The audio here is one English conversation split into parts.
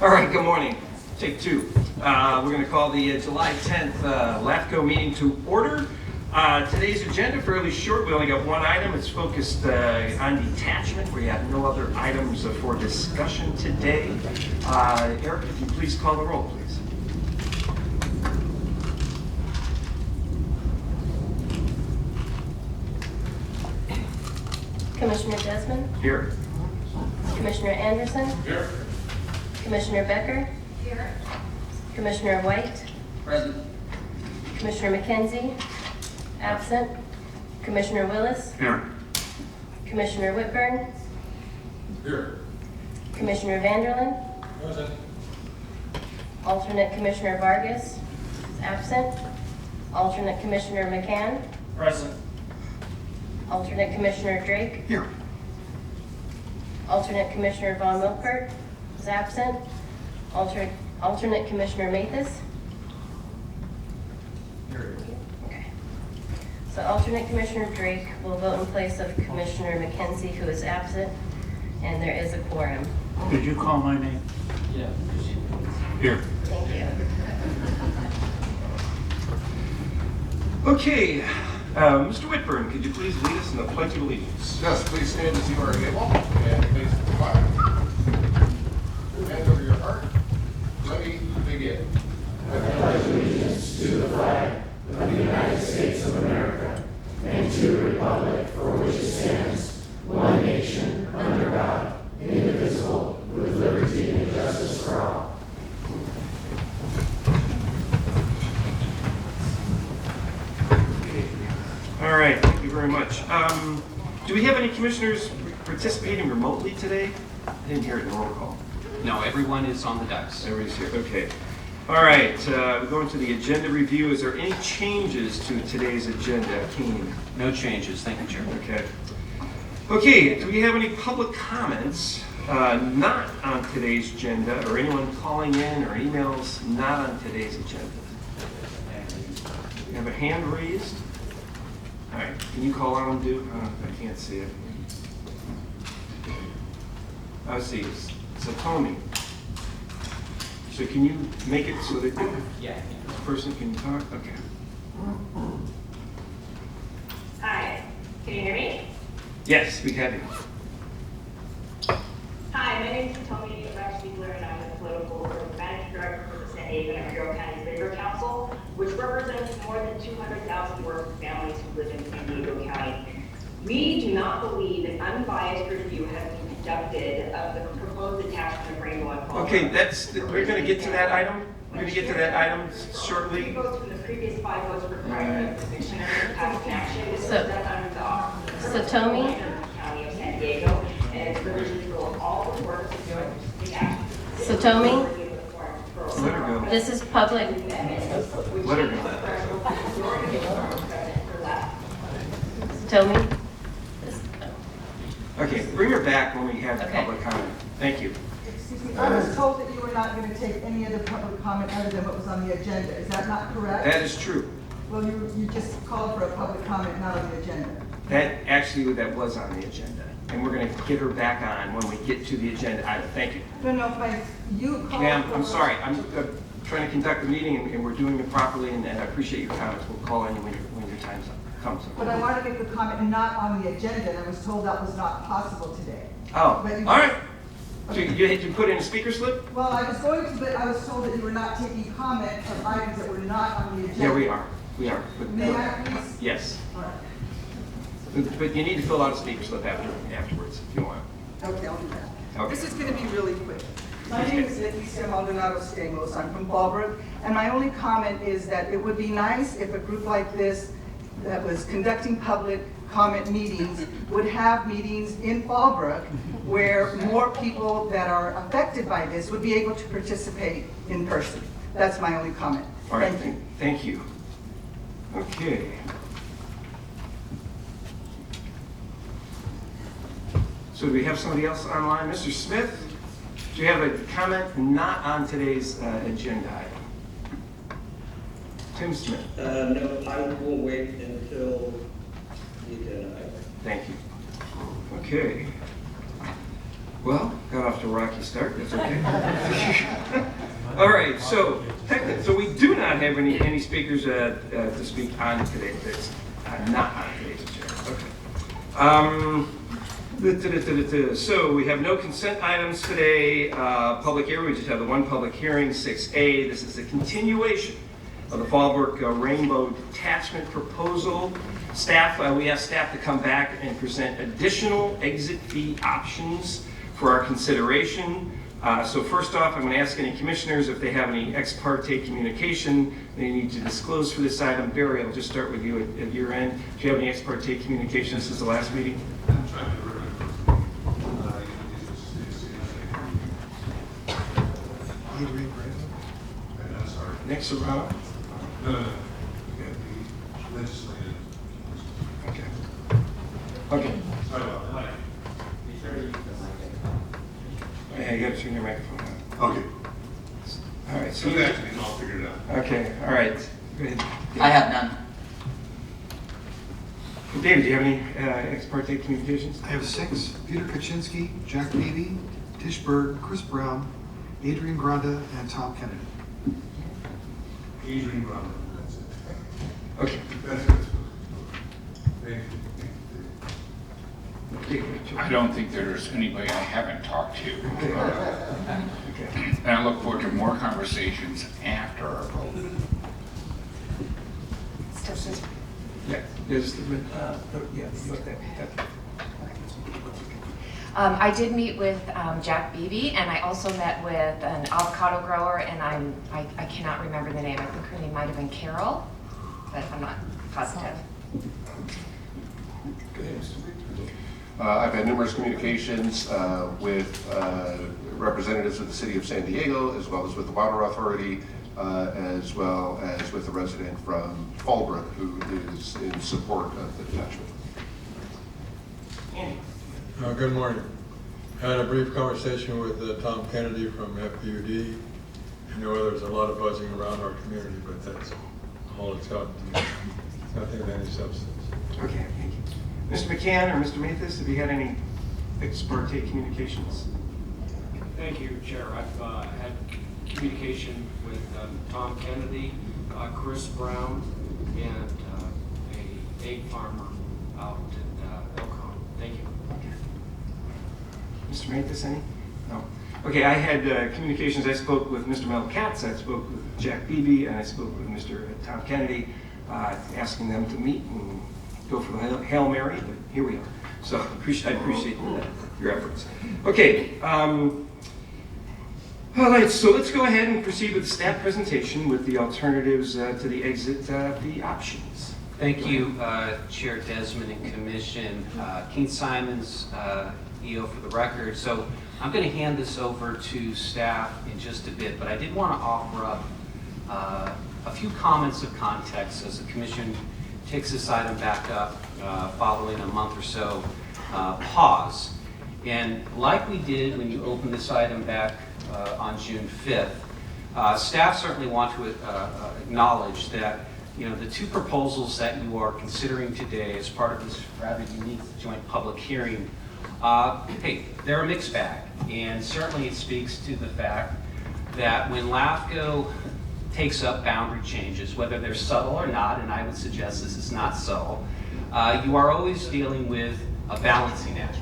All right, good morning. Take two. We're going to call the July 10th LAFCO meeting to order. Today's agenda fairly short. We only got one item. It's focused on detachment. We have no other items for discussion today. Eric, if you please call the roll, please. Commissioner Desmond? Here. Commissioner Anderson? Here. Commissioner Becker? Here. Commissioner White? Present. Commissioner McKenzie? Absent. Commissioner Willis? Here. Commissioner Whitburn? Here. Commissioner Vanderlyn? Present. Alternate Commissioner Vargas? Absent. Alternate Commissioner McCann? Present. Alternate Commissioner Drake? Here. Alternate Commissioner Von Wilpert is absent. Alternate Commissioner Mathis? Here. Okay. So alternate Commissioner Drake will vote in place of Commissioner McKenzie, who is absent, and there is a quorum. Did you call my name? Yeah. Here. Thank you. Okay. Mr. Whitburn, could you please lead us in the Pledge of Allegiance? Yes, please stand as you are able and face the flag. Hand over your heart. Let me begin. I pledge allegiance to the flag of the United States of America and to the republic for which it stands, one nation, under God, indivisible, with liberty and justice for all. All right, thank you very much. Do we have any commissioners participating remotely today? I didn't hear it in the roll call. No, everyone is on the dais. Everybody's here, okay. All right, we're going to the agenda review. Is there any changes to today's agenda, Keen? No changes. Thank you, Chair. Okay. Okay, do we have any public comments not on today's agenda, or anyone calling in or emails not on today's agenda? You have a hand raised? All right, can you call on, do? I can't see it. I see, it's a Tommy. So can you make it so that Yeah. this person can talk? Okay. Hi, can you hear me? Yes, we have you. Hi, my name is Tony Spiegler, and I'm the political managing director for the San Diego and Imperial County Labor Council, which represents more than 200,000 working families who live in San Diego County. We do not believe an unbiased review has been conducted of the proposed attachment of Rainbow and Fall. Okay, we're going to get to that item. We're going to get to that item shortly. 3 votes from the previous 5 votes required the commissioners to pass an action. This was So- done under the office of the Tommy? County of San Diego, and it's provisions for all the work to do the action. So Tommy, Let her go. this is public. Let her go. Tommy? Okay, bring her back when we have Okay. public comment. Thank you. Excuse me, I was told that you were not going to take any other public comment other than what was on the agenda. Is that not correct? That is true. Well, you just called for a public comment not on the agenda. That was on the agenda. And we're going to get her back on when we get to the agenda item. Thank you. No, you called Ma'am, for... I'm sorry. I'm trying to conduct the meeting and we're doing it properly and I appreciate your comments. We'll call on you when your time comes. But I wanted to make the comment not on the agenda, and I was told that was not possible today. Oh, But you- all right. So you had to put in a speaker slip? Well, I was going to, but I was told that you were not taking comment on items that were not on the agenda. Yeah, we are. We are. But- May I please? Yes. All right. But you need to fill out a speaker slip afterwards if you want. Okay, I'll do that. Okay. This is going to be really quick. My name is Leticia Maldonado Stamos. I'm from Fallbrook, and my only comment is that it would be nice if a group like this that was conducting public comment meetings would have meetings in Fallbrook where more people that are affected by this would be able to participate in person. That's my only comment. All right, Thank you. thank you. Okay. So do we have somebody else online? Mr. Smith, do you have a comment not on today's agenda item? Tim Smith. No, I will wait until the agenda item. Thank you. Okay. Well, got off to a rocky start, that's okay. All right, so we do not have any speakers to speak on today. That's not on today's agenda. Okay. So we have no consent items today. Public hearing, we just have the one public hearing, 6A. This is the continuation of the Fallbrook Rainbow Detachment Proposal. Staff, we asked staff to come back and present additional exit fee options for our consideration. So first off, I'm going to ask any commissioners if they have any ex parte communication they need to disclose for this item. Barry, I'll just start with you at your end. Do you have any ex parte communication since the last meeting? Next around. Okay. Okay. Yeah, you gotta turn your microphone on. Okay. All right, so Come back to me and I'll figure it out. okay, all right. Go ahead. I have none. David, do you have any ex parte communications? I have 6. Peter Kaczynski, Jack Beebe, Tish Berg, Chris Brown, Adrian Granda, and Tom Kennedy. Adrian Granda, that's it. Okay. That's it. Thank you. I don't think there's anybody I haven't talked to. Okay. Okay. And I look forward to more conversations after our vote. Yeah, just a minute. Yeah, you want that. I did meet with Jack Beebe, and I also met with an avocado grower, and I cannot remember the name. I think her name might have been Carol, but I'm not positive. Go ahead. I've had numerous communications with representatives of the city of San Diego, as well as with the Water Authority, as well as with a resident from Fallbrook who is in support of the detachment. Andy. Good morning. I had a brief conversation with Tom Kennedy from FPUD. I know there's a lot of buzzing around our community, but that's all it's got. Nothing of any substance. Okay, thank you. Mr. McCann or Mr. Mathis, have you had any ex parte communications? Thank you, Chair. I've had communication with Tom Kennedy, Chris Brown, and a egg farmer out at Elkhorn. Thank you. Okay. Mr. Mathis, any? No. Okay, I had communications. I spoke with Mr. Mel Katz, I spoke with Jack Beebe, and I spoke with Mr. Tom Kennedy, asking them to meet and go for the Hail Mary, but here we are. So I appreciate your efforts. Okay. All right, so let's go ahead and proceed with the staff presentation with the alternatives to the exit fee options. Thank you, Chair Desmond and Commission. Keith Simons, EO for the record. So I'm going to hand this over to staff in just a bit, but I did want to offer up a few comments of context as the Commission takes this item back up following a month or so pause. And like we did when you opened this item back on June 5th, staff certainly want to acknowledge that the two proposals that you are considering today as part of this rather unique joint public hearing, hey, they're a mixed bag. And certainly it speaks to the fact that when LAFCO takes up boundary changes, whether they're subtle or not, and I would suggest this is not subtle, you are always dealing with a balancing act,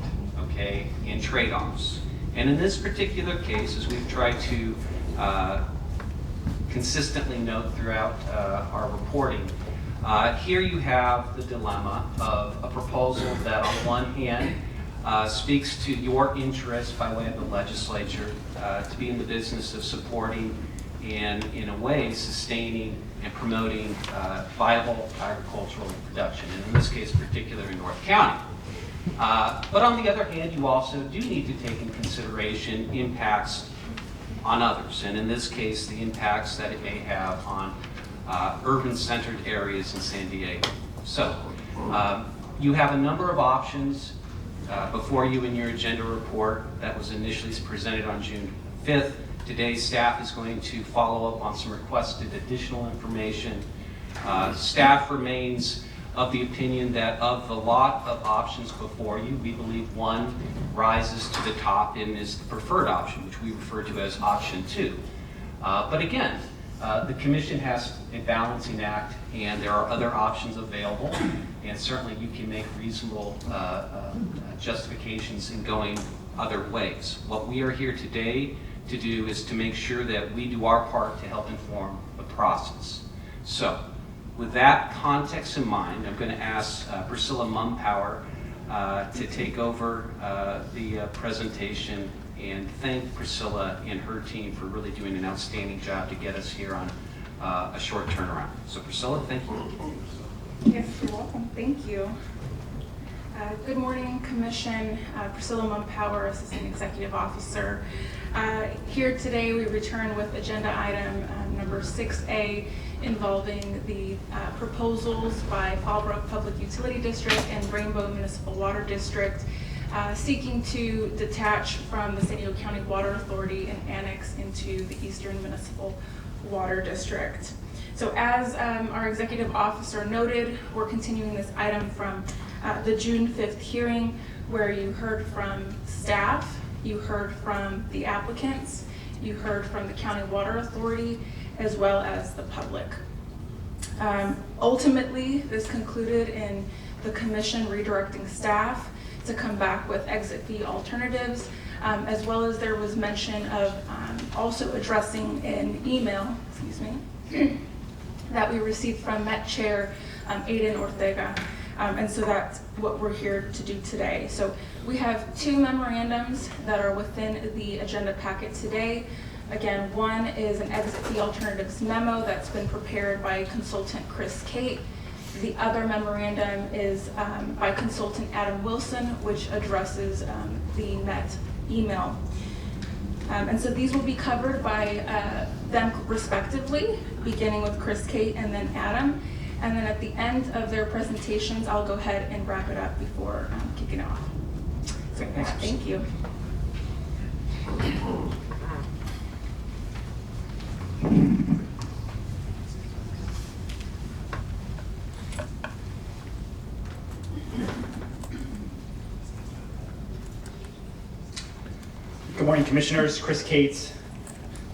okay, and trade-offs. And in this particular case, as we've tried to consistently note throughout our reporting, here you have the dilemma of a proposal that on one hand speaks to your interest by way of the legislature to be in the business of supporting and, in a way, sustaining and promoting viable agricultural production, and in this case, particularly in North County. But on the other hand, you also do need to take in consideration impacts on others, and in this case, the impacts that it may have on urban-centered areas in San Diego. So, you have a number of options before you in your agenda report that was initially presented on June 5th. Today, staff is going to follow up on some requested additional information. Staff remains of the opinion that of the lot of options before you, we believe one rises to the top and is the preferred option, which we refer to as option 2. But again, the commission has a balancing act, and there are other options available, and certainly you can make reasonable justifications in going other ways. What we are here today to do is to make sure that we do our part to help inform the process. So, with that context in mind, I'm going to ask Priscilla Mumpower to take over the presentation, and thank Priscilla and her team for really doing an outstanding job to get us here on a short turnaround. So Priscilla, thank you. Yes, you're welcome. Thank you. Good morning, Commission. Priscilla Mumpower, Assistant Executive Officer. Here today we return with agenda item number 6A involving the proposals by Fallbrook Public Utility District and Rainbow Municipal Water District seeking to detach from the San Diego County Water Authority and annex into the Eastern Municipal Water District. So as our executive officer noted, we're continuing this item from the June 5th hearing where you heard from staff, you heard from the applicants, you heard from the County Water Authority, as well as the public. Ultimately, this concluded in the commission redirecting staff to come back with exit fee alternatives, as well as there was mention of also addressing an email, that we received from Met Chair Aiden Ortega. And so that's what we're here to do today. So we have 2 memorandums that are within the agenda packet today. Again, one is an exit fee alternatives memo that's been prepared by consultant Chris Kate. The other memorandum is by consultant Adam Wilson, which addresses the Met email. And so these will be covered by them respectively, beginning with Chris Kate and then Adam. And then at the end of their presentations, I'll go ahead and wrap it up before kicking it off. So thank you. Good morning, Commissioners. Chris Cates.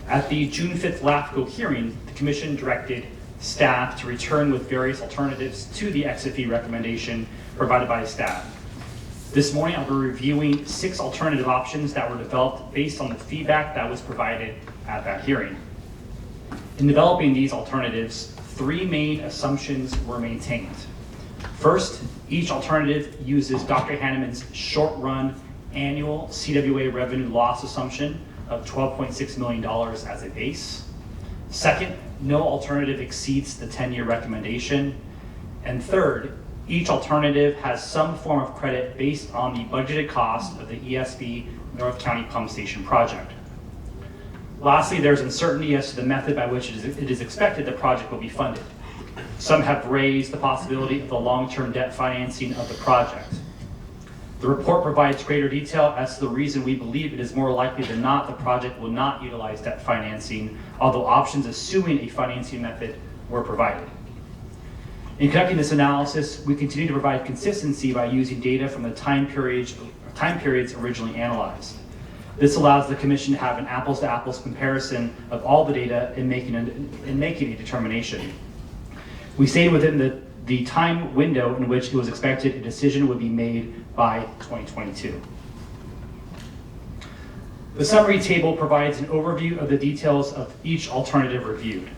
At the June 5th LAFCO hearing, the Commission directed staff to return with various alternatives to the exit fee recommendation provided by staff. This morning, I'll be reviewing 6 alternative options that were developed based on the feedback that was provided at that hearing. In developing these alternatives, 3 main assumptions were maintained. First, each alternative uses Dr. Hanneman's short-run annual CWA revenue loss assumption of $12.6 million as a base. Second, no alternative exceeds the 10-year recommendation. And third, each alternative has some form of credit based on the budgeted cost of the ESB North County Pump Station project. Lastly, there's uncertainty as to the method by which it is expected the project will be funded. Some have raised the possibility of the long-term debt financing of the project. The report provides greater detail as to the reason we believe it is more likely than not the project will not utilize debt financing, although options assuming a financing method were provided. In conducting this analysis, we continue to provide consistency by using data from the time periods originally analyzed. This allows the Commission to have an apples-to-apples comparison of all the data in making a determination. We stayed within the time window in which it was expected a decision would be made by 2022. The summary table provides an overview of the details of each alternative reviewed.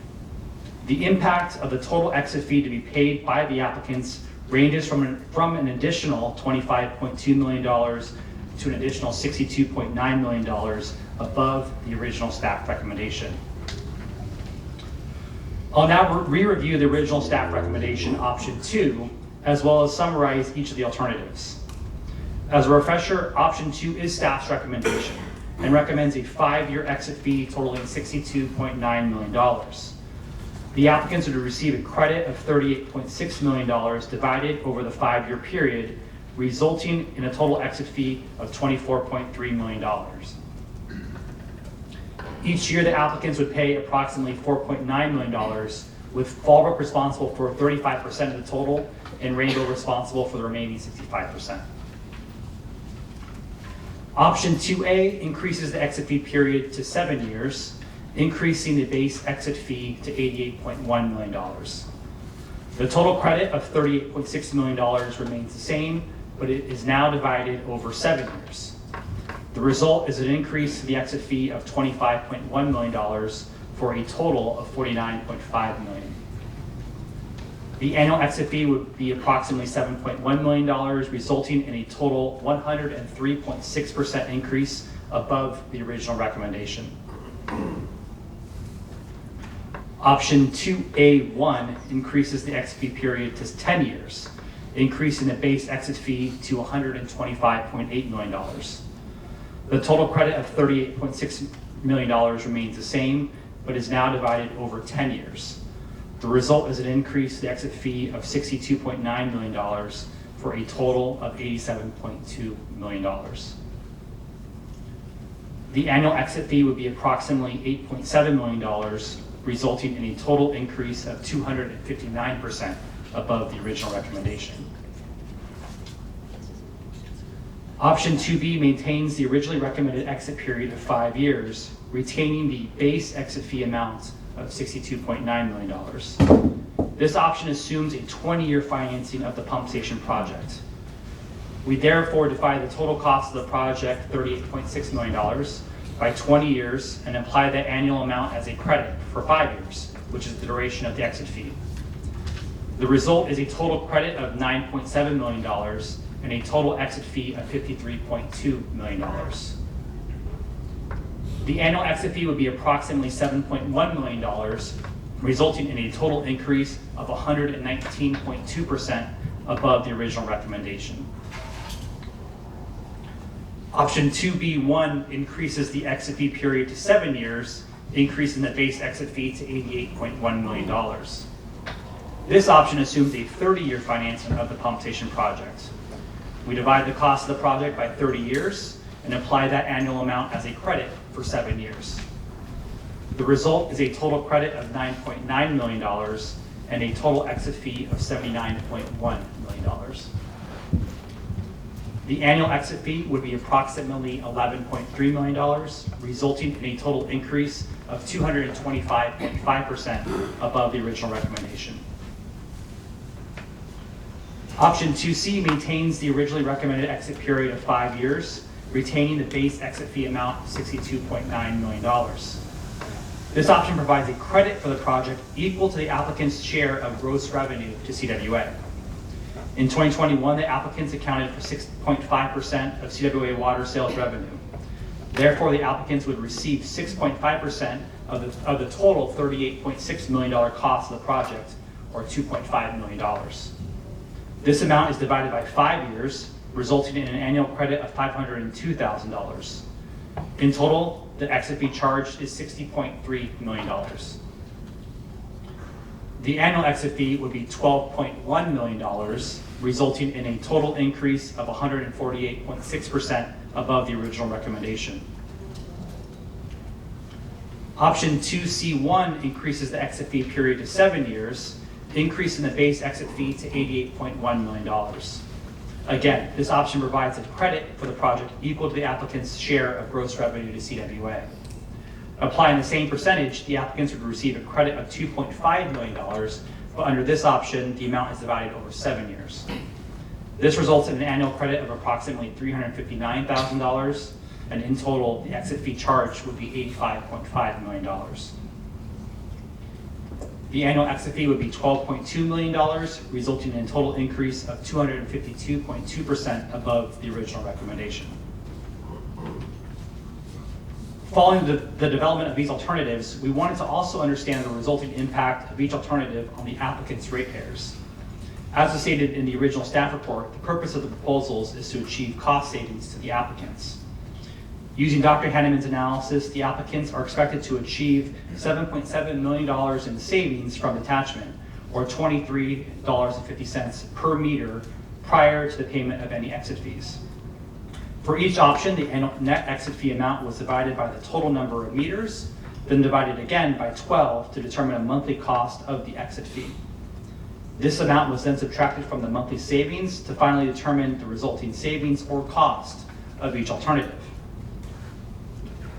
The impact of the total exit fee to be paid by the applicants ranges from an additional $25.2 million to an additional $62.9 million above the original staff recommendation. I'll now re-review the original staff recommendation, option 2, as well as summarize each of the alternatives. As a refresher, option 2 is staff's recommendation and recommends a 5-year exit fee totaling $62.9 million. The applicants would receive a credit of $38.6 million divided over the 5-year period, resulting in a total exit fee of $24.3 million. Each year, the applicants would pay approximately $4.9 million, with Fallbrook responsible for 35% of the total and Rainbow responsible for the remaining 65%. Option 2A increases the exit fee period to 7 years, increasing the base exit fee to $88.1 million. The total credit of $38.6 million remains the same, but it is now divided over 7 years. The result is an increase to the exit fee of $25.1 million for a total of $49.5 million. The annual exit fee would be approximately $7.1 million, resulting in a total 103.6% increase above the original recommendation. Option 2A1 increases the exit fee period to 10 years, increasing the base exit fee to $125.8 million. The total credit of $38.6 million remains the same, but is now divided over 10 years. The result is an increase to the exit fee of $62.9 million for a total of $87.2 million. The annual exit fee would be approximately $8.7 million, resulting in a total increase of 259% above the original recommendation. Option 2B maintains the originally recommended exit period of 5 years, retaining the base exit fee amount of $62.9 million. This option assumes a 20-year financing of the pump station project. We therefore divide the total cost of the project, $38.6 million, by 20 years and apply that annual amount as a credit for 5 years, which is the duration of the exit fee. The result is a total credit of $9.7 million and a total exit fee of $53.2 million. The annual exit fee would be approximately $7.1 million, resulting in a total increase of 119.2% above the original recommendation. Option 2B1 increases the exit fee period to 7 years, increasing the base exit fee to $88.1 million. This option assumes a 30-year financing of the pump station project. We divide the cost of the project by 30 years and apply that annual amount as a credit for 7 years. The result is a total credit of $9.9 million and a total exit fee of $79.1 million. The annual exit fee would be approximately $11.3 million, resulting in a total increase of 225.5% above the original recommendation. Option 2C maintains the originally recommended exit period of 5 years, retaining the base exit fee amount of $62.9 million. This option provides a credit for the project equal to the applicant's share of gross revenue to CWA. In 2021, the applicants accounted for 6.5% of CWA water sales revenue. Therefore, the applicants would receive 6.5% of the total $38.6 million cost of the project, or $2.5 million. This amount is divided by 5 years, resulting in an annual credit of $502,000. In total, the exit fee charged is $60.3 million. The annual exit fee would be $12.1 million, resulting in a total increase of 148.6% above the original recommendation. Option 2C1 increases the exit fee period to 7 years, increasing the base exit fee to $88.1 million. Again, this option provides a credit for the project equal to the applicant's share of gross revenue to CWA. Applying the same percentage, the applicants would receive a credit of $2.5 million, but under this option, the amount is divided over 7 years. This results in an annual credit of approximately $359,000, and in total, the exit fee charged would be $85.5 million. The annual exit fee would be $12.2 million, resulting in a total increase of 252.2% above the original recommendation. Following the development of these alternatives, we wanted to also understand the resulting impact of each alternative on the applicant's ratepayers. As was stated in the original staff report, the purpose of the proposals is to achieve cost savings to the applicants. Using Dr. Henneman's analysis, the applicants are expected to achieve $7.7 million in savings from detachment, or $23.50 per meter prior to the payment of any exit fees. For each option, the annual net exit fee amount was divided by the total number of meters then divided again by 12 to determine a monthly cost of the exit fee. This amount was then subtracted from the monthly savings to finally determine the resulting savings or cost of each alternative.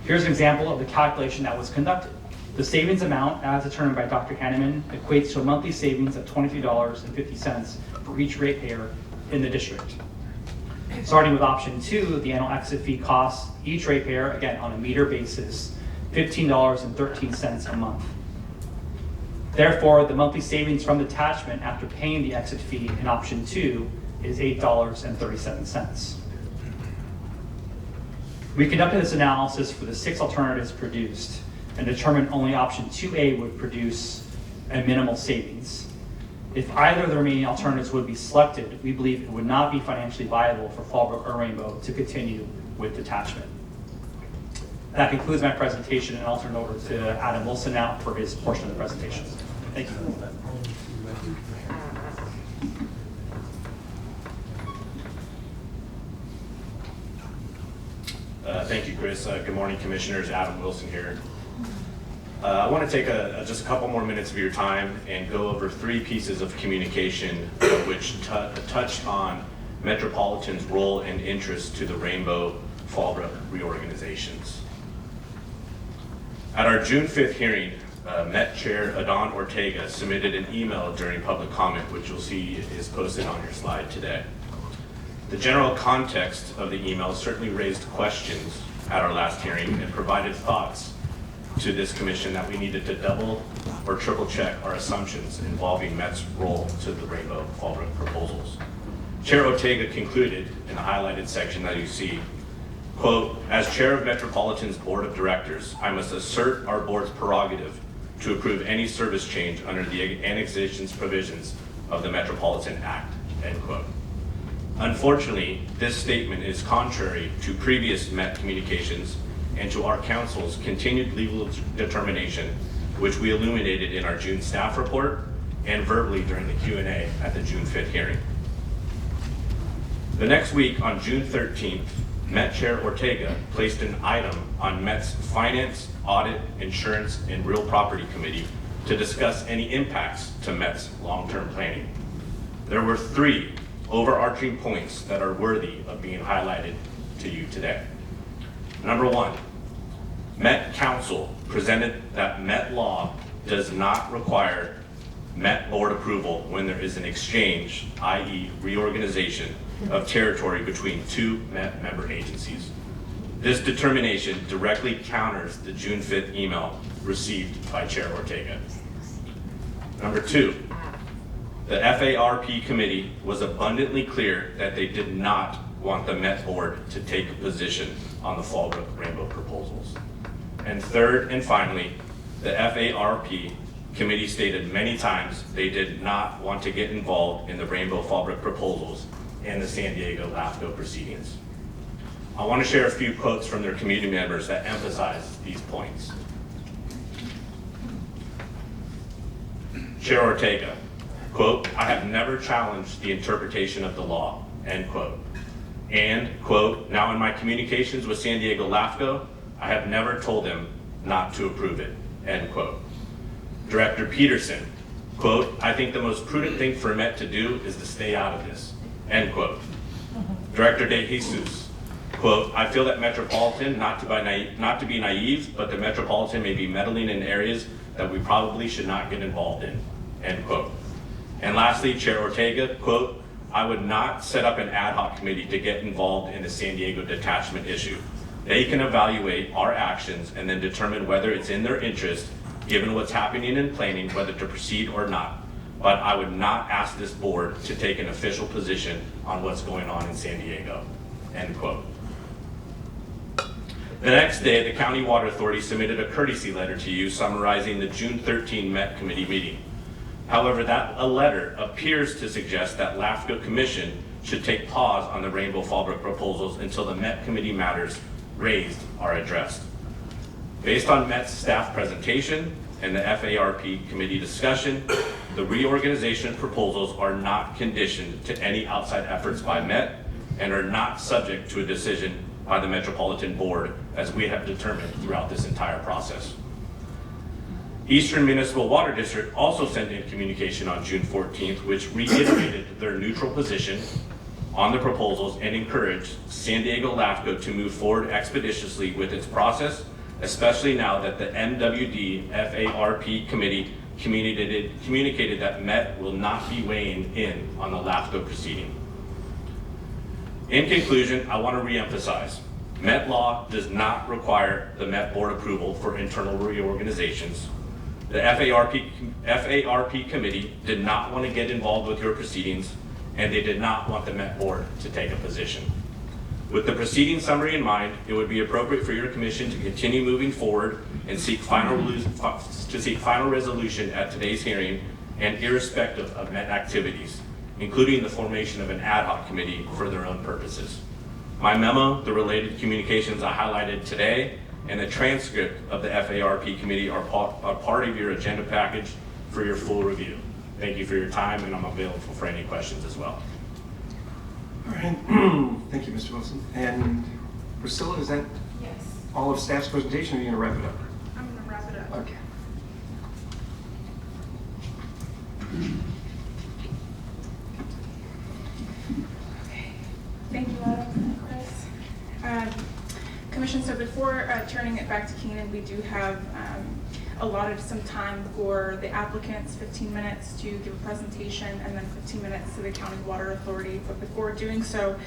Here's an example of the calculation that was conducted. The savings amount, as determined by Dr. Hanneman, equates to a monthly savings of $23.50 for each ratepayer in the district. Starting with option 2, the annual exit fee costs each ratepayer, again on a meter basis, $15.13 a month. Therefore, the monthly savings from detachment after paying the exit fee in option 2 is $8.37. We conducted this analysis for the 6 alternatives produced and determined only option 2A would produce a minimal savings. If either of the remaining alternatives would be selected, we believe it would not be financially viable for Fallbrook or Rainbow to continue with detachment. That concludes my presentation, and I'll turn it over to Adam Wilson now for his portion of the presentation. Thank you. Thank you, Chris. Good morning, Commissioners. Adam Wilson here. I want to take just a couple more minutes of your time and go over 3 pieces of communication which touch on Metropolitan's role and interest to the Rainbow Fallbrook reorganizations. At our June 5th hearing, Met Chair Adon Ortega submitted an email during public comment, which you'll see is posted on your slide today. The general context of the email certainly raised questions at our last hearing and provided thoughts to this commission that we needed to double or triple check our assumptions involving Met's role to the Rainbow Fallbrook proposals. Chair Ortega concluded in the highlighted section that you see, quote, "As chair of Metropolitan's Board of Directors, I must assert our board's prerogative to approve any service change under the annexations provisions of the Metropolitan Act," end quote. Unfortunately, this statement is contrary to previous Met communications and to our council's continued legal determination, which we illuminated in our June staff report and verbally during the Q&A at the June 5th hearing. The next week, on June 13th, Met Chair Ortega placed an item on Met's Finance, Audit, Insurance, and Real Property Committee to discuss any impacts to Met's long-term planning. There were 3 overarching points that are worthy of being highlighted to you today. Number 1, Met Council presented that Met law does not require Met board approval when there is an exchange, i.e. reorganization of territory between 2 Met member agencies. This determination directly counters the June 5th email received by Chair Ortega. Number 2, the FARP committee was abundantly clear that they did not want the Met board to take a position on the Fallbrook Rainbow proposals. And third and finally, the FARP committee stated many times they did not want to get involved in the Rainbow Fallbrook proposals and the San Diego LAFCO proceedings. I want to share a few quotes from their community members that emphasize these points. Chair Ortega, quote, "I have never challenged the interpretation of the law," end quote. And, quote, "Now in my communications with San Diego LAFCO, I have never told them not to approve it," end quote. Director Peterson, quote, "I think the most prudent thing for Met to do is to stay out of this," end quote. Director De Jesus, quote, "I feel that Metropolitan, not to be naive, but the Metropolitan may be meddling in areas that we probably should not get involved in," end quote. And lastly, Chair Ortega, quote, "I would not set up an ad hoc committee to get involved in the San Diego detachment issue. They can evaluate our actions and then determine whether it's in their interest, given what's happening in planning, whether to proceed or not. But I would not ask this board to take an official position on what's going on in San Diego," end quote. The next day, the County Water Authority submitted a courtesy letter to you summarizing the June 13 Met Committee meeting. However, that letter appears to suggest that LAFCO Commission should take pause on the Rainbow Fallbrook proposals until the Met Committee matters raised are addressed. Based on Met's staff presentation and the FARP committee discussion, the reorganization proposals are not conditioned to any outside efforts by Met and are not subject to a decision by the Metropolitan Board, as we have determined throughout this entire process. Eastern Municipal Water District also sent in communication on June 14th, which reiterated their neutral position on the proposals and encouraged San Diego LAFCO to move forward expeditiously with its process, especially now that the MWD FARP committee communicated that Met will not be weighing in on the LAFCO proceeding. In conclusion, I want to reemphasize, Met law does not require the Met board approval for internal reorganizations. The FARP committee did not want to get involved with your proceedings, and they did not want the Met board to take a position. With the proceeding summary in mind, it would be appropriate for your commission to continue moving forward and seek final resolution at today's hearing, and irrespective of Met activities, including the formation of an ad hoc committee for their own purposes. My memo, the related communications I highlighted today, and the transcript of the FARP committee are part of your agenda package for your full review. Thank you for your time, and I'm available for any questions as well. All right, thank you, Mr. Wilson. And Priscilla, is that Yes. all of staff's presentation, or are you gonna wrap it up? I'm gonna wrap it up. Okay. Thank you, Adam, Chris. Commission, so before turning it back to Keenan, we do have allotted some time for the applicants, 15 minutes to give a presentation, and then 15 minutes to the County Water Authority. But before doing so,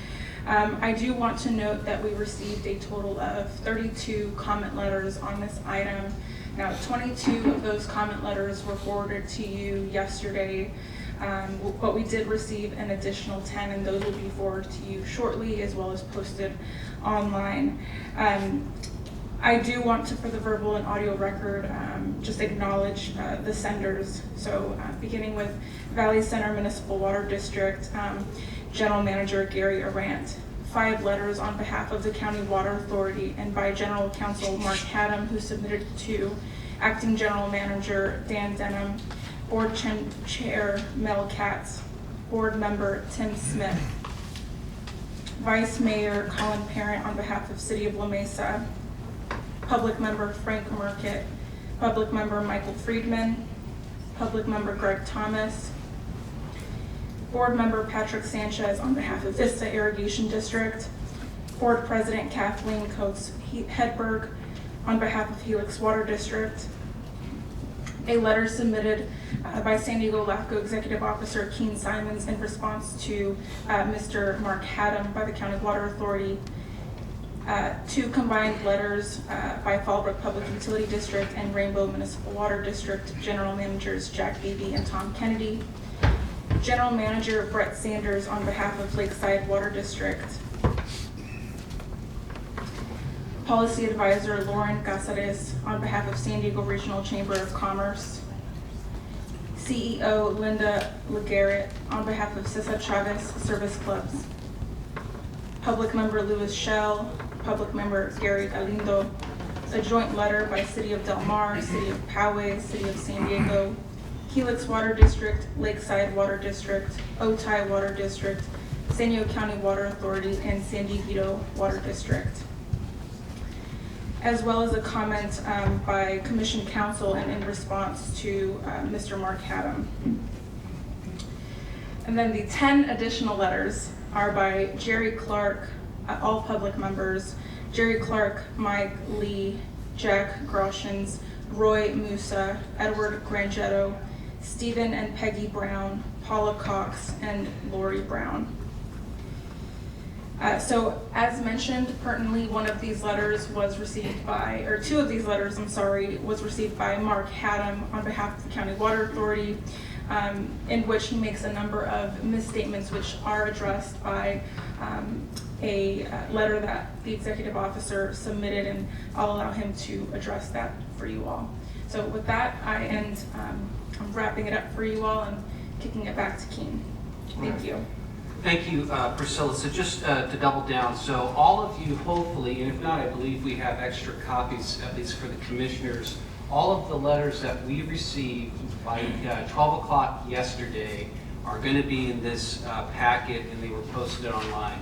I do want to note that we received a total of 32 comment letters on this item. Now, 22 of those comment letters were forwarded to you yesterday, but we did receive an additional 10, and those will be forwarded to you shortly, as well as posted online. I do want to, for the verbal and audio record, just acknowledge the senders. So beginning with Valley Center Municipal Water District, General Manager Gary Arant, 5 letters on behalf of the County Water Authority and by General Counsel Mark Haddam, who submitted to Acting General Manager Dan Denham, Board Chair Mel Katz, Board Member Tim Smith, Vice Mayor Colin Parent on behalf of City of La Mesa, Public Member Frank Murkett, Public Member Michael Friedman, Public Member Greg Thomas, Board Member Patrick Sanchez on behalf of Vista Irrigation District, Board President Kathleen Coates Hedberg on behalf of Helix Water District, a letter submitted by San Diego LAFCO Executive Officer Keen Simons in response to Mr. Mark Haddam by the County Water Authority, 2 combined letters by Fallbrook Public Utility District and Rainbow Municipal Water District General Managers Jack Beebe and Tom Kennedy, General Manager Brett Sanders on behalf of Lakeside Water District, Policy Advisor Lauren Casares on behalf of San Diego Regional Chamber of Commerce, CEO Linda LeGarrette on behalf of Cesar Chavez Service Clubs, Public Member Louis Shell, Public Member Gary Galindo, a joint letter by City of Del Mar, City of Poway, City of San Diego, Helix Water District, Lakeside Water District, Otay Water District, San Diego County Water Authority, and San Diego Water District, as well as a comment by Commission Counsel and in response to Mr. Mark Haddam. And then the 10 additional letters are by Jerry Clark, all public members, Jerry Clark, Mike Lee, Jack Groshans, Roy Musa, Edward Grangetto, Stephen and Peggy Brown, Paula Cox, and Lori Brown. So as mentioned, pertinently, one of these letters was received by, or 2 of these letters, I'm sorry, was received by Mark Haddam on behalf of the County Water Authority, in which he makes a number of misstatements which are addressed by a letter that the executive officer submitted, and I'll allow him to address that for you all. So with that, I'm wrapping it up for you all and kicking it back to Keen. Thank you. Thank you, Priscilla. So just to double down, so all of you hopefully, and if not, I believe we have extra copies, at least for the commissioners, all of the letters that we received by 12 o'clock yesterday are going to be in this packet, and they were posted online.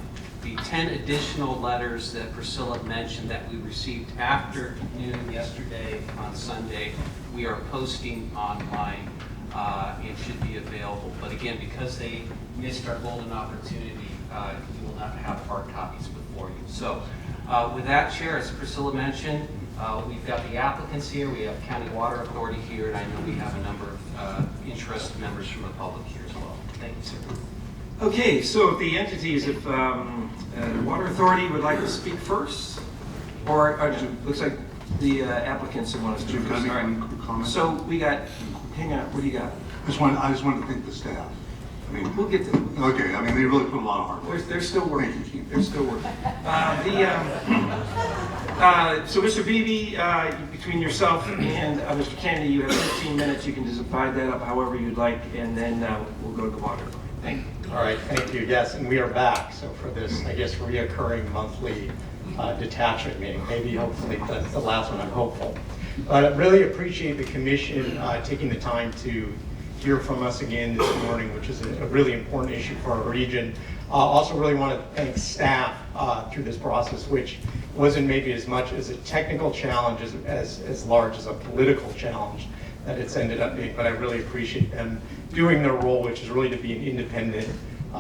the 10 additional letters that Priscilla mentioned that we received after noon yesterday on Sunday, we are posting online and should be available. But again, because they missed our golden opportunity, you will not have hard copies before you. So with that, Chair, as Priscilla mentioned, we've got the applicants here, we have County Water Authority here, and I know we have a number of interested members from the public here as well. Thank you, sir. Okay, so if the entities, if the Water Authority would like to speak first, or looks like the applicants want us to. Can I make one quick comment? So we got, hang on, what do you got? I just wanted to thank the staff. I mean, We'll get to. okay, I mean, they really put a lot of hard work. They're still working. They're still working. So Mr. Beebe, between yourself and Mr. Kennedy, you have 15 minutes. You can just divide that up however you'd like, and then we'll go to the Water Authority. Thank you. All right, thank you. Yes, and we are back. So for this, I guess, reoccurring monthly detachment meeting, maybe hopefully that's the last one, I'm hopeful. But I really appreciate the commission taking the time to hear from us again this morning, which is a really important issue for our region. Also really want to thank staff through this process, which wasn't maybe as much as a technical challenge as large as a political challenge that it's ended up being, but I really appreciate them doing their role, which is really to be an independent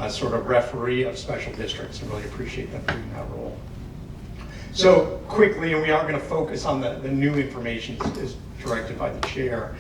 sort of referee of special districts, and really appreciate them doing that role. So quickly, and we are going to focus on the new information as directed by the chair.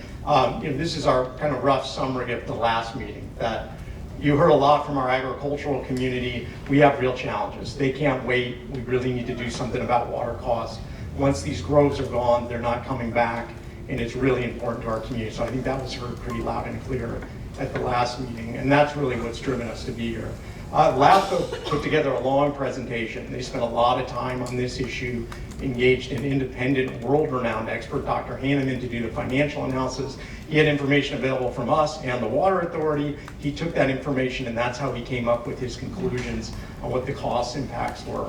This is our kind of rough summary of the last meeting, that you heard a lot from our agricultural community. We have real challenges. They can't wait. We really need to do something about water costs. Once these groves are gone, they're not coming back, and it's really important to our community. So I think that was heard pretty loud and clear at the last meeting, and that's really what's driven us to be here. LAFCO put together a long presentation. They spent a lot of time on this issue, engaged an independent, world-renowned expert, Dr. Hanneman, to do the financial analysis. He had information available from us and the Water Authority. He took that information, and that's how he came up with his conclusions on what the cost impacts were.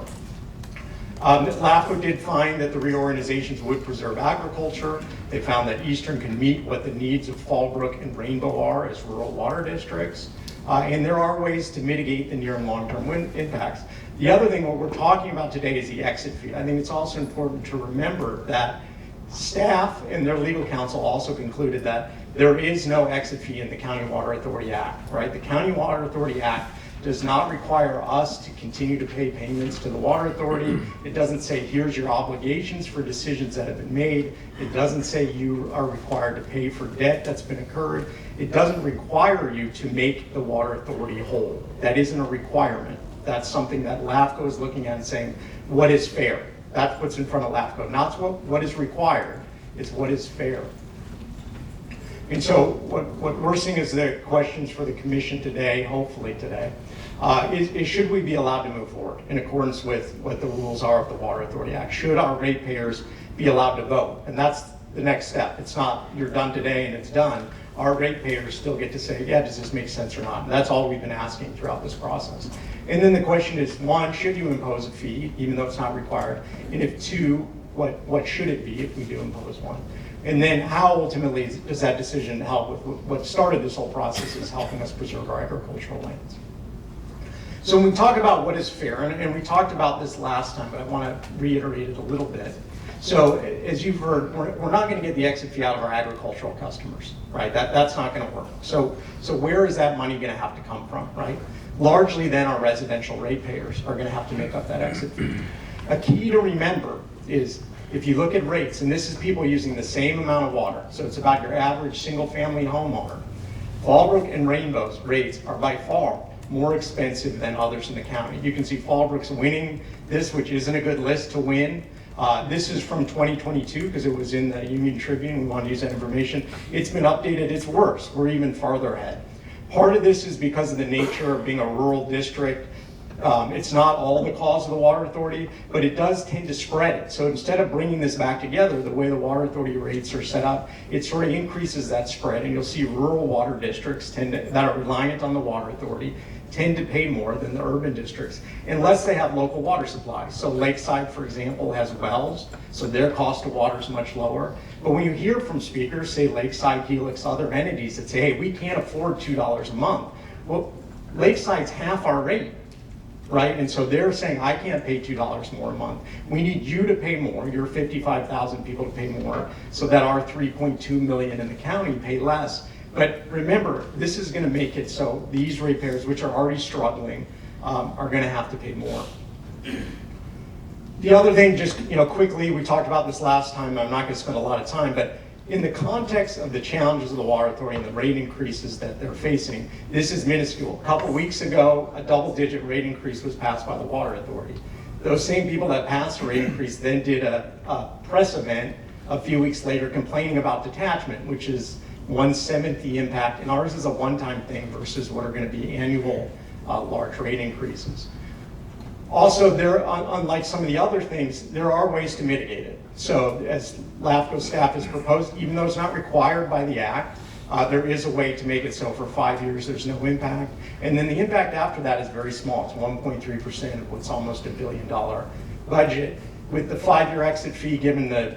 LAFCO did find that the reorganizations would preserve agriculture. They found that Eastern can meet what the needs of Fallbrook and Rainbow are as rural water districts. And there are ways to mitigate the near and long-term impacts. The other thing, what we're talking about today is the exit fee. I think it's also important to remember that staff and their legal counsel also concluded that there is no exit fee in the County Water Authority Act, right? The County Water Authority Act does not require us to continue to pay payments to the Water Authority. It doesn't say, here's your obligations for decisions that have been made. It doesn't say you are required to pay for debt that's been incurred. It doesn't require you to make the Water Authority whole. That isn't a requirement. That's something that LAFCO is looking at and saying, what is fair? That's what's in front of LAFCO. Not what is required, it's what is fair. And so what we're seeing is the questions for the commission today, hopefully today, is should we be allowed to move forward in accordance with what the rules are of the Water Authority Act? Should our ratepayers be allowed to vote? And that's the next step. It's not you're done today and it's done. Our ratepayers still get to say, yeah, does this make sense or not? And that's all we've been asking throughout this process. And then the question is, one, should you impose a fee, even though it's not required? And if two, what should it be if we do impose one? And then how ultimately does that decision help with what started this whole process, is helping us preserve our agricultural lands? So when we talk about what is fair, and we talked about this last time, but I want to reiterate it a little bit. So as you've heard, we're not going to get the exit fee out of our agricultural customers, right? That's not going to work. So where is that money going to have to come from, right? Largely then our residential ratepayers are going to have to make up that exit fee. A key to remember is if you look at rates, and this is people using the same amount of water, so it's about your average single-family homeowner, Fallbrook and Rainbow's rates are by far more expensive than others in the county. You can see Fallbrook's winning this, which isn't a good list to win. This is from 2022 because it was in the Union Tribune. We want to use that information. It's been updated. It's worse. We're even farther ahead. Part of this is because of the nature of being a rural district. It's not all the cause of the Water Authority, but it does tend to spread it. So instead of bringing this back together, the way the Water Authority rates are set up, it sort of increases that spread. And you'll see rural water districts that are reliant on the Water Authority tend to pay more than the urban districts, unless they have local water supplies. So Lakeside, for example, has wells, so their cost of water is much lower. But when you hear from speakers, say Lakeside, Helix, other entities that say, hey, we can't afford $2 a month. Well, Lakeside's half our rate. right? And so they're saying, I can't pay $2 more a month. We need you to pay more, your 55,000 people to pay more, so that our 3.2 million in the county pay less. But remember, this is gonna make it so these ratepayers, which are already struggling, are gonna have to pay more. The other thing, just quickly, we talked about this last time, I'm not gonna spend a lot of time, but in the context of the challenges of the water authority and the rate increases that they're facing, this is minuscule. A couple weeks ago, a double-digit rate increase was passed by the water authority. Those same people that passed the rate increase then did a press event a few weeks later complaining about detachment, which is 1/7 the impact, and ours is a one-time thing versus what are going to be annual large rate increases. Also, unlike some of the other things, there are ways to mitigate it. So as LAFCO staff has proposed, even though it's not required by the act, there is a way to make it so for 5 years there's no impact. And then the impact after that is very small. It's 1.3% of what's almost $1 billion budget. With the 5-year exit fee, given the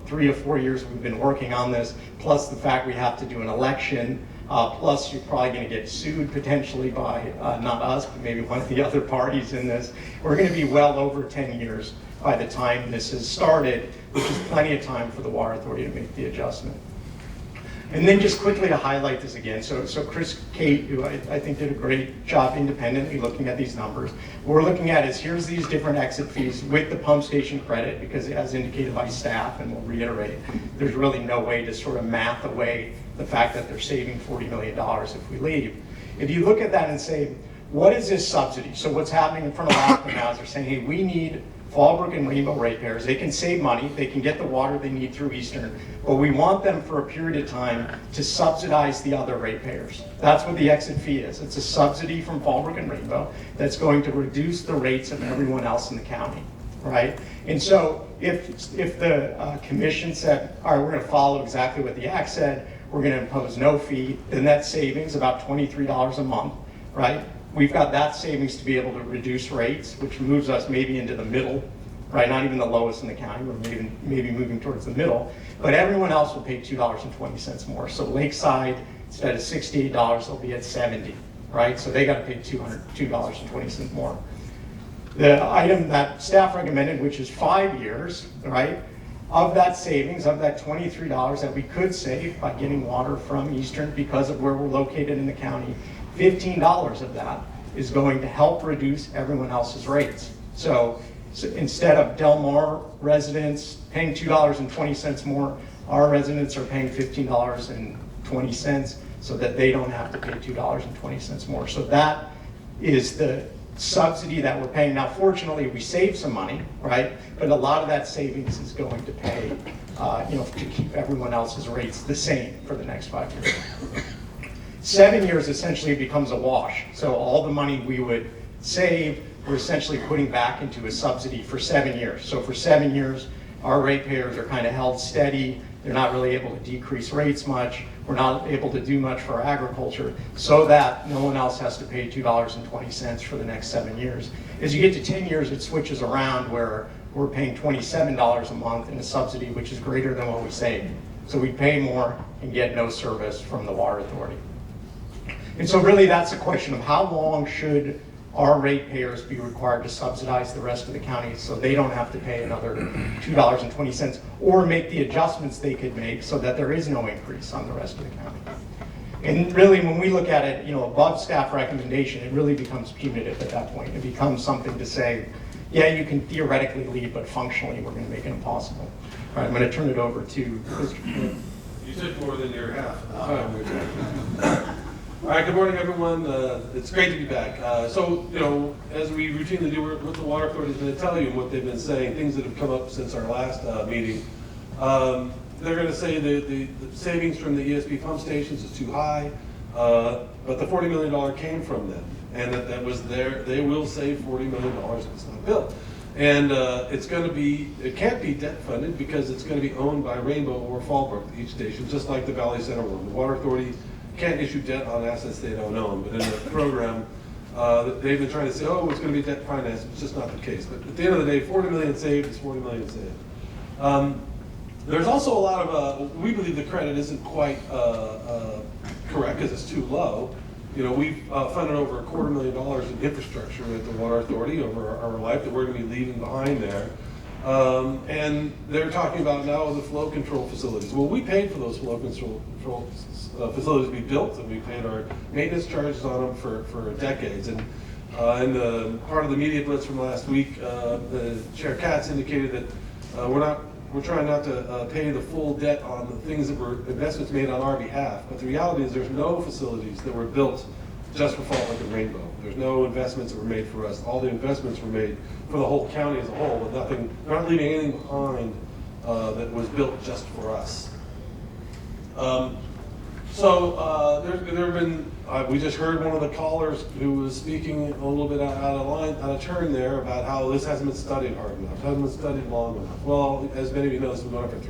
3 or 4 years we've been working on this, plus the fact we have to do an election, plus you're probably going to get sued potentially by not us, but maybe one of the other parties in this. We're going to be well over 10 years by the time this has started, which is plenty of time for the water authority to make the adjustment. And then just quickly to highlight this again, so Chris Kate, who I think did a great job independently looking at these numbers, what we're looking at is here's these different exit fees with the pump station credit, because as indicated by staff, and we'll reiterate, there's really no way to sort of math away the fact that they're saving $40 million if we leave. If you look at that and say, what is this subsidy? So what's happening in front of LAFCO now is they're saying, hey, we need Fallbrook and Rainbow ratepayers. They can save money, they can get the water they need through Eastern, but we want them for a period of time to subsidize the other ratepayers. That's what the exit fee is. It's a subsidy from Fallbrook and Rainbow that's going to reduce the rates of everyone else in the county, right? And so if the commission said, all right, we're going to follow exactly what the act said, we're going to impose no fee, then that savings about $23 a month, right? We've got that savings to be able to reduce rates, which moves us maybe into the middle, right? Not even the lowest in the county, we're maybe moving towards the middle, but everyone else will pay $2.20 more. So Lakeside, instead of $68, they'll be at $70, right? So they got to pay $2.20 more. The item that staff recommended, which is 5 years, right? Of that savings, of that $23 that we could save by getting water from Eastern because of where we're located in the county, $15 of that is going to help reduce everyone else's rates. So instead of Del Mar residents paying $2.20 more, our residents are paying $15.20 so that they don't have to pay $2.20 more. So that is the subsidy that we're paying. Now, fortunately, we save some money, right? But a lot of that savings is going to pay, to keep everyone else's rates the same for the next 5 years. 7 years essentially becomes a wash. So all the money we would save, we're essentially putting back into a subsidy for 7 years. So for 7 years, our ratepayers are kind of held steady. They're not really able to decrease rates much. We're not able to do much for agriculture so that no one else has to pay $2.20 for the next 7 years. As you get to 10 years, it switches around where we're paying $27 a month in a subsidy, which is greater than what we save. So we pay more and get no service from the water authority. And so really that's a question of how long should our ratepayers be required to subsidize the rest of the county so they don't have to pay another $2.20 or make the adjustments they could make so that there is no increase on the rest of the county. And really when we look at it, above staff recommendation, it really becomes punitive at that point. It becomes something to say, yeah, you can theoretically leave, but functionally we're going to make it impossible. All right, I'm going to turn it over to Mr. Smith. You took more than your half. All right, good morning, everyone. It's great to be back. So, as we routinely do, what the water authority is going to tell you and what they've been saying, things that have come up since our last meeting. They're going to say the savings from the ESP pump stations is too high, but the $40 million came from them, and that was there. They will save $40 million if it's not built. And it can't be debt funded because it's going to be owned by Rainbow or Fallbrook, each station, just like the Valley Center one. The water authority can't issue debt on assets they don't own, but in the program, they've been trying to say, oh, it's going to be debt financed. It's just not the case. But at the end of the day, $40 million saved is $40 million saved. There's also a lot of, we believe the credit isn't quite correct because it's too low. We've funded over $250,000 in infrastructure at the Water Authority over our life that we're going to be leaving behind there. And they're talking about now the flow control facilities. Well, we paid for those flow control facilities we built, and we paid our maintenance charges on them for decades. And in the part of the media blitz from last week, the Chair Katz indicated that we're trying not to pay the full debt on the things that were investments made on our behalf. But the reality is there's no facilities that were built just for Fall Lake and Rainbow. There's no investments that were made for us. All the investments were made for the whole county as a whole, with nothing, not leaving anything behind that was built just for us. There have been, we just heard one of the callers who was speaking a little bit out of turn there about how this hasn't been studied hard enough, hasn't been studied long enough. Well, as many of you know, this has been going on for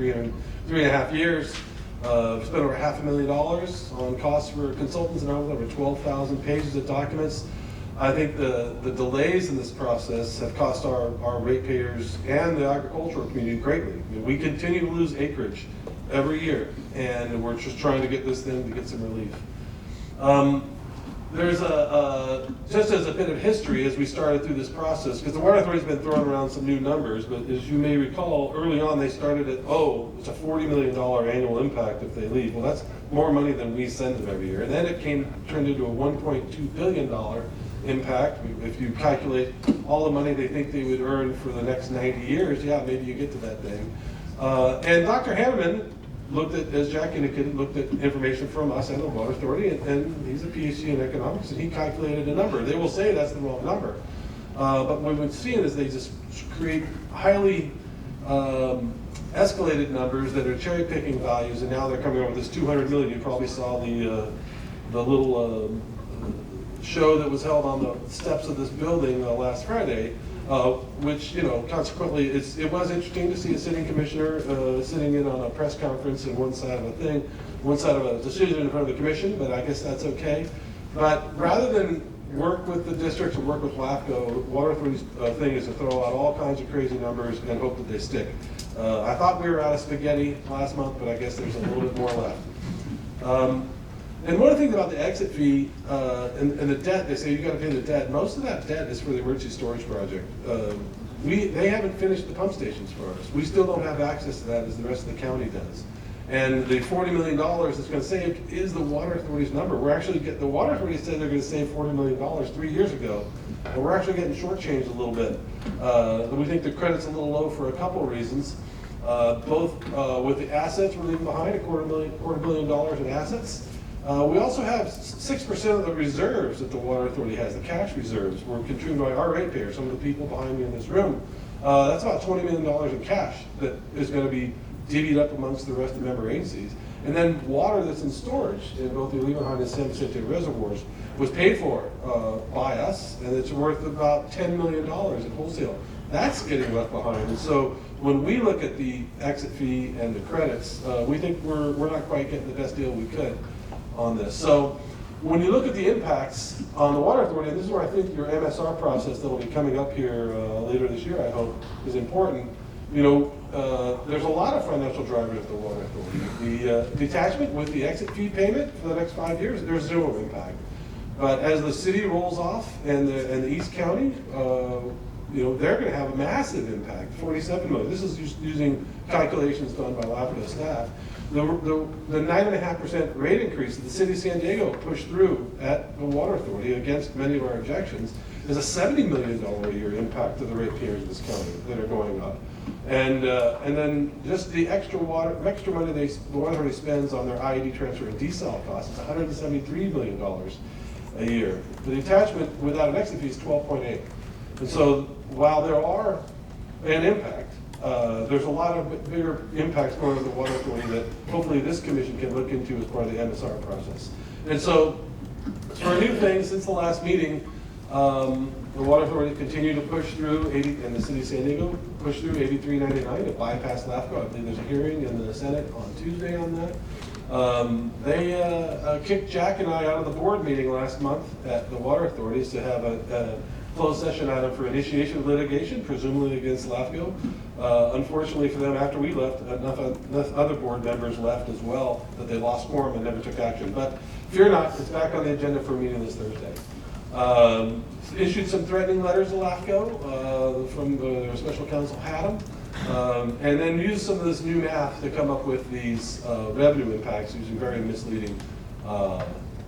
3.5 years. We've spent over $500,000 on costs for consultants and over 12,000 pages of documents. I think the delays in this process have cost our ratepayers and the agricultural community greatly. I mean, we continue to lose acreage every year, and we're just trying to get this thing to get some relief. There's just as a bit of history as we started through this process, because the Water Authority's been throwing around some new numbers, but as you may recall, early on they started at, it's a $40 million annual impact if they leave. Well, that's more money than we send them every year. And then it turned into a $1.2 billion impact. If you calculate all the money they think they would earn for the next 90 years, yeah, maybe you get to that thing. And Dr. Hanneman looked at, as Jack indicated, looked at information from us and the Water Authority, and he's a PhD in economics, and he calculated a number. They will say that's the wrong number. But what we've seen is they just create highly escalated numbers that are cherry-picking values, and now they're coming up with this $200 million. You probably saw the little show that was held on the steps of this building last Friday, which, consequently, it was interesting to see a sitting commissioner sitting in on a press conference and one side of a decision in front of the commission, but I guess that's okay. But rather than work with the districts and work with LAFCO, Water Authority's thing is to throw out all kinds of crazy numbers and hope that they stick. I thought we were out of spaghetti last month, but I guess there's a little bit more left. And one of the things about the exit fee and the debt, they say you got to pay the debt. Most of that debt is for the emergency storage project. They haven't finished the pump stations for us. We still don't have access to that as the rest of the county does. And the $40 million that's going to save is the Water Authority's number. The Water Authority said they're going to save $40 million 3 years ago, and we're actually getting shortchanged a little bit. We think the credit's a little low for a couple of reasons. Both with the assets we're leaving behind, $250 million in assets. We also have 6% of the reserves that the Water Authority has, the cash reserves, were contributed by our ratepayers, some of the people behind me in this room. That's about $20 million in cash that is going to be divvied up amongst the rest of the member agencies. And then water that's in storage in both the Levenheim and San Vicente reservoirs was paid for by us, and it's worth about $10 million in wholesale. That's getting left behind. And so when we look at the exit fee and the credits, we think we're not quite getting the best deal we could on this. So when you look at the impacts on the Water Authority, and this is where I think your MSR process that will be coming up here later this year, I hope, is important. There's a lot of financial drivers at the Water Authority. The detachment with the exit fee payment for the next 5 years, there's zero impact. But as the city rolls off and the East County, they're going to have a massive impact, $47 million. This is just using calculations done by LAFCO staff. The 9.5% rate increase that the city of San Diego pushed through at the Water Authority against many of our objections is a $70 million a year impact to the ratepayers of this county that are going up. And then just the extra money the Water Authority spends on their IED transfer and desal costs is $173 million a year. The detachment without an exit fee is 12.8. And so while there are an impact, there's a lot of bigger impacts going on the Water Authority that hopefully this commission can look into as part of the MSR process. And so for a new thing, since the last meeting, the Water Authority continued to push through, and the city of San Diego pushed through 8399 to bypass LAFCO. I believe there's a hearing in the Senate on Tuesday on that. They kicked Jack and I out of the board meeting last month at the Water Authorities to have closed session item for initiation of litigation, presumably against LAFCO. Unfortunately for them, after we left, enough other board members left as well that they lost quorum and never took action. But fear not, it's back on the agenda for a meeting this Thursday. Issued some threatening letters to LAFCO from their special counsel Haddam, and then used some of this new math to come up with these revenue impacts using very misleading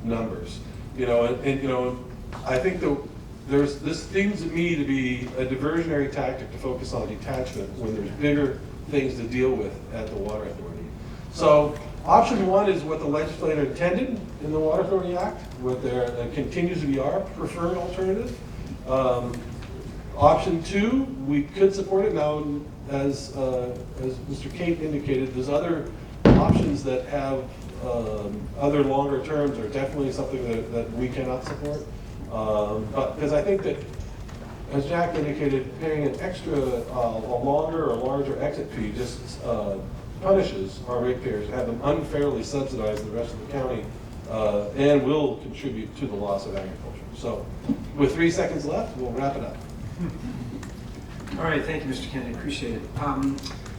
numbers. I think this seems to me to be a diversionary tactic to focus on detachment when there's bigger things to deal with at the Water Authority. So option one is what the legislator intended in the Water Authority Act, what continues to be our preferred alternative. Option two, we could support it now, as Mr. Kate indicated, there's other options that have other longer terms are definitely something that we cannot support. But because I think that, as Jack indicated, paying an extra, a longer or larger exit fee just punishes our ratepayers and have them unfairly subsidize the rest of the county and will contribute to the loss of agriculture. So with 3 seconds left, we'll wrap it up. All right, thank you, Mr. Kennedy, appreciate it.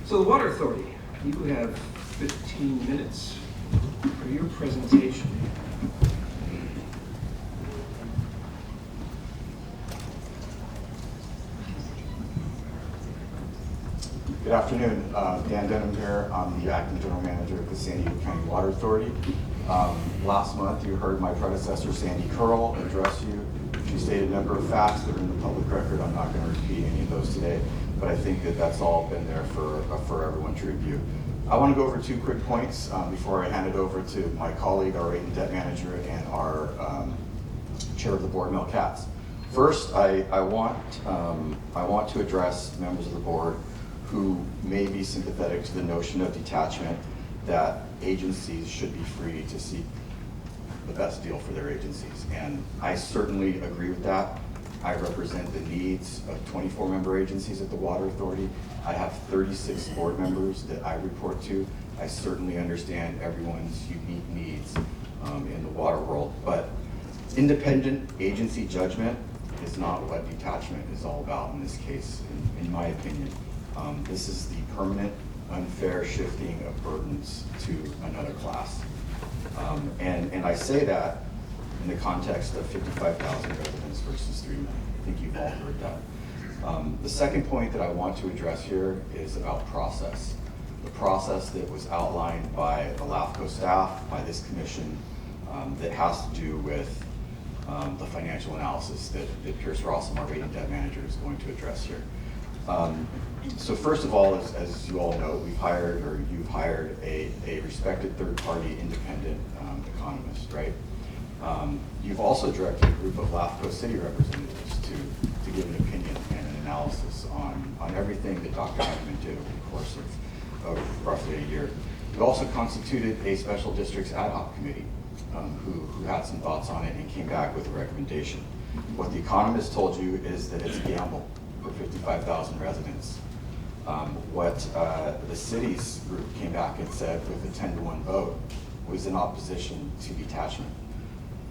So the Water Authority, you have 15 minutes for your presentation. Good afternoon, Dan Denham here. I'm the acting general manager of the San Diego County Water Authority. Last month you heard my predecessor Sandy Curl address you. She stated a number of facts that are in the public record. I'm not going to repeat any of those today, but I think that that's all been there for everyone to review. I want to go over 2 quick points before I hand it over to my colleague, our rate and debt manager, and our chair of the board, Mel Katz. First, I want to address members of the board who may be sympathetic to the notion of detachment, that agencies should be free to seek the best deal for their agencies. And I certainly agree with that. I represent the needs of 24-member agencies at the Water Authority. I have 36 board members that I report to. I certainly understand everyone's unique needs in the water world, but independent agency judgment is not what detachment is all about in this case, in my opinion. This is the permanent, unfair shifting of burdens to another class. And I say that in the context of 55,000 residents versus 3 million. I think you've all heard that. The second point that I want to address here is about process. The process that was outlined by the LAFCO staff, by this commission, that has to do with the financial analysis that Pierce Rossum, our rating debt manager, is going to address here. So first of all, as you all know, you've hired a respected third-party independent economist, right? You've also directed a group of LAFCO city representatives to give an opinion and an analysis on everything that Dr. Heinemann did over the course of roughly a year. You also constituted a special districts ad hoc committee who had some thoughts on it and came back with a recommendation. What the economist told you is that it's a gamble for 55,000 residents. What the city's group came back and said with a 10-to-1 vote was in opposition to detachment.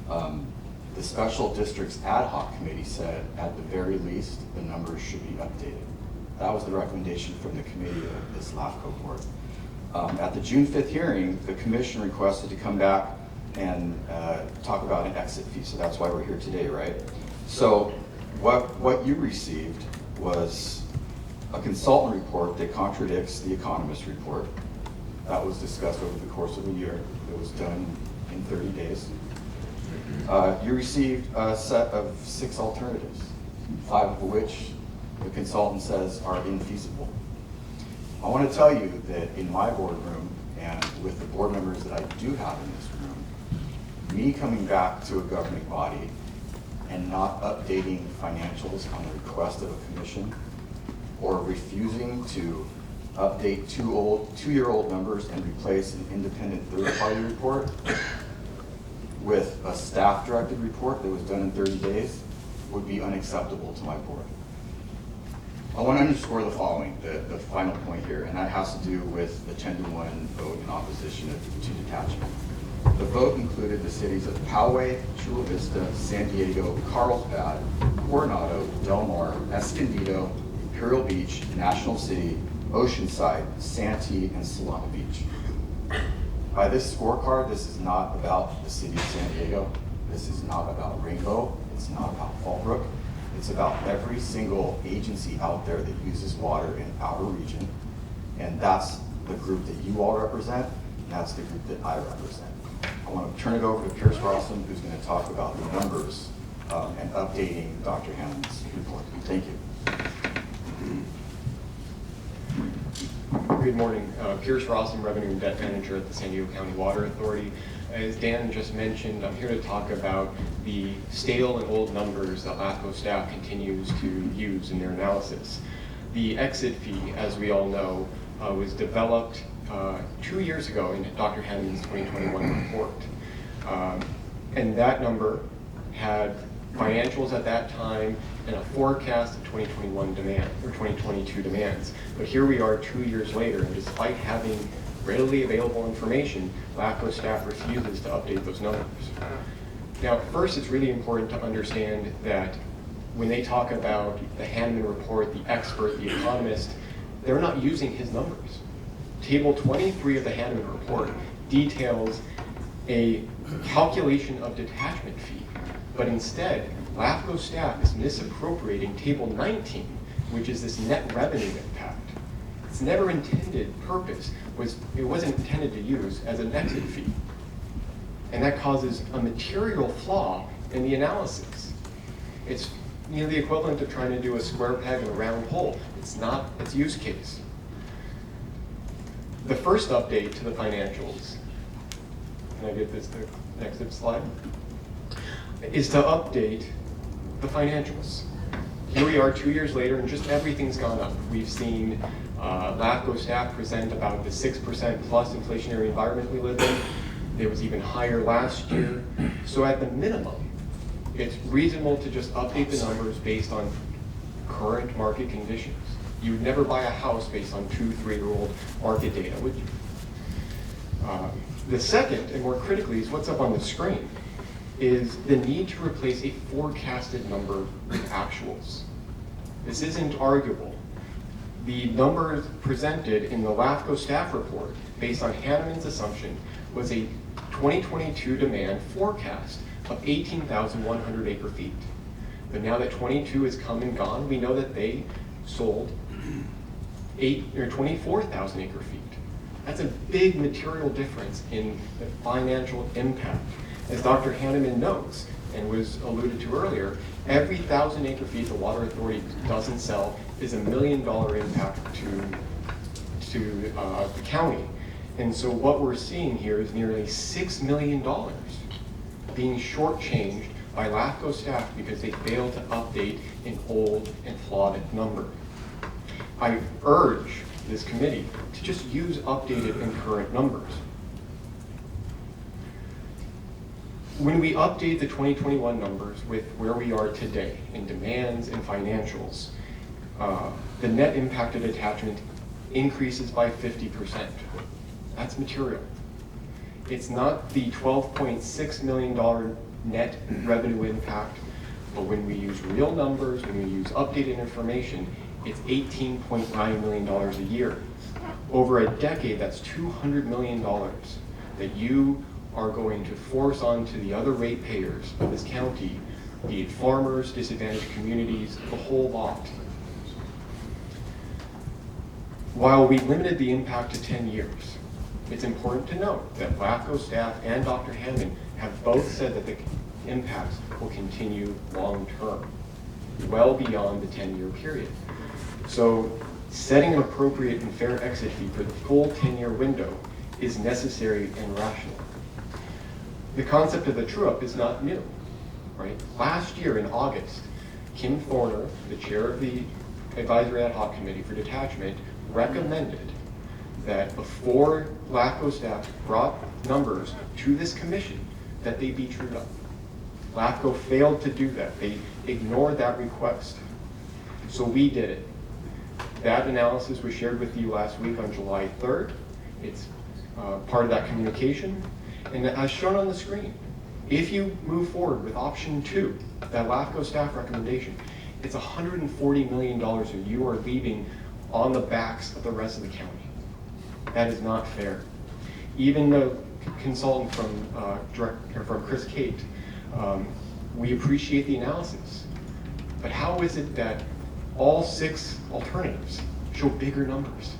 The Special Districts Ad Hoc Committee said at the very least the numbers should be updated. That was the recommendation from the committee of this LAFCO board. At the June 5th hearing, the commission requested to come back and talk about an exit fee, so that's why we're here today, right? So what you received was a consultant report that contradicts the economist report. That was discussed over the course of a year. It was done in 30 days. You received a set of 6 alternatives, 5 of which the consultant says are infeasible. I want to tell you that in my boardroom and with the board members that I do have in this room, me coming back to a governing body and not updating financials on the request of a commission, or refusing to update 2-year-old numbers and replace an independent third-party report with a staff-directed report that was done in 30 days would be unacceptable to my board. I want to underscore the following, the final point here, and that has to do with the 10-to-1 vote in opposition to detachment. The vote included the cities of Poway, Chula Vista, San Diego, Carlsbad, Coronado, Del Mar, Escondido, Imperial Beach, National City, Oceanside, Santee, and Solana Beach. By this scorecard, this is not about the city of San Diego. This is not about Rainbow. It's not about Fallbrook. It's about every single agency out there that uses water in our region. And that's the group that you all represent, and that's the group that I represent. I want to turn it over to Pierce Rossum, who's going to talk about the numbers and updating Dr. Hammond's report. Thank you. Good morning. Pierce Rossum, Revenue and Debt Manager at the San Diego County Water Authority. As Dan just mentioned, I'm here to talk about the stale and old numbers that LAFCO staff continues to use in their analysis. The exit fee, as we all know, was developed 2 years ago in Dr. Hammond's 2021 report. And that number had financials at that time and a forecast of 2021 demand or 2022 demands. But here we are 2 years later, and despite having readily available information, LAFCO staff refuses to update those numbers. Now, first, it's really important to understand that when they talk about the Hanneman report, the expert, the economist, they're not using his numbers. Table 23 of the Hanneman report details a calculation of detachment fee, but instead, LAFCO staff is misappropriating Table 19, which is this net revenue impact. Its never intended purpose was, it wasn't intended to use as an exit fee. And that causes a material flaw in the analysis. It's the equivalent of trying to do a square peg in a round hole. It's not its use case. The first update to the financials, can I get this to the next slide? Is to update the financials. Here we are 2 years later, and just everything's gone up. We've seen LAFCO staff present about the 6% plus inflationary environment we live in. It was even higher last year. So at the minimum, it's reasonable to just update the numbers based on current market conditions. You would never buy a house based on 2-3-year-old market data, would you? The second, and more critically, is what's up on the screen, is the need to replace a forecasted number with actuals. This isn't arguable. The numbers presented in the LAFCO staff report, based on Hanneman's assumption, was a 2022 demand forecast of 18,100 acre feet. But now that 22 has come and gone, we know that they sold 24,000 acre feet. That's a big material difference in the financial impact. As Dr. Hanneman notes, and was alluded to earlier, every 1,000 acre feet the Water Authority doesn't sell is $1 million impact to the county. And so what we're seeing here is nearly $6 million being shortchanged by LAFCO staff because they failed to update an old and flawed number. I urge this committee to just use updated and current numbers. When we update the 2021 numbers with where we are today in demands and financials, the net impact of detachment increases by 50%. That's material. It's not the $12.6 million net revenue impact, but when we use real numbers, when we use updated information, it's $18.9 million a year. Over a decade, that's $200 million that you are going to force onto the other ratepayers of this county, be it farmers, disadvantaged communities, the whole lot. While we limited the impact to 10 years, it's important to note that LAFCO staff and Dr. Hanneman have both said that the impacts will continue long-term, well beyond the 10-year period. So setting an appropriate and fair exit fee for the full 10-year window is necessary and rational. The concept of the true-up is not new, right? Last year in August, Kim Thorner, the chair of the Advisory Ad Hoc Committee for Detachment, recommended that before LAFCO staff brought numbers to this commission, that they be trued up. LAFCO failed to do that. They ignored that request. So we did it. That analysis was shared with you last week on July 3rd. It's part of that communication. And as shown on the screen, if you move forward with option 2, that LAFCO staff recommendation, it's $140 million that you are leaving on the backs of the rest of the county. That is not fair. Even the consultant from Chris Kate, we appreciate the analysis, but how is it that all 6 alternatives show bigger numbers?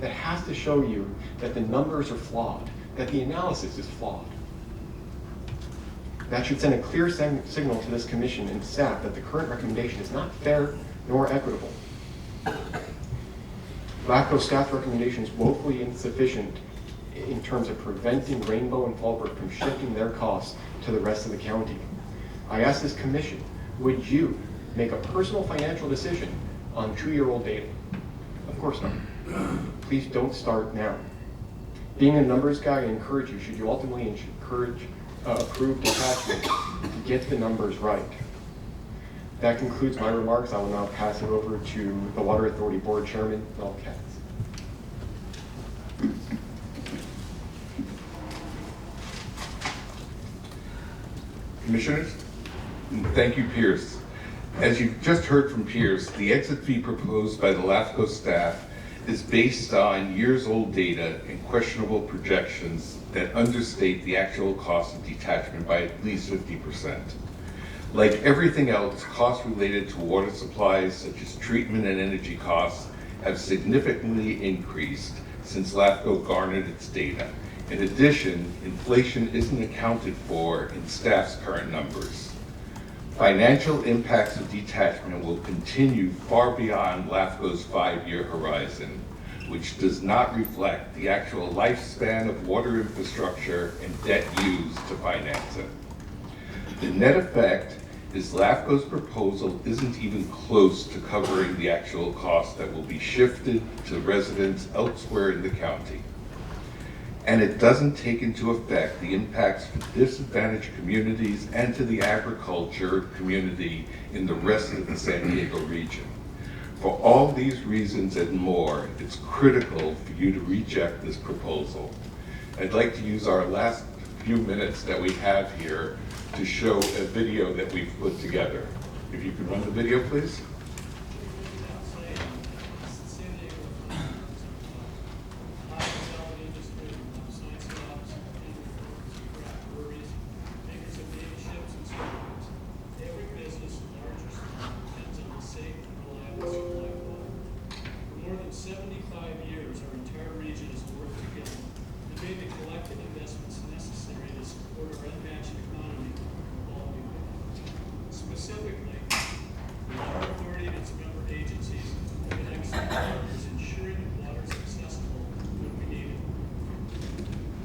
That has to show you that the numbers are flawed, that the analysis is flawed. That should send a clear signal to this commission and staff that the current recommendation is not fair nor equitable. LAFCO staff recommendation is woefully insufficient in terms of preventing Rainbow and Fallbrook from shifting their costs to the rest of the county. I ask this commission, would you make a personal financial decision on 2-year-old data? Of course not. Please don't start now. Being a numbers guy, I encourage you, should you ultimately approve detachment, to get the numbers right. That concludes my remarks. I will now pass it over to the Water Authority Board Chairman, Mel Katz. Commissioners, thank you, Pierce. As you've just heard from Pierce, the exit fee proposed by the LAFCO staff is based on years-old data and questionable projections that understate the actual cost of detachment by at least 50%. Like everything else, costs related to water supplies, such as treatment and energy costs, have significantly increased since LAFCO garnered its data. In addition, inflation isn't accounted for in staff's current numbers. Financial impacts of detachment will continue far beyond LAFCO's 5-year horizon, which does not reflect the actual lifespan of water infrastructure and debt used to finance it. The net effect is LAFCO's proposal isn't even close to covering the actual cost that will be shifted to residents elsewhere in the county. And it doesn't take into effect the impacts for disadvantaged communities and to the agriculture community in the rest of the San Diego region. For all these reasons and more, it's critical for you to reject this proposal. I'd like to use our last few minutes that we have here to show a video that we've put together. If you could run the video, please.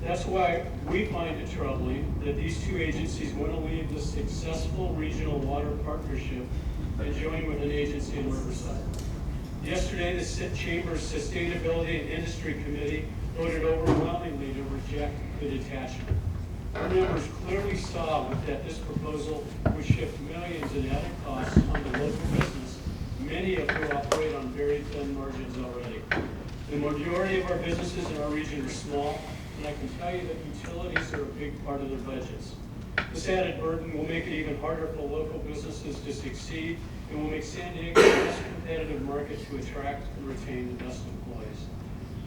That's why we find it troubling that these 2 agencies want to leave this successful regional water partnership and join with an agency in Riverside. Yesterday, the Chamber's Sustainability and Industry Committee voted overwhelmingly to reject the detachment. Our members clearly saw that this proposal would shift millions in added costs onto local business, many of whom operate on very thin margins already. The majority of our businesses in our region are small, and I can tell you that utilities are a big part of their budgets. This added burden will make it even harder for local businesses to succeed and will make San Diego a less competitive market to attract and retain the best employees.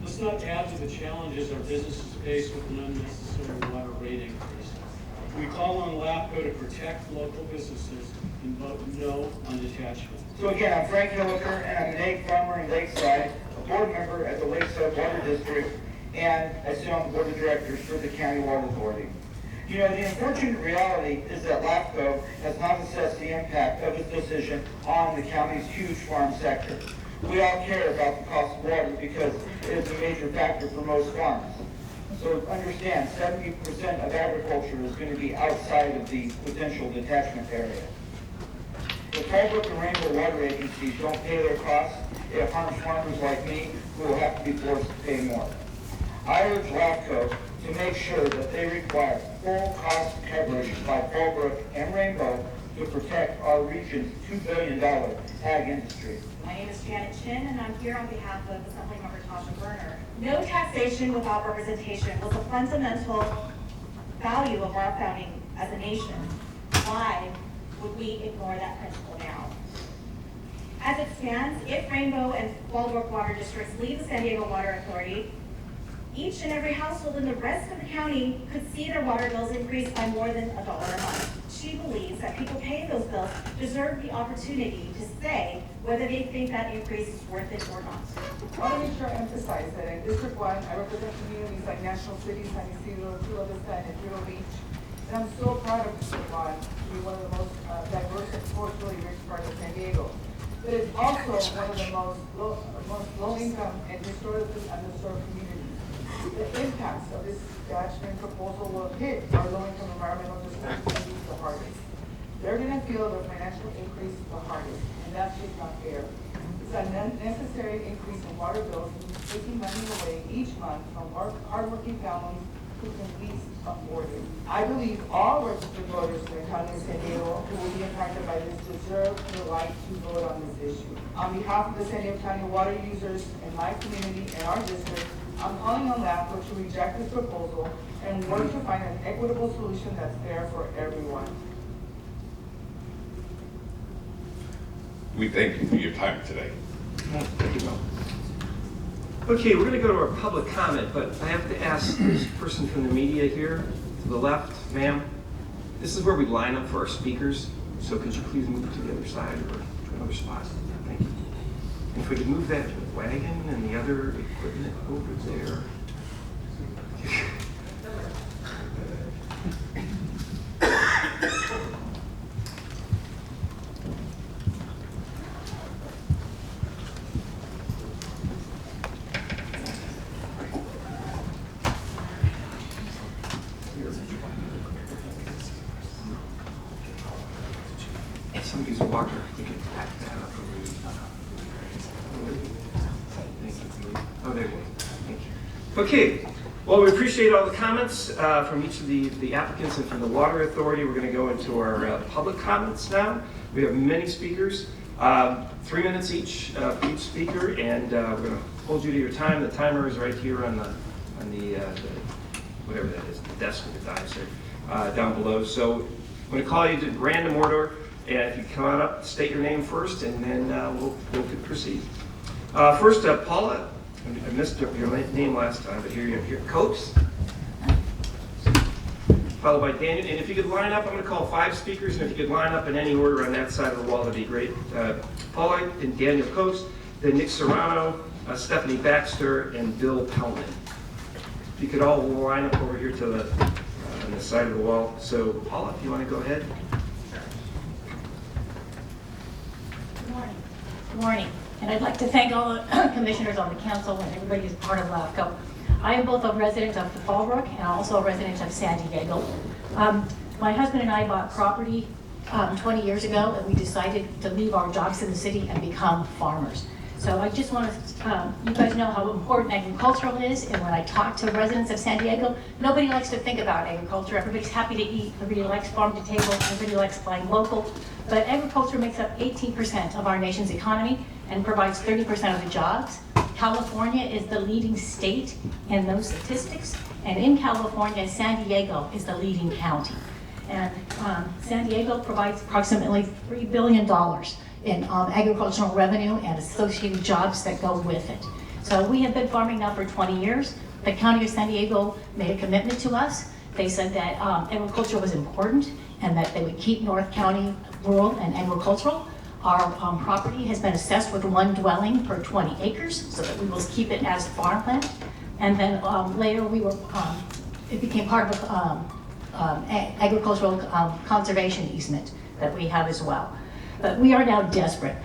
Let's not add to the challenges our businesses face with an unnecessary water rate increase. We call on LAFCO to protect local businesses and vote no on detachment. So again, I'm Frank Hilliker, and I'm an egg farmer in Lakeside, a board member at the Lakeside Water District, and I sit on the board of directors for the County Water Authority. You know, the unfortunate reality is that LAFCO has not assessed the impact of its decision on the county's huge farm sector. We all care about the cost of water because it is a major factor for most farms. So understand, 70% of agriculture is going to be outside of the potential detachment area. The Fallbrook and Rainbow water agencies don't pay their costs, it harms farmers like me who will have to be forced to pay more. I urge LAFCO to make sure that they require full cost coverage by Fallbrook and Rainbow to protect our region's $2 billion ag industry. My name is Janet Chin, and I'm here on behalf of Assemblymember Tasha Berner. No taxation without representation was a fundamental value of our founding as a nation, why would we ignore that principle now? As it stands, if Rainbow and Waldorf water districts leave the San Diego Water Authority, each and every household in the rest of the county could see their water bills increase by more than $1 a month. She believes that people paying those bills deserve the opportunity to say whether they think that increase is worth it or not. I want to make sure I emphasize that in District 1, I represent communities like National City, San Isidro, Chula Vista, and Vero Beach. And I'm so proud of District 1 to be one of the most diverse and culturally rich parts of San Diego. But it's also one of the most low-income and historically underserved communities. The impacts of this attachment proposal will hit our low-income environmental districts the hardest. They're going to feel the financial increase the hardest, and that's just not fair. It's a necessary increase in water bills, taking money away each month from hardworking families who can least afford it. I believe all registered voters in the county of San Diego who will be impacted by this deserve the right to vote on this issue. On behalf of the San Diego County water users and my community and our district, I'm calling on LAFCO to reject this proposal and work to find an equitable solution that's fair for everyone. We thank you for your time today. Thank you, Bill. Okay, we're going to go to our public comment, but I have to ask this person from the media here to the left, ma'am. This is where we line up for our speakers, so could you please move to the other side or to another spot? Thank you. And if we could move that wagon and the other equipment over there. Somebody's walker. We can pack that up over here. Oh, there you go. Thank you. Okay. Well, we appreciate all the comments from each of the applicants and from the Water Authority. We're going to go into our public comments now. We have many speakers, 3 minutes each speaker, and we're going to hold you to your time. The timer is right here on the whatever that is, the desk with the dice there, down below. So I'm going to call you to random order. And if you come on up, state your name first, and then we'll proceed. First up, Paula. I missed your name last time, but here you have Coates. Followed by Daniel. And if you could line up, I'm going to call 5 speakers, and if you could line up in any order on that side of the wall, that'd be great. Paula and Daniel Coates, then Nick Serrano, Stephanie Baxter, and Bill Pellman. If you could all line up over here to the on the side of the wall. So, Paula, if you want to go ahead. Good morning, and I'd like to thank all the commissioners on the council and everybody who's part of LAFCO. I am both a resident of Fallbrook and also a resident of San Diego. My husband and I bought property 20 years ago, and we decided to leave our jobs in the city and become farmers. So I just want to, you guys know how important agricultural is, and when I talk to residents of San Diego, nobody likes to think about agriculture. Everybody's happy to eat, everybody likes farm to table, everybody likes buying local, but agriculture makes up 18% of our nation's economy and provides 30% of the jobs. California is the leading state in those statistics, and in California, San Diego is the leading county. And San Diego provides approximately $3 billion in agricultural revenue and associated jobs that go with it. So we have been farming now for 20 years. The County of San Diego made a commitment to us. They said that agriculture was important and that they would keep North County rural and agricultural. Our property has been assessed with 1 dwelling per 20 acres so that we will keep it as farmland. And then later it became part of agricultural conservation easement that we have as well. But we are now desperate.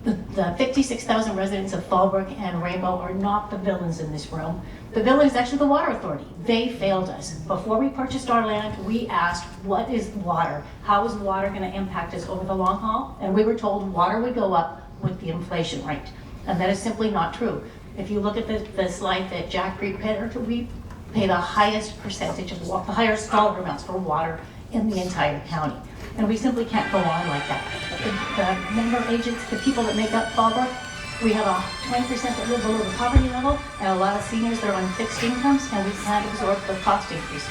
The 56,000 residents of Fallbrook and Rainbow are not the villains in this room. The villain is actually the Water Authority. They failed us. Before we purchased our land, we asked, what is water? How is water going to impact us over the long haul? And we were told water would go up with the inflation rate. And that is simply not true. If you look at the slide that Jack prepared, we pay the highest percentage of water, the highest dollar amounts for water in the entire county. And we simply can't go on like that. The member agents, the people that make up Fallbrook, we have 20% that live below the poverty level, and a lot of seniors that are on fixed incomes, and we can't absorb the cost increases.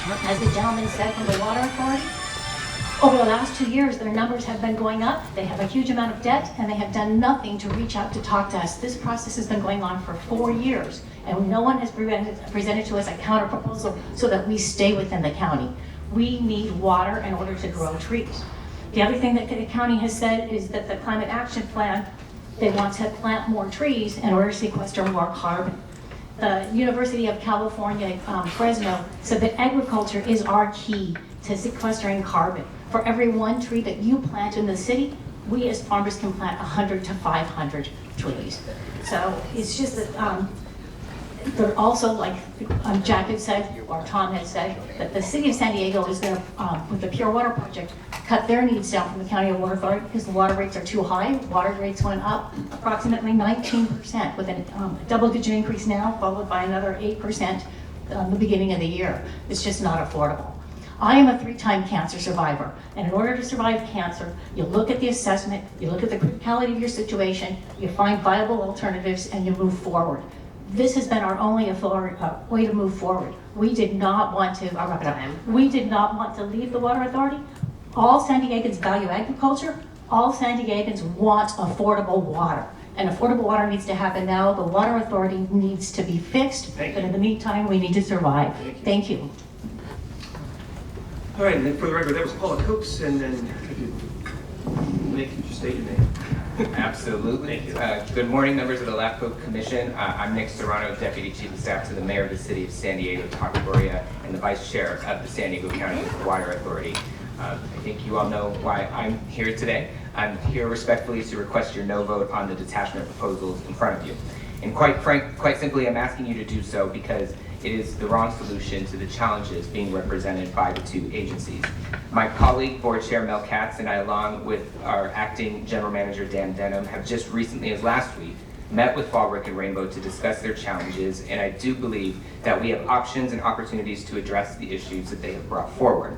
As the gentleman said from the Water Authority, over the last 2 years, their numbers have been going up. They have a huge amount of debt, and they have done nothing to reach out to talk to us. This process has been going on for 4 years, and no one has presented to us a counter proposal so that we stay within the county. We need water in order to grow trees. The other thing that the county has said is that the climate action plan, they want to plant more trees in order to sequester more carbon. The University of California, Fresno, said that agriculture is our key to sequestering carbon. For every one tree that you plant in the city, we as farmers can plant 100 to 500 trees. So it's just that they're also, like Jack had said, or Tom had said, that the city of San Diego is going to, with the Pure Water Project, cut their needs down from the County Water Authority because the water rates are too high. Water rates went up approximately 19%, with a double-digit increase now, followed by another 8% the beginning of the year. It's just not affordable. I am a 3-time cancer survivor, and in order to survive cancer, you look at the assessment, you look at the criticality of your situation, you find viable alternatives, and you move forward. This has been our only way to move forward. We did not want to, I'll wrap it up. We did not want to leave the Water Authority. All San Diegans value agriculture. All San Diegans want affordable water. And affordable water needs to happen now. The Water Authority needs to be fixed, but in the meantime, we need to survive. Thank you. All right, and then for the record, that was Paula Copes, and then Nick, you just state your name. Absolutely. Good morning, members of the LAFCO Commission. I'm Nick Serrano, Deputy Chief of Staff to the Mayor of the City of San Diego, Taquagoria, and the Vice Chair of the San Diego County Water Authority. I think you all know why I'm here today. I'm here respectfully to request your no vote on the detachment proposals in front of you. And quite simply, I'm asking you to do so because it is the wrong solution to the challenges being represented by the two agencies. My colleague, Board Chair Mel Katz, and I, along with our Acting General Manager Dan Denham, have just recently, as last week, met with Fallbrook and Rainbow to discuss their challenges, and I do believe that we have options and opportunities to address the issues that they have brought forward.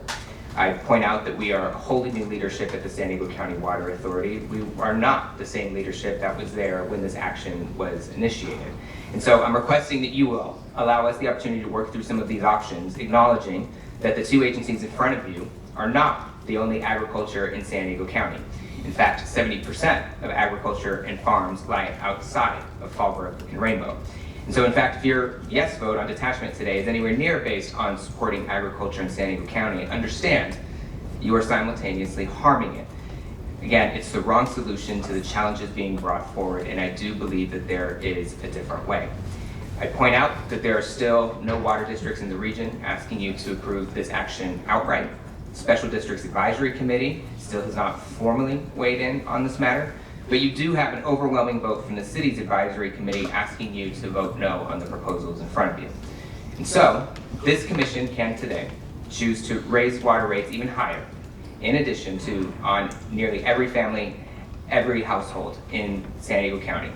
I point out that we are wholly new leadership at the San Diego County Water Authority. We are not the same leadership that was there when this action was initiated. And so I'm requesting that you will allow us the opportunity to work through some of these options, acknowledging that the two agencies in front of you are not the only agriculture in San Diego County. In fact, 70% of agriculture and farms lie outside of Fallbrook and Rainbow. And so in fact, if your yes vote on detachment today is anywhere near based on supporting agriculture in San Diego County, understand you are simultaneously harming it. Again, it's the wrong solution to the challenges being brought forward, and I do believe that there is a different way. I point out that there are still no water districts in the region, asking you to approve this action outright. Special Districts Advisory Committee still has not formally weighed in on this matter, but you do have an overwhelming vote from the city's advisory committee asking you to vote no on the proposals in front of you. And so, this commission can today choose to raise water rates even higher, in addition to on nearly every family, every household in San Diego County.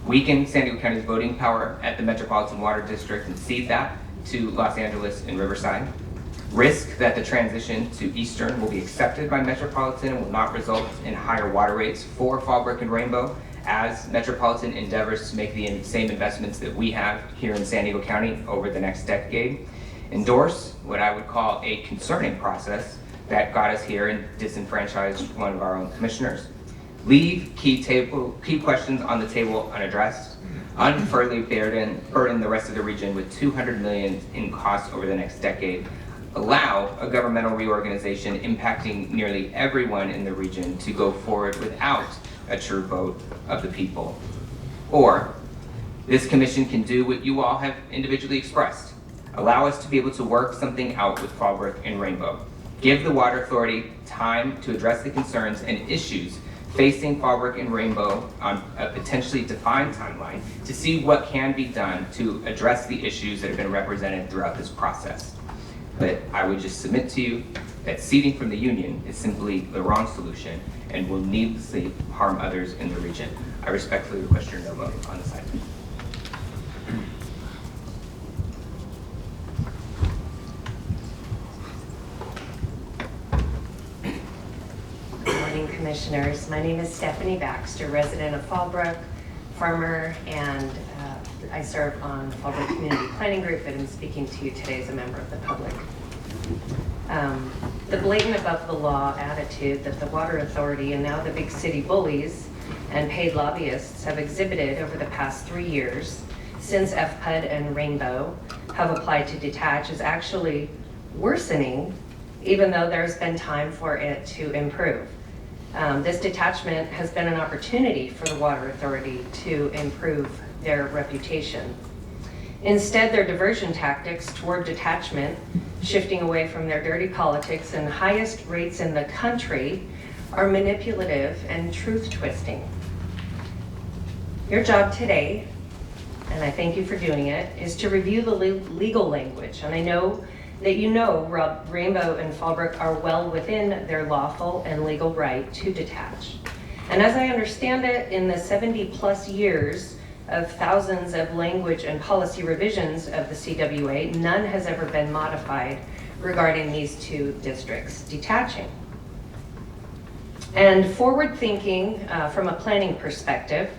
Weaken San Diego County's voting power at the Metropolitan Water District and cede that to Los Angeles and Riverside. Risk that the transition to Eastern will be accepted by Metropolitan and will not result in higher water rates for Fallbrook and Rainbow as Metropolitan endeavors to make the same investments that we have here in San Diego County over the next decade. Endorse what I would call a concerning process that got us here and disenfranchised one of our own commissioners. Leave key questions on the table unaddressed. Unfurtherly burden the rest of the region with $200 million in costs over the next decade. Allow a governmental reorganization impacting nearly everyone in the region to go forward without a true vote of the people. Or, this commission can do what you all have individually expressed. Allow us to be able to work something out with Fallbrook and Rainbow. Give the Water Authority time to address the concerns and issues facing Fallbrook and Rainbow on a potentially defined timeline to see what can be done to address the issues that have been represented throughout this process. But I would just submit to you that ceding from the union is simply the wrong solution and will needlessly harm others in the region. I respectfully request your no vote on this item. Good morning, Commissioners. My name is Stephanie Baxter, resident of Fallbrook, farmer, and I serve on the Fallbrook Community Planning Group, and I'm speaking to you today as a member of the public. The blatant above the law attitude that the Water Authority and now the big city bullies and paid lobbyists have exhibited over the past 3 years since FPUD and Rainbow have applied to detach is actually worsening, even though there's been time for it to improve. This detachment has been an opportunity for the Water Authority to improve their reputation. Instead, their diversion tactics toward detachment, shifting away from their dirty politics and highest rates in the country, are manipulative and truth-twisting. Your job today, and I thank you for doing it, is to review the legal language. And I know that you know Rainbow and Fallbrook are well within their lawful and legal right to detach. And as I understand it, in the 70+ years of thousands of language and policy revisions of the CWA, none has ever been modified regarding these two districts detaching. And forward thinking from a planning perspective,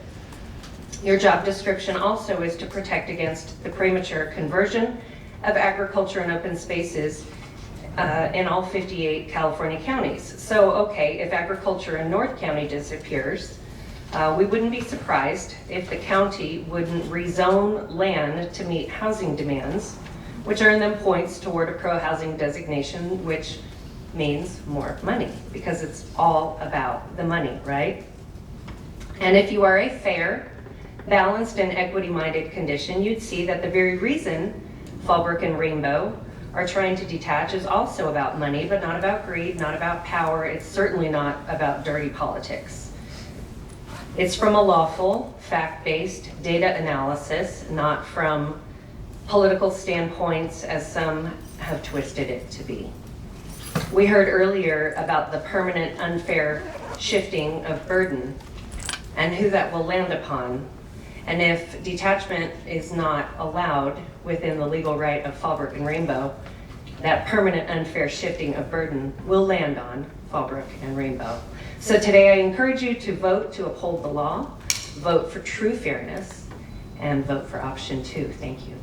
your job description also is to protect against the premature conversion of agriculture and open spaces in all 58 California counties. So, okay, if agriculture in North County disappears, we wouldn't be surprised if the county wouldn't rezone land to meet housing demands, which earn them points toward a pro-housing designation, which means more money, because it's all about the money, right? And if you are a fair, balanced, and equity-minded condition, you'd see that the very reason Fallbrook and Rainbow are trying to detach is also about money, but not about greed, not about power. It's certainly not about dirty politics. It's from a lawful, fact-based data analysis, not from political standpoints as some have twisted it to be. We heard earlier about the permanent unfair shifting of burden and who that will land upon. And if detachment is not allowed within the legal right of Fallbrook and Rainbow, that permanent unfair shifting of burden will land on Fallbrook and Rainbow. So today I encourage you to vote to uphold the law, vote for true fairness, and vote for option 2. Thank you.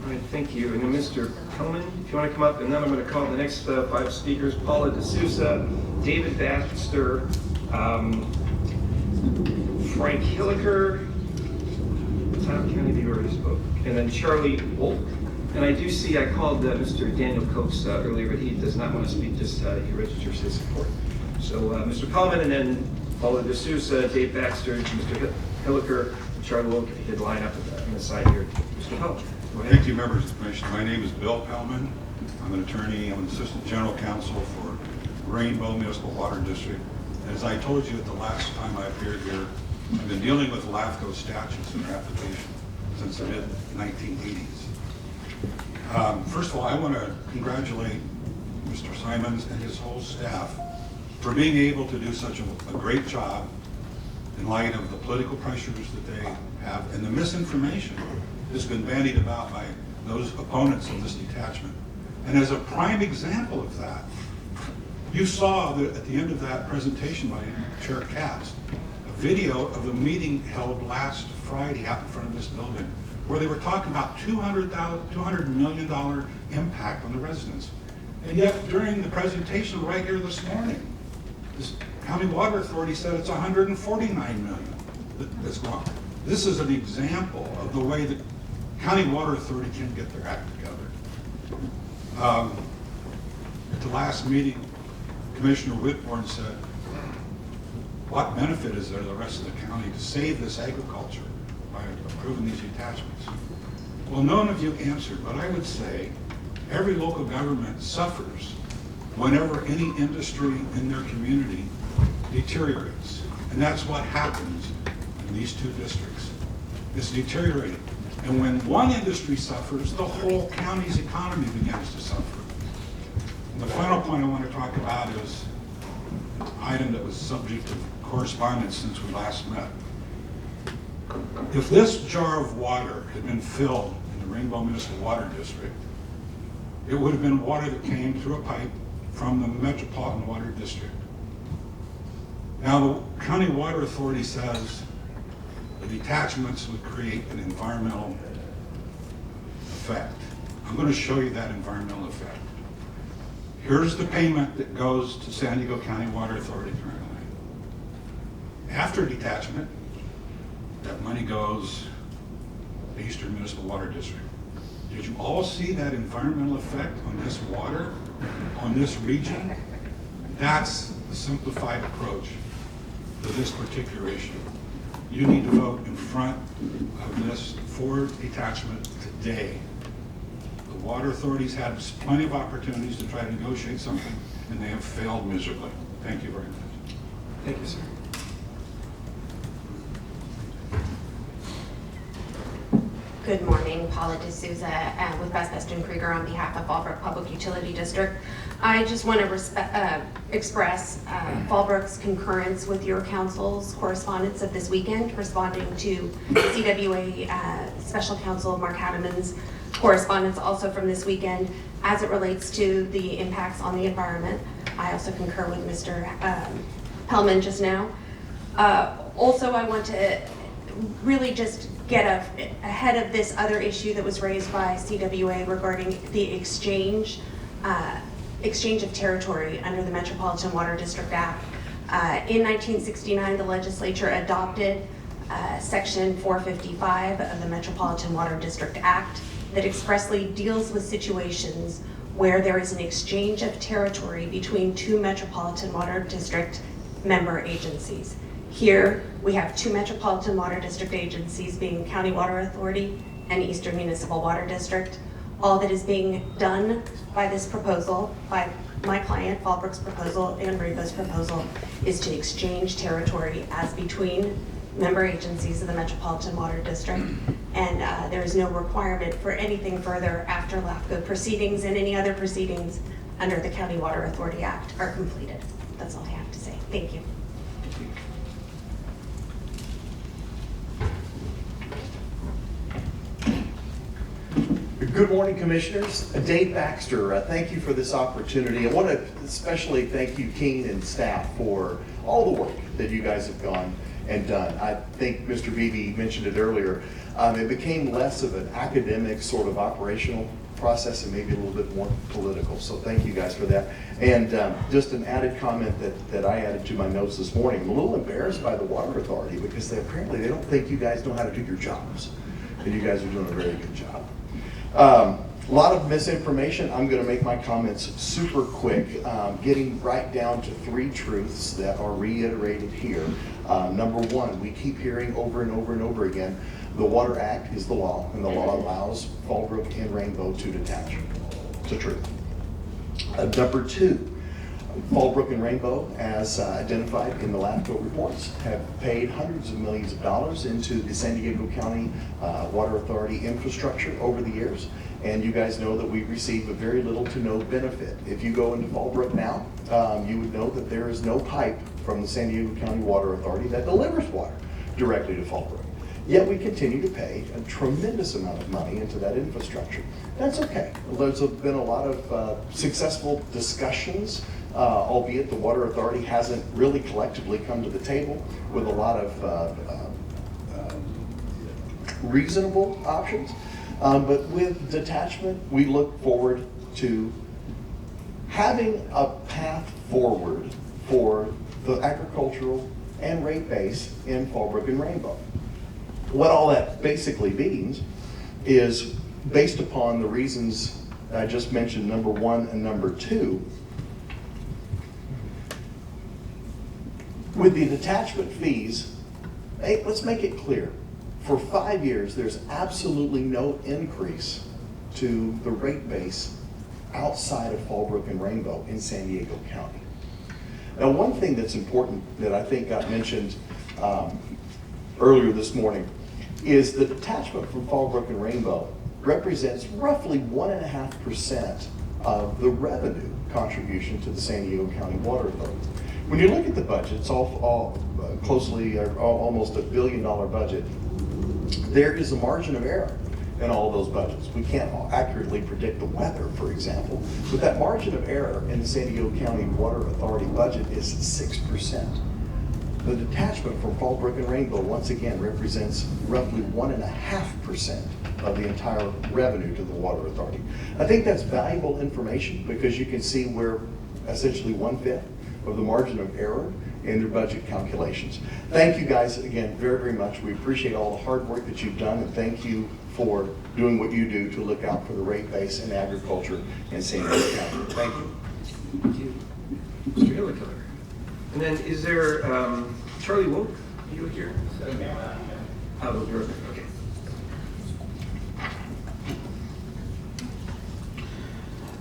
All right, thank you. And then Mr. Pillman, if you want to come up, and then I'm going to call the next 5 speakers: Paula D'Souza, David Baxter, Frank Hilliker, Tom Kennedy already spoke, and then Charlie Wolk. And I do see I called Mr. Daniel Coates earlier, but he does not want to speak, just he registers his support. So Mr. Pillman, and then Paula D'Souza, Dave Baxter, Mr. Hilliker, and Charlie Wolk, if you could line up on the side here. Mr. Pillman. Thank you, members of the commission. My name is Bill Pellman. I'm an attorney. I'm an assistant general counsel for Rainbow Municipal Water District. As I told you at the last time I appeared here, I've been dealing with LAFCO statutes in their application since the mid-1980s. First of all, I want to congratulate Mr. Simons and his whole staff for being able to do such a great job in light of the political pressures that they have and the misinformation that's been bandied about by those opponents of this detachment. And as a prime example of that, you saw that at the end of that presentation by Chair Katz, a video of the meeting held last Friday out in front of this building, where they were talking about $200 million impact on the residents. And yet during the presentation right here this morning, this County Water Authority said it's $149 million that's gone. This is an example of the way the County Water Authority can get their act together. At the last meeting, Commissioner Whitbourne said, what benefit is there to the rest of the county to save this agriculture by approving these detachments? Well, none of you answered, but I would say every local government suffers whenever any industry in their community deteriorates. And that's what happens in these 2 districts. It's deteriorating. And when one industry suffers, the whole county's economy begins to suffer. And the final point I want to talk about is an item that was subject of correspondence since we last met. If this jar of water had been filled in the Rainbow Municipal Water District, it would have been water that came through a pipe from the Metropolitan Water District. Now, the County Water Authority says the detachments would create an environmental effect I'm going to show you that environmental effect. Here's the payment that goes to San Diego County Water Authority currently. After detachment, that money goes to the Eastern Municipal Water District. Did you all see that environmental effect on this water, on this region? That's the simplified approach to this particular issue. You need to vote in front of this for detachment today. The water authorities had plenty of opportunities to try to negotiate something, and they have failed miserably. Thank you very much. Thank you, sir. Good morning, Paula D'Souza with Best Western Krieger on behalf of Fallbrook Public Utility District. I just want to express Fallbrook's concurrence with your council's correspondence of this weekend, responding to CWA Special Counsel Mark Hademan's correspondence also from this weekend as it relates to the impacts on the environment. I also concur with Mr. Pellman just now. Also, I want to really just get ahead of this other issue that was raised by CWA regarding the exchange of territory under the Metropolitan Water District Act. In 1969, the legislature adopted Section 455 of the Metropolitan Water District Act that expressly deals with situations where there is an exchange of territory between two Metropolitan Water District member agencies. Here, we have two Metropolitan Water District agencies being County Water Authority and Eastern Municipal Water District. All that is being done by this proposal, by my client, Fallbrook's proposal and Rainbow's proposal, is to exchange territory as between member agencies of the Metropolitan Water District. And there is no requirement for anything further after LAFCO proceedings, and any other proceedings under the County Water Authority Act are completed. That's all I have to say. Thank you. Good morning, Commissioners. Dave Baxter, thank you for this opportunity. I want to especially thank you, Keene and staff, for all the work that you guys have gone and done. I think Mr. Beebe mentioned it earlier. It became less of an academic sort of operational process and maybe a little bit more political. So thank you guys for that. And just an added comment that I added to my notes this morning. I'm a little embarrassed by the Water Authority because apparently they don't think you guys know how to do your jobs. And you guys are doing a very good job. A lot of misinformation. I'm going to make my comments super quick, getting right down to three truths that are reiterated here. Number one, we keep hearing over and over and over again, the Water Act is the law, and the law allows Fallbrook and Rainbow to detach. It's the truth. Number two, Fallbrook and Rainbow, as identified in the LAFCO reports, have paid hundreds of millions of dollars into the San Diego County Water Authority infrastructure over the years. And you guys know that we receive a very little to no benefit. If you go into Fallbrook now, you would know that there is no pipe from the San Diego County Water Authority that delivers water directly to Fallbrook. Yet we continue to pay a tremendous amount of money into that infrastructure. That's okay. There's been a lot of successful discussions, albeit the Water Authority hasn't really collectively come to the table with a lot of reasonable options. But with detachment, we look forward to having a path forward for the agricultural and rate base in Fallbrook and Rainbow. What all that basically means is, based upon the reasons I just mentioned, number one and number two, with the detachment fees, hey, let's make it clear. For 5 years, there's absolutely no increase to the rate base outside of Fallbrook and Rainbow in San Diego County. Now, one thing that's important that I think got mentioned earlier this morning is the detachment from Fallbrook and Rainbow represents roughly 1.5% of the revenue contribution to the San Diego County Water Authority. When you look at the budget, it's all closely, almost $1 billion budget. There is a margin of error in all those budgets. We can't accurately predict the weather, for example, but that margin of error in the San Diego County Water Authority budget is 6%. The detachment from Fallbrook and Rainbow, once again, represents roughly 1.5% of the entire revenue to the Water Authority. I think that's valuable information because you can see where essentially 1/5 of the margin of error in their budget calculations. Thank you guys again very, very much. We appreciate all the hard work that you've done, and thank you for doing what you do to look out for the rate base and agriculture in San Diego County. Thank you. Thank you. Mr. Hilliker. And then is there, Charlie Wolk, are you here? Oh, you're okay.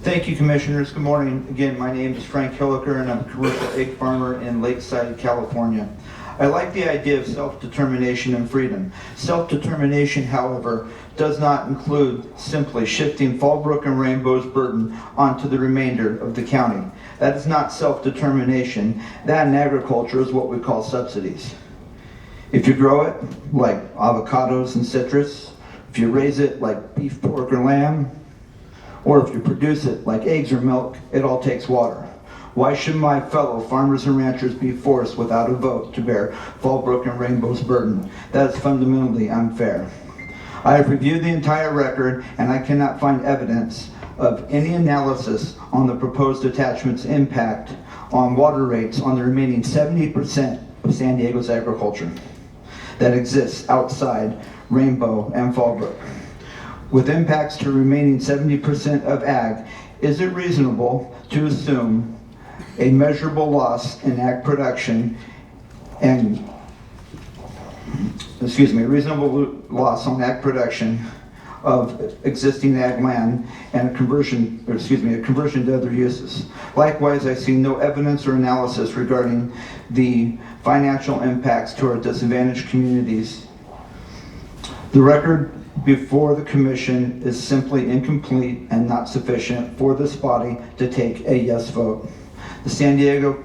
Thank you, Commissioners. Good morning. Again, my name is Frank Hilliker, and I'm a commercial egg farmer in Lakeside, California. I like the idea of self-determination and freedom. Self-determination, however, does not include simply shifting Fallbrook and Rainbow's burden onto the remainder of the county. That is not self-determination. That in agriculture is what we call subsidies. If you grow it, like avocados and citrus, if you raise it like beef, pork, or lamb, or if you produce it like eggs or milk, it all takes water. Why should my fellow farmers and ranchers be forced without a vote to bear Fallbrook and Rainbow's burden? That is fundamentally unfair. I have reviewed the entire record, and I cannot find evidence of any analysis on the proposed attachment's impact on water rates on the remaining 70% of San Diego's agriculture that exists outside Rainbow and Fallbrook. With impacts to remaining 70% of ag, is it reasonable to assume a measurable loss in ag production and, reasonable loss on ag production of existing ag land and a conversion to other uses? Likewise, I see no evidence or analysis regarding the financial impacts to our disadvantaged communities. The record before the Commission is simply incomplete and not sufficient for this body to take a yes vote. The San Diego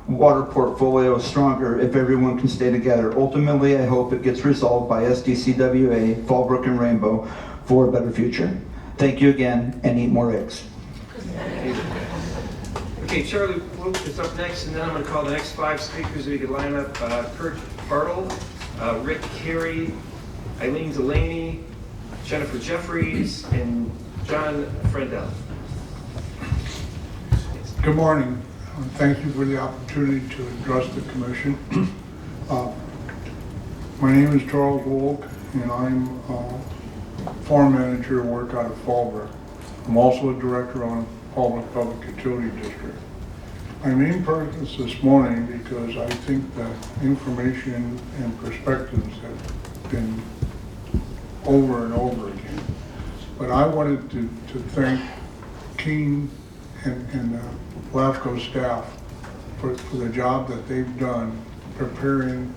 water portfolio is stronger if everyone can stay together. Ultimately, I hope it gets resolved by SDCWA, Fallbrook, and Rainbow for a better future. Thank you again, and eat more eggs. Okay, Charlie Wolk is up next, and then I'm going to call the next 5 speakers. We could line up Kurt Bartle, Rick Carey, Eileen Delaney, Jennifer Jeffries, and John Friedel. Good morning. Thank you for the opportunity to address the Commission. My name is Charles Wolk, and I'm farm manager and work out of Fallbrook. I'm also a director on Fallbrook Public Utility District. My main purpose this morning because I think that information and perspectives have been over and over again. But I wanted to thank Keene and LAFCO staff for the job that they've done preparing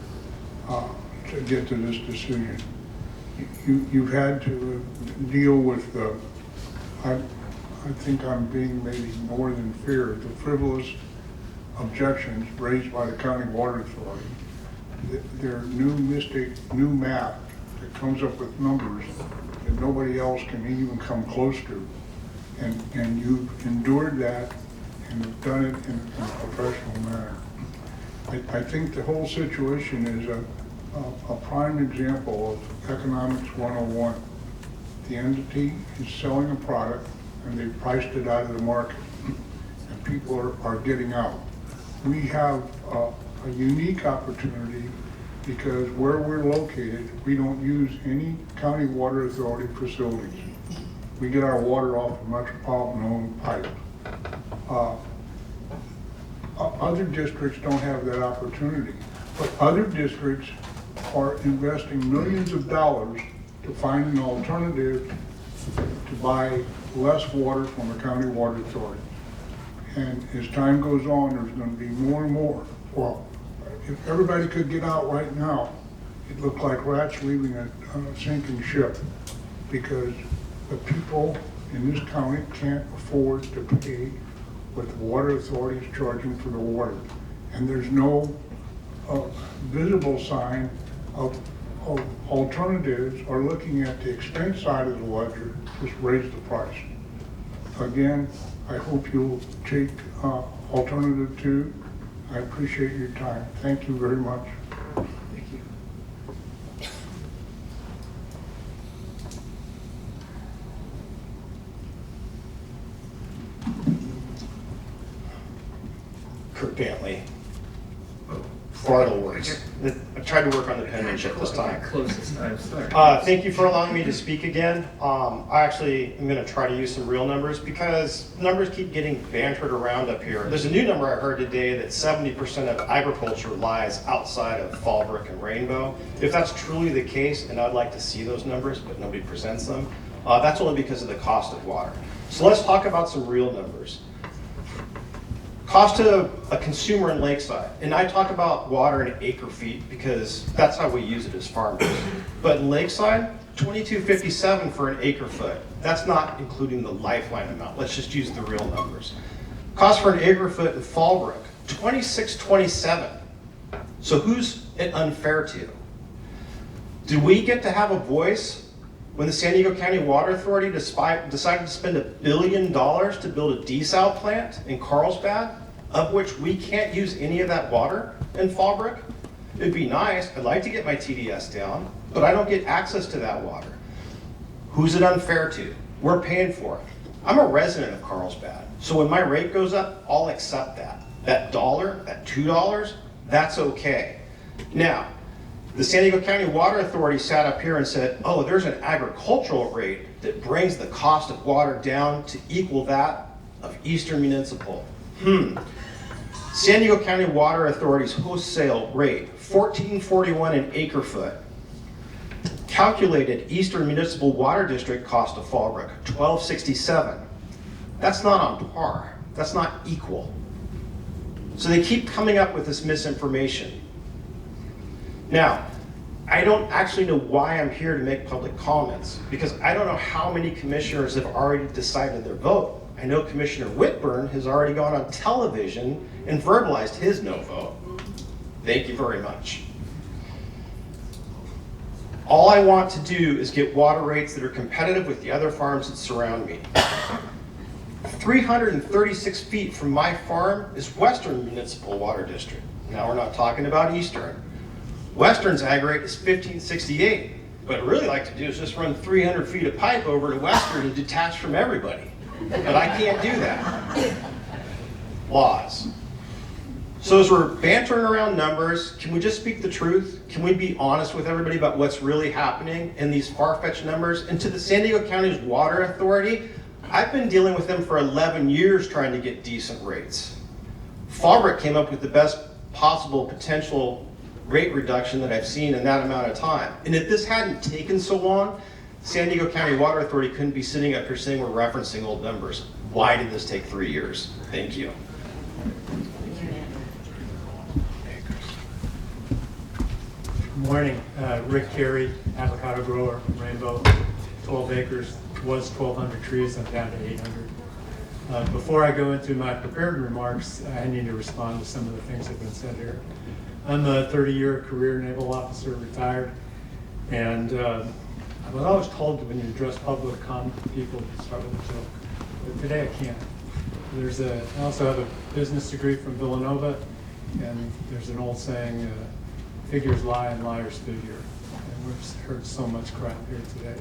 to get to this decision. You've had to deal with the, I think I'm being maybe more than fair, the frivolous objections raised by the County Water Authority. Their new map that comes up with numbers that nobody else can even come close to. And you've endured that and have done it in a professional manner. I think the whole situation is a prime example of Economics 101. The entity is selling a product and they've priced it out of the market and people are getting out. We have a unique opportunity because where we're located, we don't use any County Water Authority facilities. We get our water off of metropolitan-owned pipe. Other districts don't have that opportunity, but other districts are investing millions of dollars to find an alternative to buy less water from the County Water Authority. And as time goes on, there's going to be more and more. Well, if everybody could get out right now, it looked like rats leaving a sinking ship because the people in this county can't afford to pay what the water authority is charging for the water. And there's no visible sign of alternatives or looking at the expense side of the ledger, just raise the price. Again, I hope you'll take alternative 2 I appreciate your time. Thank you very much. Thank you. Kurt Bentley, Florida Works. I tried to work on the penmanship this time. Closest time, sorry. Thank you for allowing me to speak again. I actually am going to try to use some real numbers because numbers keep getting bantered around up here. There's a new number I heard today that 70% of agriculture lies outside of Fallbrook and Rainbow. If that's truly the case, and I'd like to see those numbers, but nobody presents them, that's only because of the cost of water. So let's talk about some real numbers. Cost to a consumer in Lakeside, and I talk about water in acre feet because that's how we use it as farmers. But in Lakeside, $22.57 for an acre foot. That's not including the lifeline amount. Let's just use the real numbers. Cost for an acre foot in Fallbrook, $26.27. So who's it unfair to? Do we get to have a voice when the San Diego County Water Authority decided to spend $1 billion to build a desal plant in Carlsbad, of which we can't use any of that water in Fallbrook? It'd be nice. I'd like to get my TDS down, but I don't get access to that water. Who's it unfair to? We're paying for it. I'm a resident of Carlsbad, so when my rate goes up, I'll accept that. That dollar, that $2, that's okay. Now, the San Diego County Water Authority sat up here and said, oh, there's an agricultural rate that brings the cost of water down to equal that of Eastern Municipal. San Diego County Water Authority's wholesale rate, $14.41 an acre foot. Calculated Eastern Municipal Water District cost of Fallbrook, $12.67. That's not on par. That's not equal. So they keep coming up with this misinformation. Now, I don't actually know why I'm here to make public comments because I don't know how many commissioners have already decided their vote. I know Commissioner Whitburn has already gone on television and verbalized his no vote. Thank you very much. All I want to do is get water rates that are competitive with the other farms that surround me. 336 feet from my farm is Western Municipal Water District. Now we're not talking about Eastern. Western's ag rate is $15.68. What I'd really like to do is just run 300 feet of pipe over to Western and detach from everybody. But I can't do that. Laws. So as we're bantering around numbers, can we just speak the truth? Can we be honest with everybody about what's really happening in these far-fetched numbers? And to the San Diego County's Water Authority, I've been dealing with them for 11 years trying to get decent rates. Fallbrook came up with the best possible potential rate reduction that I've seen in that amount of time. And if this hadn't taken so long, San Diego County Water Authority couldn't be sitting up here saying we're referencing old numbers. Why did this take 3 years? Thank you. Good morning. Rick Carey, avocado grower, Rainbow, 12 acres, was 1,200 trees, I'm down to 800. Before I go into my prepared remarks, I need to respond to some of the things that have been said here. I'm a 30-year career naval officer, retired, and I was always told that when you address public comment, people start with a joke. But today I can't. I also have a business degree from Villanova, and there's an old saying, figures lie and liars figure. And we've heard so much crap here today.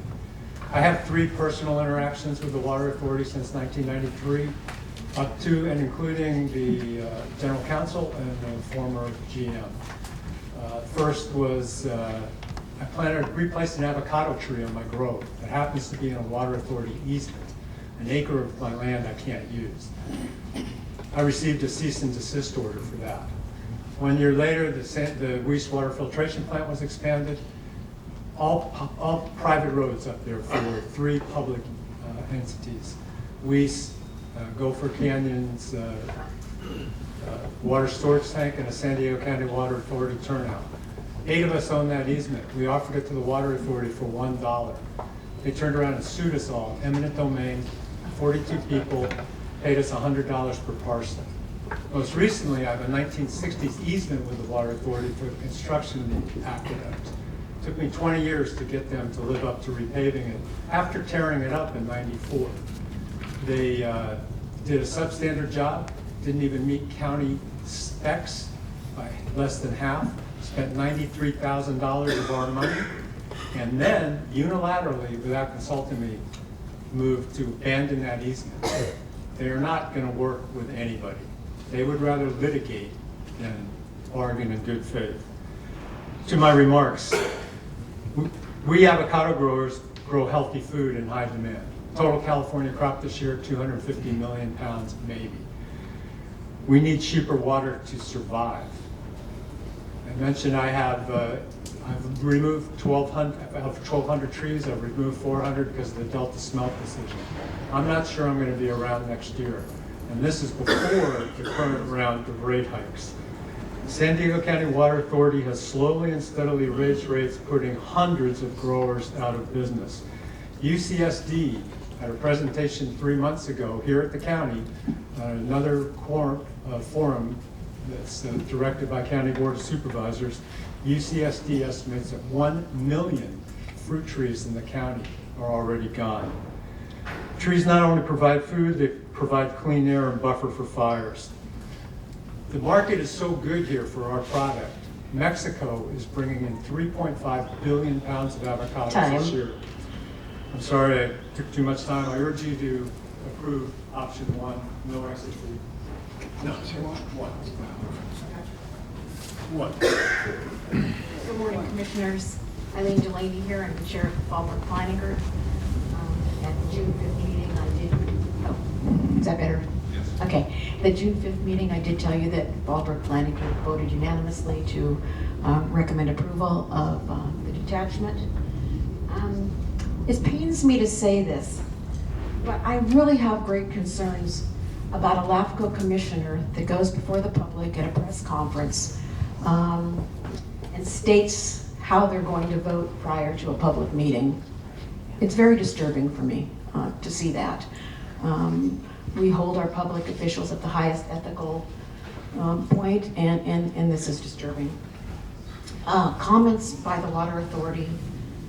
I have 3 personal interactions with the Water Authority since 1993, up to and including the General Counsel and the former GM. First was I planted, replaced an avocado tree on my grove that happens to be in a Water Authority easement, an acre of my land I can't use. I received a cease and desist order for that. 1 year later, the wastewater filtration plant was expanded. All private roads up there for 3 public entities. Weiss, Gopher Canyon's water storage tank, and a San Diego County Water Authority turnout. 8 of us own that easement. We offered it to the Water Authority for $1. They turned around and sued us all, eminent domain, 42 people, paid us $100 per parcel. Most recently, I have a 1960s easement with the Water Authority for the construction of the aqueduct. It took me 20 years to get them to live up to repaving it after tearing it up in '94. They did a substandard job, didn't even meet county specs by less than half, spent $93,000 of our money, and then unilaterally, without consulting me, moved to abandon that easement. They are not going to work with anybody. They would rather litigate than bargain in good faith. To my remarks, we avocado growers grow healthy food in high demand. Total California crop this year, 250 million pounds, maybe. We need cheaper water to survive. I mentioned I've removed 1,200 trees. I've removed 400 because of the Delta smelt decision. I'm not sure I'm going to be around next year. And this is before the current round of rate hikes. San Diego County Water Authority has slowly and steadily raised rates, putting hundreds of growers out of business. UCSD had a presentation 3 months ago here at the county, another forum that's directed by County Board of Supervisors. UCSD estimates that 1 million fruit trees in the county are already gone. Trees not only provide food, they provide clean air and buffer for fires. The market is so good here for our product. Mexico is bringing in 3.5 billion pounds of avocados this year. I'm sorry I took too much time. I urge you to approve option 1, no exit fee. No, one. Good morning, Commissioners. Eileen Delaney here. I'm the Chair of the Fallbrook Planning Group. At the June 5th meeting, I did, is that better? Yes. Okay. The June 5th meeting, I did tell you that Fallbrook Planning Group voted unanimously to recommend approval of the detachment. It pains me to say this, but I really have great concerns about a LAFCO commissioner that goes before the public at a press conference and states how they're going to vote prior to a public meeting. It's very disturbing for me to see that. We hold our public officials at the highest ethical point, and this is disturbing. Comments by the Water Authority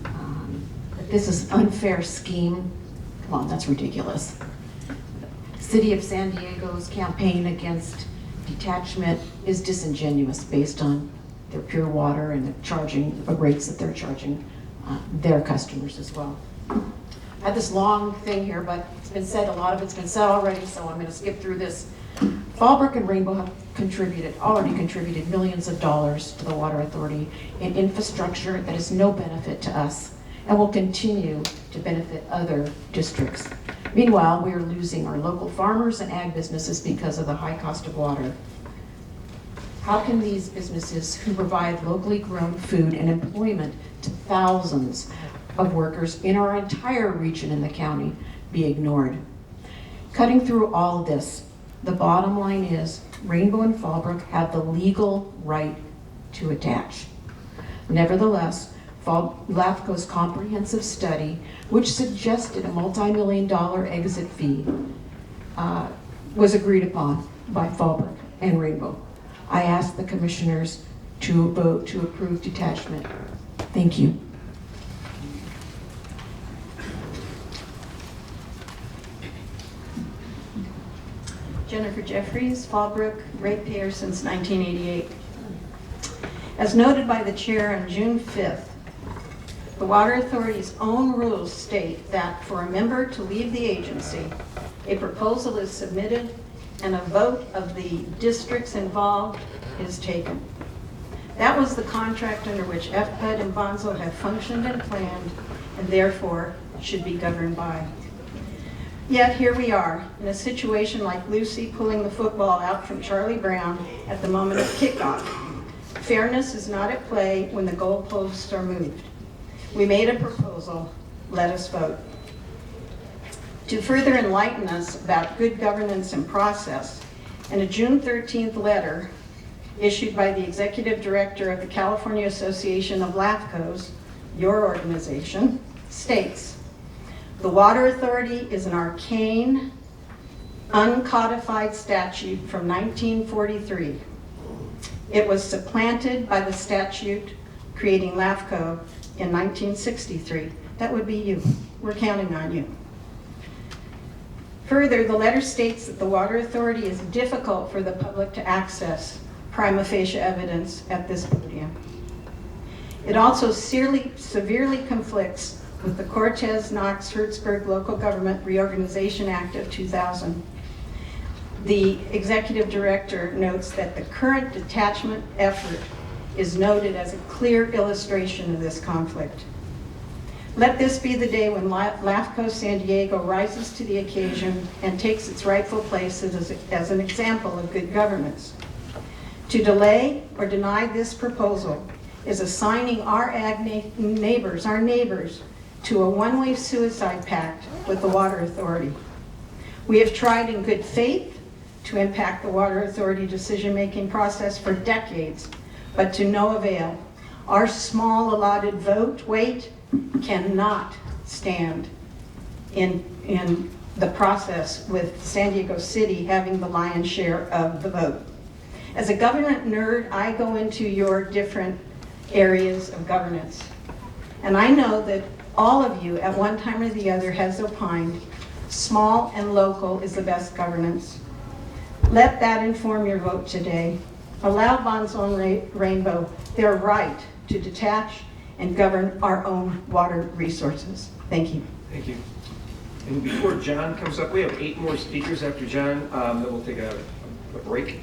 that this is an unfair scheme. Come on, that's ridiculous. City of San Diego's campaign against detachment is disingenuous based on their pure water and the rates that they're charging their customers as well. I had this long thing here, but it's been said, a lot of it's been said already, so I'm going to skip through this. Fallbrook and Rainbow have already contributed millions of dollars to the Water Authority in infrastructure that is no benefit to us and will continue to benefit other districts. Meanwhile, we are losing our local farmers and ag businesses because of the high cost of water. How can these businesses who provide locally grown food and employment to thousands of workers in our entire region in the county be ignored? Cutting through all of this, the bottom line is Rainbow and Fallbrook have the legal right to attach. Nevertheless, LAFCO's comprehensive study, which suggested a multi-million-dollar exit fee, was agreed upon by Fallbrook and Rainbow. I ask the commissioners to vote to approve detachment. Thank you. Jennifer Jeffries, Fallbrook, ratepayer since 1988. As noted by the chair on June 5th, the Water Authority's own rules state that for a member to leave the agency, a proposal is submitted and a vote of the districts involved is taken. That was the contract under which FPUD and Bonzo have functioned and planned, and therefore should be governed by. Yet here we are, in a situation like Lucy pulling the football out from Charlie Brown at the moment of kickoff. Fairness is not at play when the goalposts are moved. We made a proposal, let us vote. To further enlighten us about good governance and process, in a June 13th letter issued by the Executive Director of the California Association of LAFCOs, your organization, states, the Water Authority is an arcane, uncodified statute from 1943. It was supplanted by the statute creating LAFCO in 1963. That would be you. We're counting on you. Further, the letter states that the Water Authority is difficult for the public to access prima facie evidence at this podium. It also severely conflicts with the Cortez-Knox-Hertzberg Local Government Reorganization Act of 2000. The executive director notes that the current detachment effort is noted as a clear illustration of this conflict. Let this be the day when LAFCO San Diego rises to the occasion and takes its rightful place as an example of good governance. To delay or deny this proposal is assigning our neighbors, to a one-way suicide pact with the Water Authority. We have tried in good faith to impact the Water Authority decision-making process for decades, but to no avail. Our small allotted weight cannot stand in the process with San Diego City having the lion's share of the vote. As a government nerd, I go into your different areas of governance. And I know that all of you at one time or the other has opined small and local is the best governance. Let that inform your vote today. Allow Bonzone and Rainbow their right to detach and govern our own water resources. Thank you. Thank you. And before John comes up, we have 8 more speakers after John, then we'll take a break.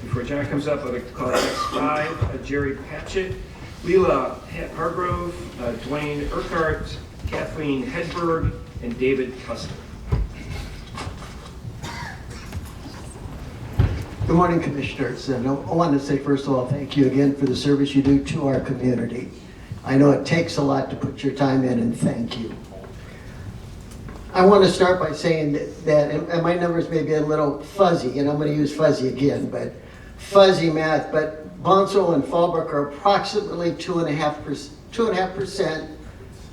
Before John comes up, I'd like to call the next 5, Jerry Patchett, Leela Hargrove, Dwayne Urquhart, Kathleen Hedberg, and David Custer. Good morning, Commissioners. And I want to say, first of all, thank you again for the service you do to our community. I know it takes a lot to put your time in, and thank you. I want to start by saying that and my numbers may be a little fuzzy, and I'm going to use fuzzy again, but fuzzy math, but Bonsall and Fallbrook are approximately 2.5%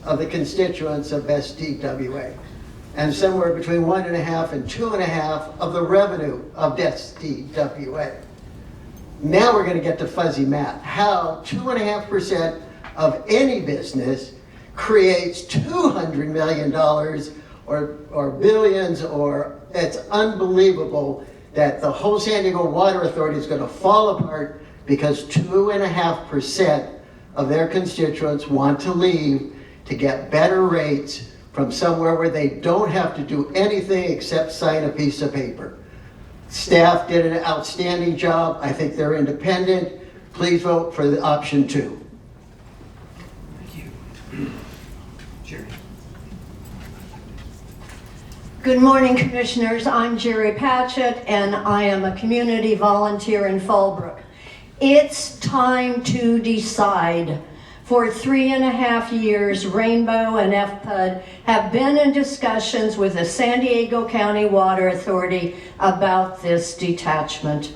of the constituents of SDWA, and somewhere between 1.5 and 2.5 of the revenue of SDWA. Now we're going to get to fuzzy math. How 2.5% of any business creates $200 million or billions, or it's unbelievable that the whole San Diego Water Authority is going to fall apart because 2.5% of their constituents want to leave to get better rates from somewhere where they don't have to do anything except sign a piece of paper. Staff did an outstanding job. I think they're independent. Please vote for the option 2. Thank you. Jerry. Good morning, Commissioners. I'm Jerry Patchett, and I am a community volunteer in Fallbrook. It's time to decide. For 3.5 years, Rainbow and FPUD have been in discussions with the San Diego County Water Authority about this detachment.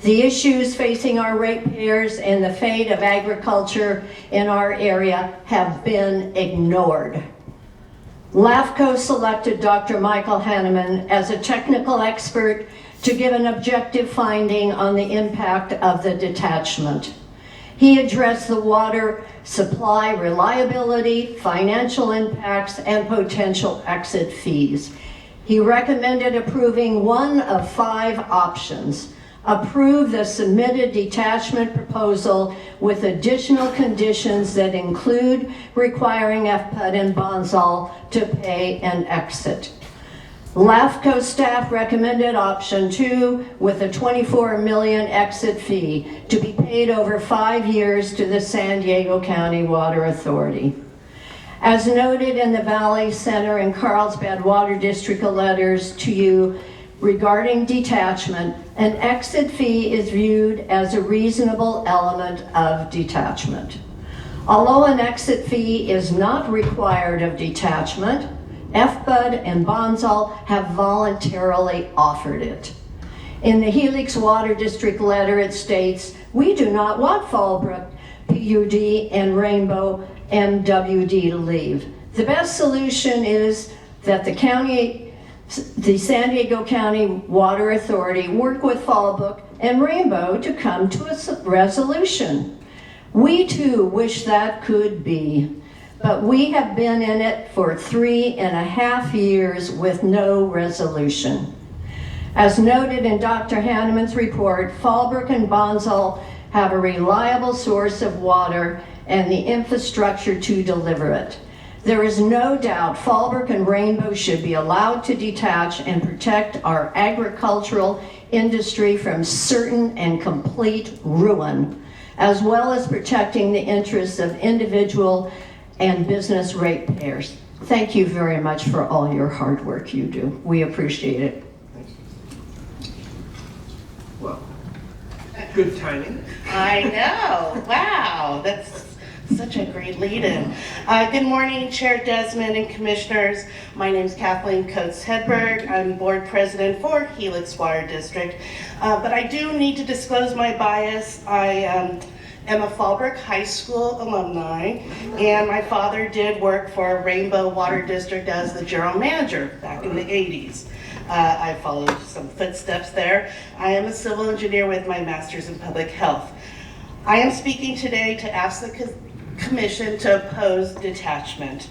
The issues facing our ratepayers and the fate of agriculture in our area have been ignored. LAFCO selected Dr. Michael Hanneman as a technical expert to give an objective finding on the impact of the detachment. He addressed the water supply reliability, financial impacts, and potential exit fees. He recommended approving one of 5 options. Approve the submitted detachment proposal with additional conditions that include requiring FPUD and Bonsall to pay an exit. LAFCO staff recommended option 2 with a $24 million exit fee to be paid over 5 years to the San Diego County Water Authority. As noted in the Valley Center and Carlsbad Water District letters to you regarding detachment, an exit fee is viewed as a reasonable element of detachment. Although an exit fee is not required of detachment, FPUD and Bonsall have voluntarily offered it. In the Helix Water District letter, it states, "We do not want Fallbrook, PUD, and Rainbow MWD to leave. The best solution is that the San Diego County Water Authority work with Fallbrook and Rainbow to come to a resolution. We too wish that could be. but we have been in it for 3.5 years with no resolution. As noted in Dr. Hanneman's report, Fallbrook and Bonsall have a reliable source of water and the infrastructure to deliver it. There is no doubt Fallbrook and Rainbow should be allowed to detach and protect our agricultural industry from certain and complete ruin, as well as protecting the interests of individual and business ratepayers. Thank you very much for all your hard work you do. We appreciate it. Well, good timing. I know. Wow, that's such a great lead-in. Good morning, Chair Desmond and Commissioners. My name is Kathleen Coates-Hedberg. I'm Board President for Helix Water District. But I do need to disclose my bias. I am a Fallbrook High School alumni, and my father did work for Rainbow Water District as the general manager back in the 80s. I followed some footsteps there. I am a civil engineer with my master's in public health. I am speaking today to ask the Commission to oppose detachment.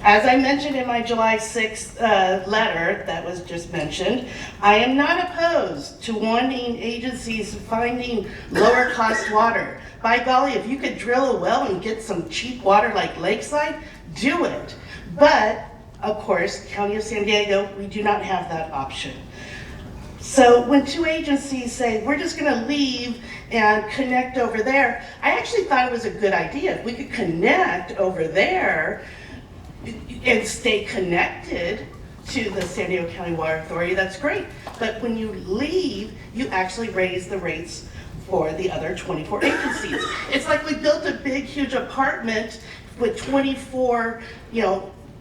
As I mentioned in my July 6th letter that was just mentioned, I am not opposed to wanting agencies finding lower cost water. By golly, if you could drill a well and get some cheap water like Lakeside, do it. But, of course, County of San Diego, we do not have that option. So when two agencies say, we're just gonna leave and connect over there, I actually thought it was a good idea. If we could connect over there and stay connected to the San Diego County Water Authority, that's great. But when you leave, you actually raise the rates for the other 24 agencies. It's like we built a big, huge apartment with 24,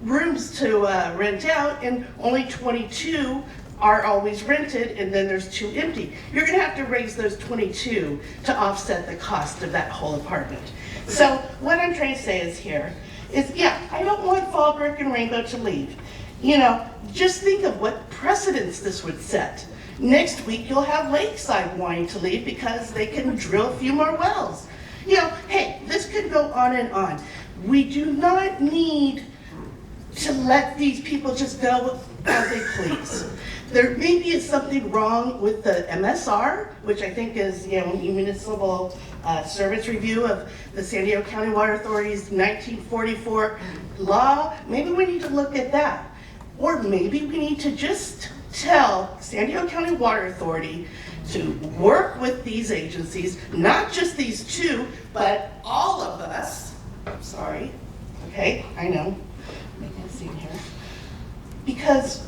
rooms to rent out, and only 22 are always rented, and then there's 2 empty. You're gonna have to raise those 22 to offset the cost of that whole apartment. So what I'm trying to say is I don't want Fallbrook and Rainbow to leave. Just think of what precedents this would set. Next week, you'll have Lakeside wanting to leave because they can drill a few more wells. Hey, this could go on and on. We do not need to let these people just go as they please. There maybe is something wrong with the MSR, which I think is, Municipal Service Review of the San Diego County Water Authority's 1944 law. Maybe we need to look at that. Or maybe we need to just tell San Diego County Water Authority to work with these agencies, not just these 2, but all of us. Sorry. Okay, I know. Making a scene here. Because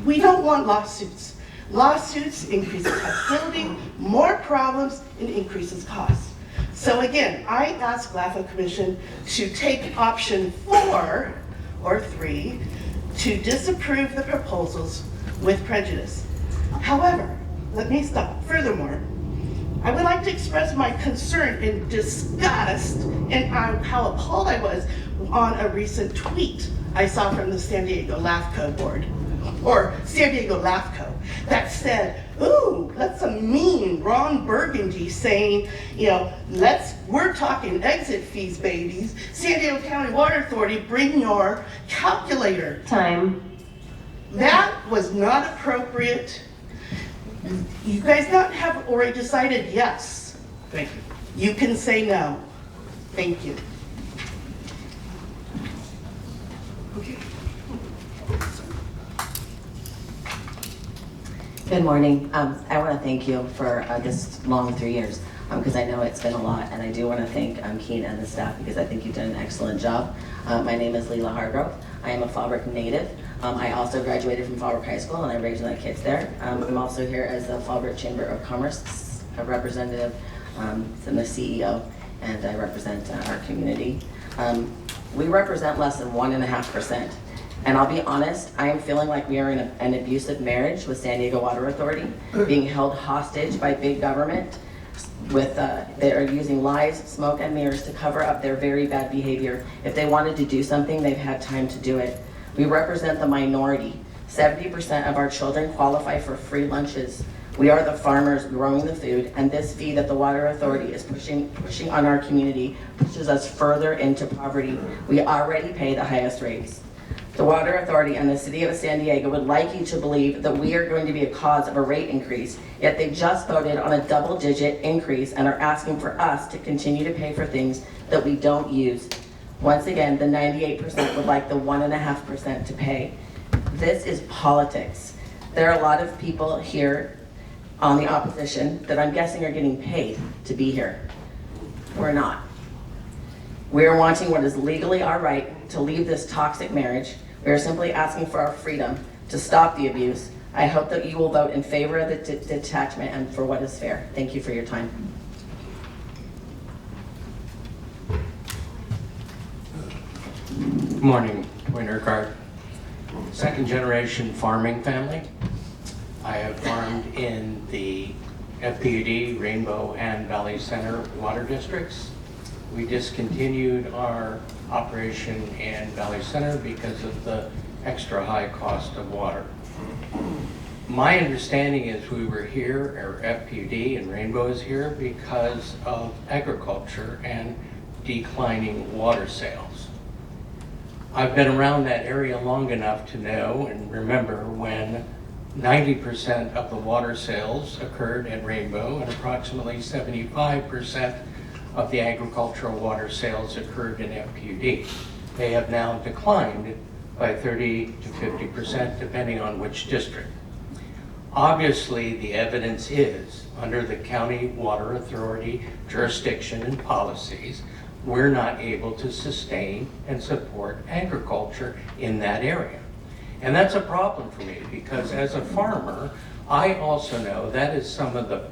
we don't want lawsuits. Lawsuits increases hostility, more problems, and increases costs. So again, I ask LAFCO Commission to take option 4 or 3 to disapprove the proposals with prejudice. However, let me stop. Furthermore, I would like to express my concern and disgust and how appalled I was on a recent tweet I saw from the San Diego LAFCO board, or San Diego LAFCO, that said, ooh, that's a mean Ron Burgundy saying, we're talking exit fees, babies. San Diego County Water Authority, bring your calculator. Time. That was not appropriate. You guys not have already decided yes. Thank you. You can say no. Thank you. Good morning. I want to thank you for this long 3 years because I know it's been a lot, and I do want to thank Keen and the staff because I think you've done an excellent job. My name is Leela Hargrove. I am a Fallbrook native. I also graduated from Fallbrook High School, and I raised my kids there. I'm also here as the Fallbrook Chamber of Commerce representative and the CEO, and I represent our community. We represent less than 1.5%. And I'll be honest, I am feeling like we are in an abusive marriage with San Diego Water Authority, being held hostage by big government. They are using lies, smoke, and mirrors to cover up their very bad behavior. If they wanted to do something, they've had time to do it. We represent the minority. 70% of our children qualify for free lunches. We are the farmers growing the food, and this fee that the Water Authority is pushing on our community pushes us further into poverty. We already pay the highest rates. The Water Authority and the City of San Diego would like you to believe that we are going to be a cause of a rate increase, yet they just voted on a double-digit increase and are asking for us to continue to pay for things that we don't use. Once again, the 98% would like the 1.5% to pay. This is politics. There are a lot of people here on the opposition that I'm guessing are getting paid to be here. We're not. We're wanting what is legally our right to leave this toxic marriage. We are simply asking for our freedom to stop the abuse. I hope that you will vote in favor of the detachment and for what is fair. Thank you for your time. Good morning, Dwayne Urquhart. Second generation farming family. I have farmed in the FPUD, Rainbow, and Valley Center water districts. We discontinued our operation in Valley Center because of the extra high cost of water. My understanding is we were here, or FPUD and Rainbow is here, because of agriculture and declining water sales. I've been around that area long enough to know and remember when 90% of the water sales occurred at Rainbow and approximately 75% of the agricultural water sales occurred in FPUD. They have now declined by 30 to 50% depending on which district. Obviously, the evidence is under the County Water Authority jurisdiction and policies, we're not able to sustain and support agriculture in that area. And that's a problem for me because as a farmer, I also know that is some of the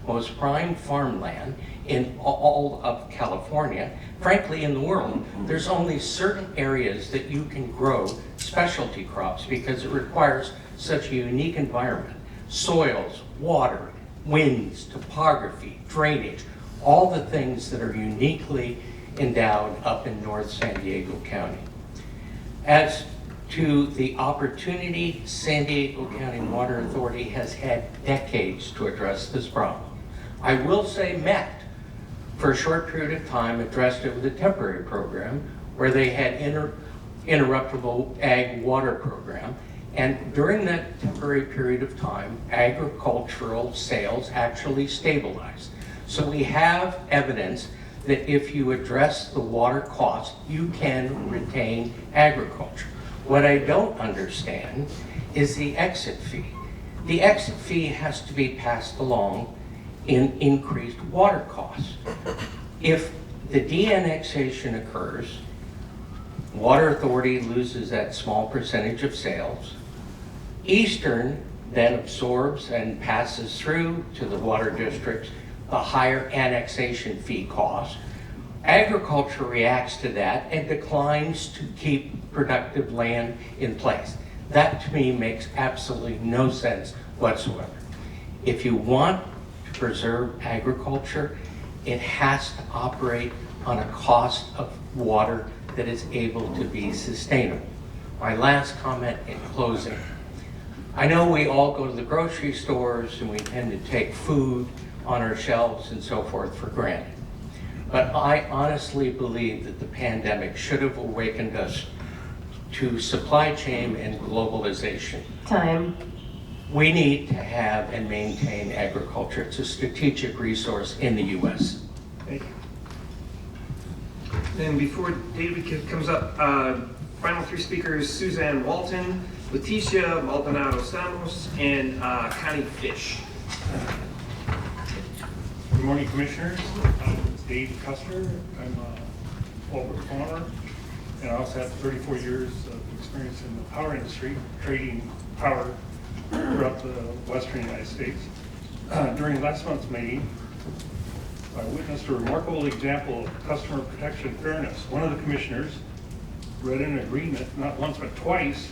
most prime farmland in all of California, frankly in the world. There's only certain areas that you can grow specialty crops because it requires such a unique environment. Soils, water, winds, topography, drainage, all the things that are uniquely endowed up in North San Diego County. As to the opportunity, San Diego County Water Authority has had decades to address this problem. I will say MET, for a short period of time, addressed it with a temporary program where they had interruptible ag water program. And during that temporary period of time, agricultural sales actually stabilized. So we have evidence that if you address the water cost, you can retain agriculture. What I don't understand is the exit fee. The exit fee has to be passed along in increased water costs. If the de-annexation occurs, Water Authority loses that small percentage of sales. Eastern then absorbs and passes through to the water districts the higher annexation fee cost. Agriculture reacts to that and declines to keep productive land in place. That to me makes absolutely no sense whatsoever. If you want to preserve agriculture, it has to operate on a cost of water that is able to be sustainable. My last comment in closing. I know we all go to the grocery stores and we tend to take food on our shelves and so forth for granted. But I honestly believe that the pandemic should have awakened us to supply chain and globalization. Time. We need to have and maintain agriculture. It's a strategic resource in the U.S. Thank you. And before David comes up, final three speakers, Suzanne Walton, Leticia Maldonado Stamos, and Connie Fish. Good morning, Commissioners. It's Dave Custer. I'm a Fulbright farmer, and I also have 34 years of experience in the power industry, trading power throughout the western United States. During last month's meeting, I witnessed a remarkable example of customer protection fairness. One of the commissioners read an agreement, not once but twice,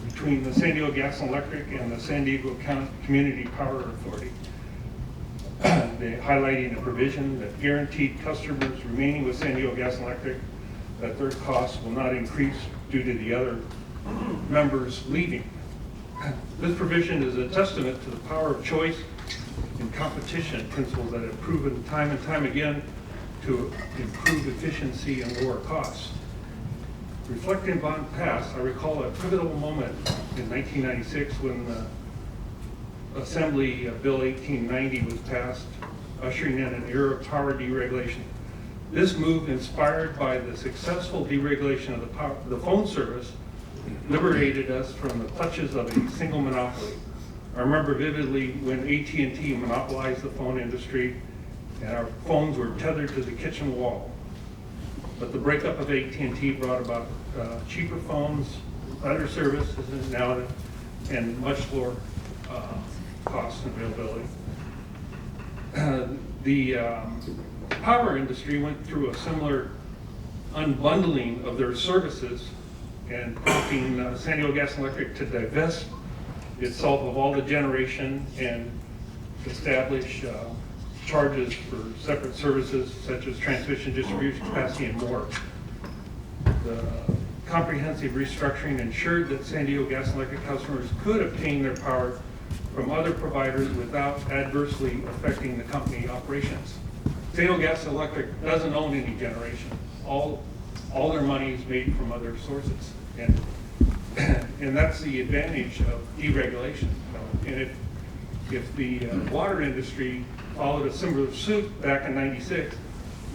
between the San Diego Gas and Electric and the San Diego County Community Power Authority. They highlighting a provision that guaranteed customers remaining with San Diego Gas and Electric that their costs will not increase due to the other members leaving. This provision is a testament to the power of choice and competition principles that have proven time and time again to improve efficiency and lower costs. Reflecting on the past, I recall a pivotal moment in 1996 when the Assembly Bill 1890 was passed, ushering in an era of power deregulation. This move, inspired by the successful deregulation of the phone service, liberated us from the clutches of a single monopoly. I remember vividly when AT&T monopolized the phone industry and our phones were tethered to the kitchen wall. But the breakup of AT&T brought about cheaper phones, better services now, and much lower cost and availability. The power industry went through a similar unbundling of their services and prompting San Diego Gas and Electric to divest itself of all the generation and establish charges for separate services such as transmission, distribution capacity, and more. The comprehensive restructuring ensured that San Diego Gas and Electric customers could obtain their power from other providers without adversely affecting the company operations. San Diego Gas and Electric doesn't own any generation. All their money is made from other sources. And that's the advantage of deregulation. And if the water industry followed a similar suit back in '96,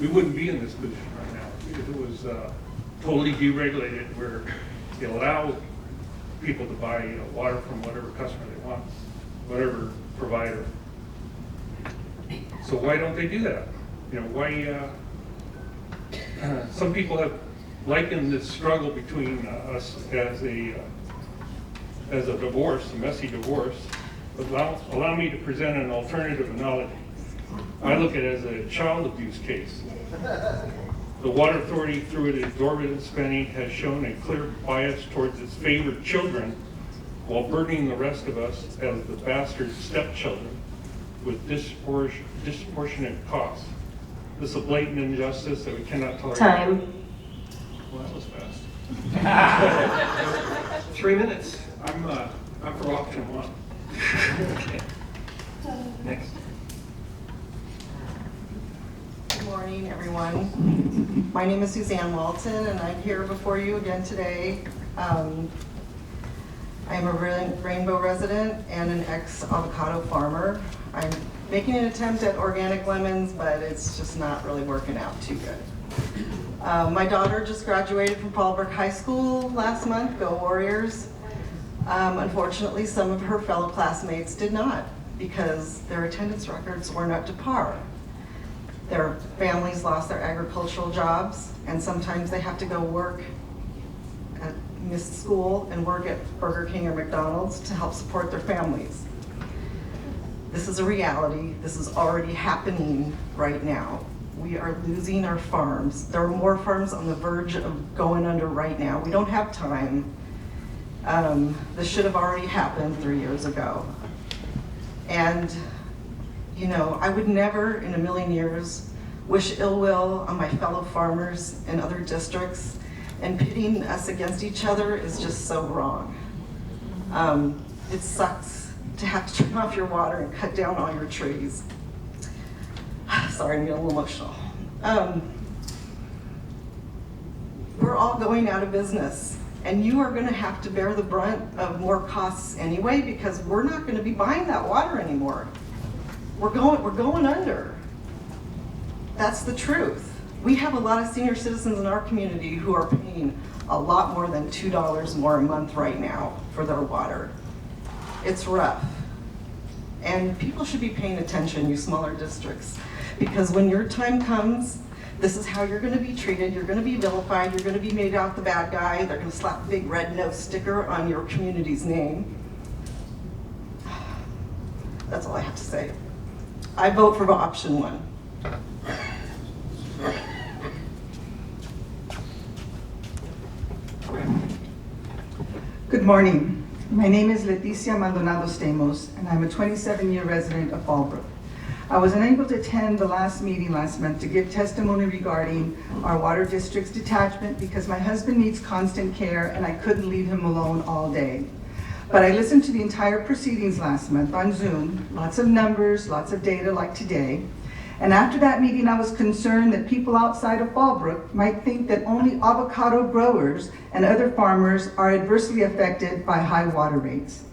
we wouldn't be in this position right now. If it was totally deregulated, where they allow people to buy water from whatever customer they want, whatever provider. So why don't they do that? Why? Some people have likened this struggle between us as a divorce, a messy divorce. But allow me to present an alternative analogy. I look at it as a child abuse case. The Water Authority, through its exorbitant spending, has shown a clear bias towards its favored children while burdening the rest of us as the bastard stepchildren with disproportionate costs. This is a blatant injustice that we cannot tolerate. Time. Well, that was fast. 3 minutes. I'm for option one. Next. Good morning, everyone. My name is Suzanne Walton, and I'm here before you again today. I am a Rainbow resident and an ex-avocado farmer. I'm making an attempt at organic lemons, but it's just not really working out too good. My daughter just graduated from Fallbrook High School last month. Go Warriors. Unfortunately, some of her fellow classmates did not, because their attendance records weren't up to par. Their families lost their agricultural jobs, and sometimes they have to go work at missed school and work at Burger King or McDonald's to help support their families. This is a reality. This is already happening right now. We are losing our farms. There are more farms on the verge of going under right now. We don't have time. This should have already happened 3 years ago. And, I would never in a million years wish ill will on my fellow farmers in other districts, and pitting us against each other is just so wrong. It sucks to have to turn off your water and cut down all your trees. Sorry, I'm getting a little emotional. We're all going out of business, and you are going to have to bear the brunt of more costs anyway, because we're not going to be buying that water anymore. We're going under. That's the truth. We have a lot of senior citizens in our community who are paying a lot more than $2 more a month right now for their water. It's rough. And people should be paying attention, you smaller districts, because when your time comes, this is how you're going to be treated. You're going to be vilified. You're going to be made out the bad guy. They're going to slap a big red nose sticker on your community's name. That's all I have to say. I vote for option one. Good morning. My name is Leticia Maldonado Stamos, and I'm a 27-year resident of Fallbrook. I was unable to attend the last meeting last month to give testimony regarding our water district's detachment because my husband needs constant care and I couldn't leave him alone all day. But I listened to the entire proceedings last month on Zoom, lots of numbers, lots of data like today. And after that meeting, I was concerned that people outside of Fallbrook might think that only avocado growers and other farmers are adversely affected by high water rates.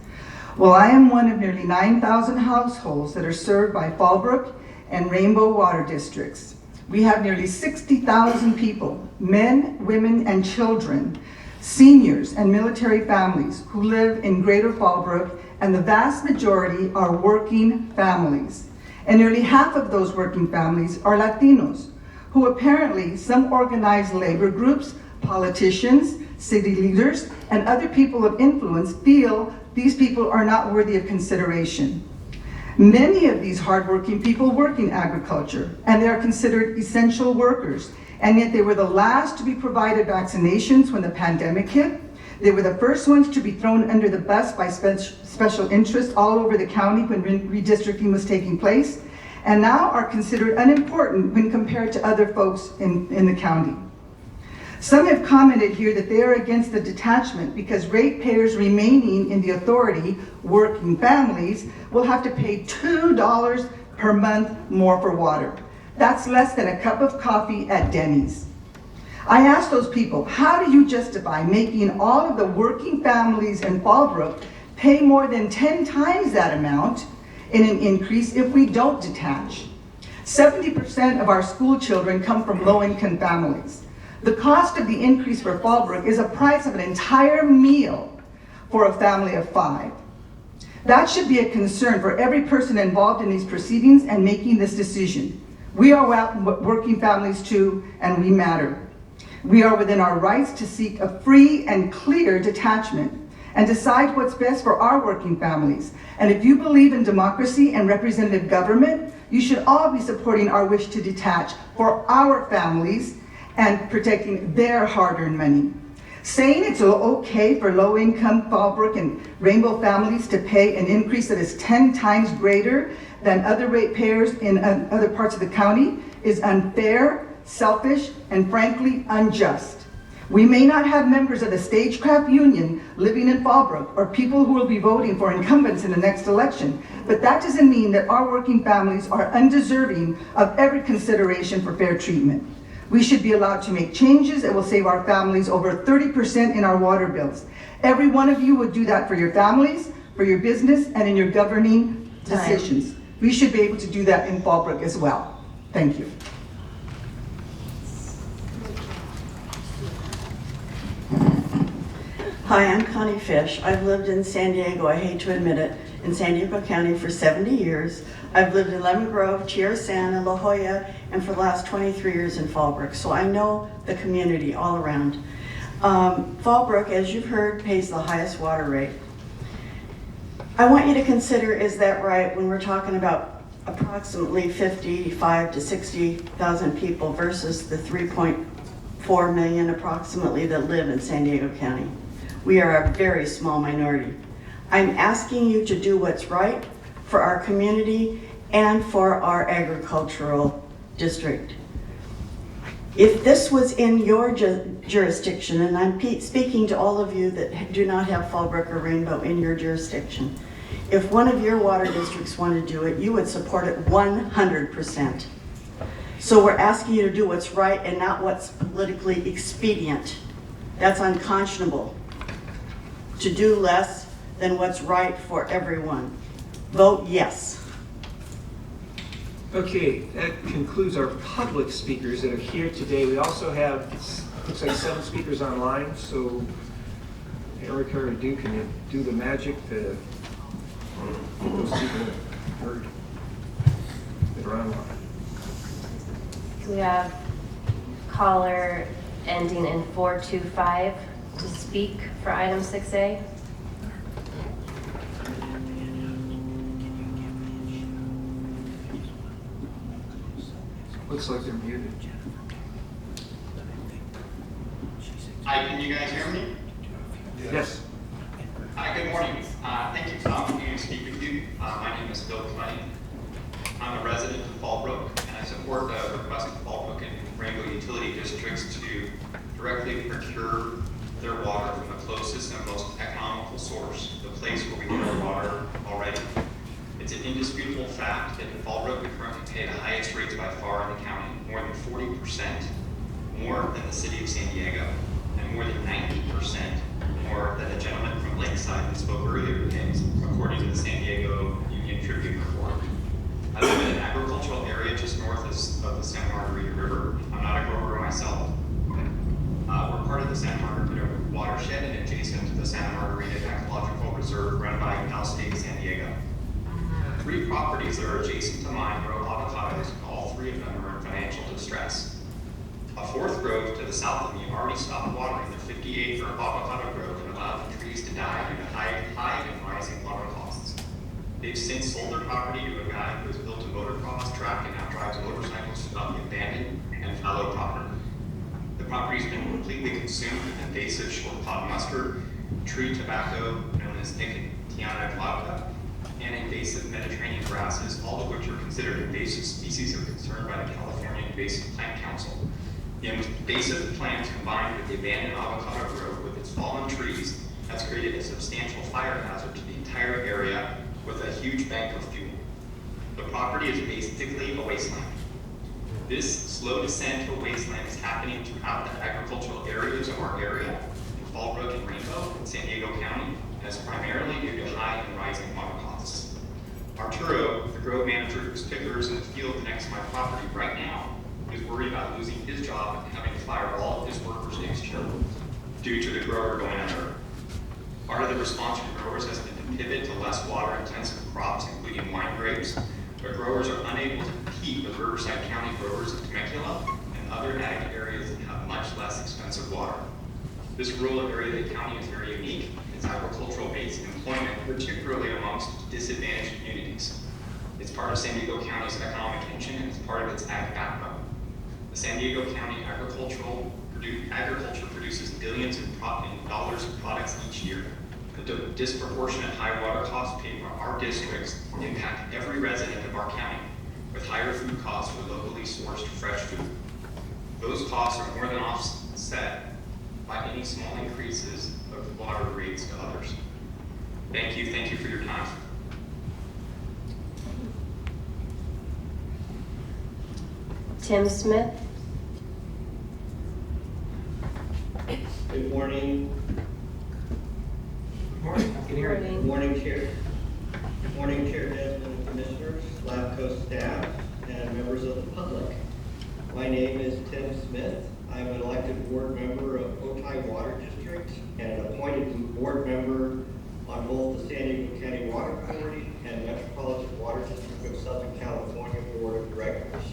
Well, I am one of nearly 9,000 households that are served by Fallbrook and Rainbow water districts. We have nearly 60,000 people, men, women, and children, seniors and military families who live in Greater Fallbrook, and the vast majority are working families. And nearly half of those working families are Latinos, who apparently some organized labor groups, politicians, city leaders, and other people of influence feel these people are not worthy of consideration. Many of these hardworking people work in agriculture, and they are considered essential workers, and yet they were the last to be provided vaccinations when the pandemic hit. They were the first ones to be thrown under the bus by special interests all over the county when redistricting was taking place, and now are considered unimportant when compared to other folks in the county. Some have commented here that they are against the detachment because ratepayers remaining in the authority, working families, will have to pay $2 per month more for water. That's less than a cup of coffee at Denny's. I asked those people, how do you justify making all of the working families in Fallbrook pay more than 10 times that amount in an increase if we don't detach? 70% of our school children come from low-income families. The cost of the increase for Fallbrook is a price of an entire meal for a family of 5. That should be a concern for every person involved in these proceedings and making this decision. We are working families too, and we matter. We are within our rights to seek a free and clear detachment and decide what's best for our working families. And if you believe in democracy and representative government, you should all be supporting our wish to detach for our families and protecting their hard-earned money. Saying it's okay for low-income Fallbrook and Rainbow families to pay an increase that is 10 times greater than other ratepayers in other parts of the county is unfair, selfish, and frankly unjust. We may not have members of the Stagecraft Union living in Fallbrook or people who will be voting for incumbents in the next election, but that doesn't mean that our working families are undeserving of every consideration for fair treatment. We should be allowed to make changes that will save our families over 30% in our water bills. Every one of you would do that for your families, for your business, and in your governing decisions. We should be able to do that in Fallbrook as well. Thank you. Hi, I'm Connie Fish. I've lived in San Diego, I hate to admit it, in San Diego County for 70 years. I've lived in Lemon Grove, Chiarosana, La Jolla, and for the last 23 years in Fallbrook, so I know the community all around. Fallbrook, as you've heard, pays the highest water rate. I want you to consider, is that right, when we're talking about approximately 55 to 60,000 people versus the 3.4 million approximately that live in San Diego County. We are a very small minority. I'm asking you to do what's right for our community and for our agricultural district. If this was in your jurisdiction, and I'm speaking to all of you that do not have Fallbrook or Rainbow in your jurisdiction, if one of your water districts wanted to do it, you would support it 100%. So we're asking you to do what's right and not what's politically expedient. That's unconscionable. To do less than what's right for everyone. Vote yes. Okay, that concludes our public speakers that are here today. We also have, looks like 7 speakers online, so Erica or Duke, can you do the magic to get those people heard that are online? We have caller ending in 425 to speak for item 6A. Looks like they're muted. Hi, can you guys hear me? Yes. Hi, good morning. Thank you for the opportunity to speak with you. My name is Bill Cunning. I'm a resident of Fallbrook, and I support the request of Fallbrook and Rainbow utility districts to directly procure their water from the closest and most economical source, the place where we get our water already. It's an indisputable fact that in Fallbrook we currently pay the highest rates by far in the county, more than 40% more than the city of San Diego, and more than 90% more than the gentleman from Lakeside who spoke earlier pays, according to the San Diego Union Tribune report. I live in an agricultural area just north of the Santa Margarita River. I'm not a grower myself. We're part of the Santa Margarita watershed and adjacent to the Santa Margarita Ecological Reserve run by Cal State San Diego. 3 properties that are adjacent to mine grow avocados, and all 3 of them are in financial distress. A 4th grove to the south of me already stopped watering their 50-acre avocado grove and allowed the trees to die due to high and rising water costs. They've since sold their property to a guy who has built a motocross track and now drives motorcycles throughout the abandoned and fallow property. The property's been completely consumed with invasive short-pod mustard, tree tobacco known as Nicotiana glauca, and invasive Mediterranean grasses, all of which are considered invasive species of concern by the California Invasive Plant Council. The invasive plants combined with the abandoned avocado grove with its fallen trees has created a substantial fire hazard to the entire area with a huge bank of fuel. The property is basically a wasteland. This slow descent to a wasteland is happening throughout the agricultural areas of our area, in Fallbrook and Rainbow, in San Diego County, and is primarily due to high and rising water costs. Arturo, the grove manager whose pickers in the field next to my property right now, is worried about losing his job and having to fire all of his workers next year due to the grower going under. Part of the response from growers has been to pivot to less water-intensive crops, including wine grapes, but growers are unable to compete with Riverside County growers in Temecula and other ag areas that have much less expensive water. This rural area of the county is very unique. It's agricultural-based employment, particularly amongst disadvantaged communities. It's part of San Diego County's economic engine and it's part of its ag backbone. The San Diego County agriculture produces billions in dollars of products each year. The disproportionate high water costs paid by our districts impact every resident of our county, with higher food costs for locally sourced fresh food. Those costs are more than offset by any small increases of water rates to others. Thank you for your time. Tim Smith. Good morning. Good morning. I can hear you. Good morning, Chair. Good morning, Chair Desmond, Commissioners, LAFCO staff, and members of the public. My name is Tim Smith. I'm an elected board member of Otay Water District and an appointed board member on both the San Diego County Water Authority and Metropolitan Water District of Southern California Board of Directors.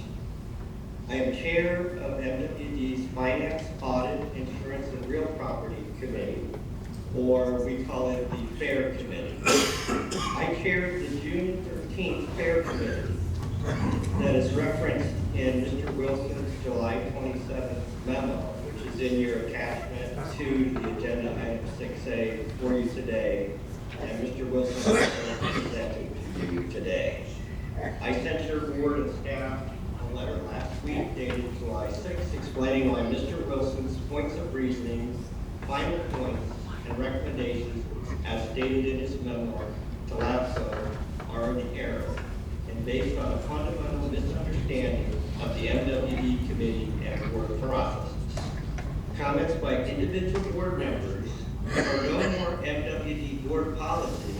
I am chair of MWD's Finance, Audit, Insurance, and Real Property Committee, or we call it the FAIR Committee. I chaired the June 13th FAIR Committee that is referenced in Mr. Wilson's July 27th memo, which is in your attachment to the agenda item 6A for you today, and Mr. Wilson is presenting to you today. I sent your board and staff a letter last week dated July 6th explaining why Mr. Wilson's points of reasoning, final points, and recommendations as stated in his memo to LAFCO are in error and based on a fundamental misunderstanding of the MWD committee and board processes. Comments by individual board members are no more MWD board policy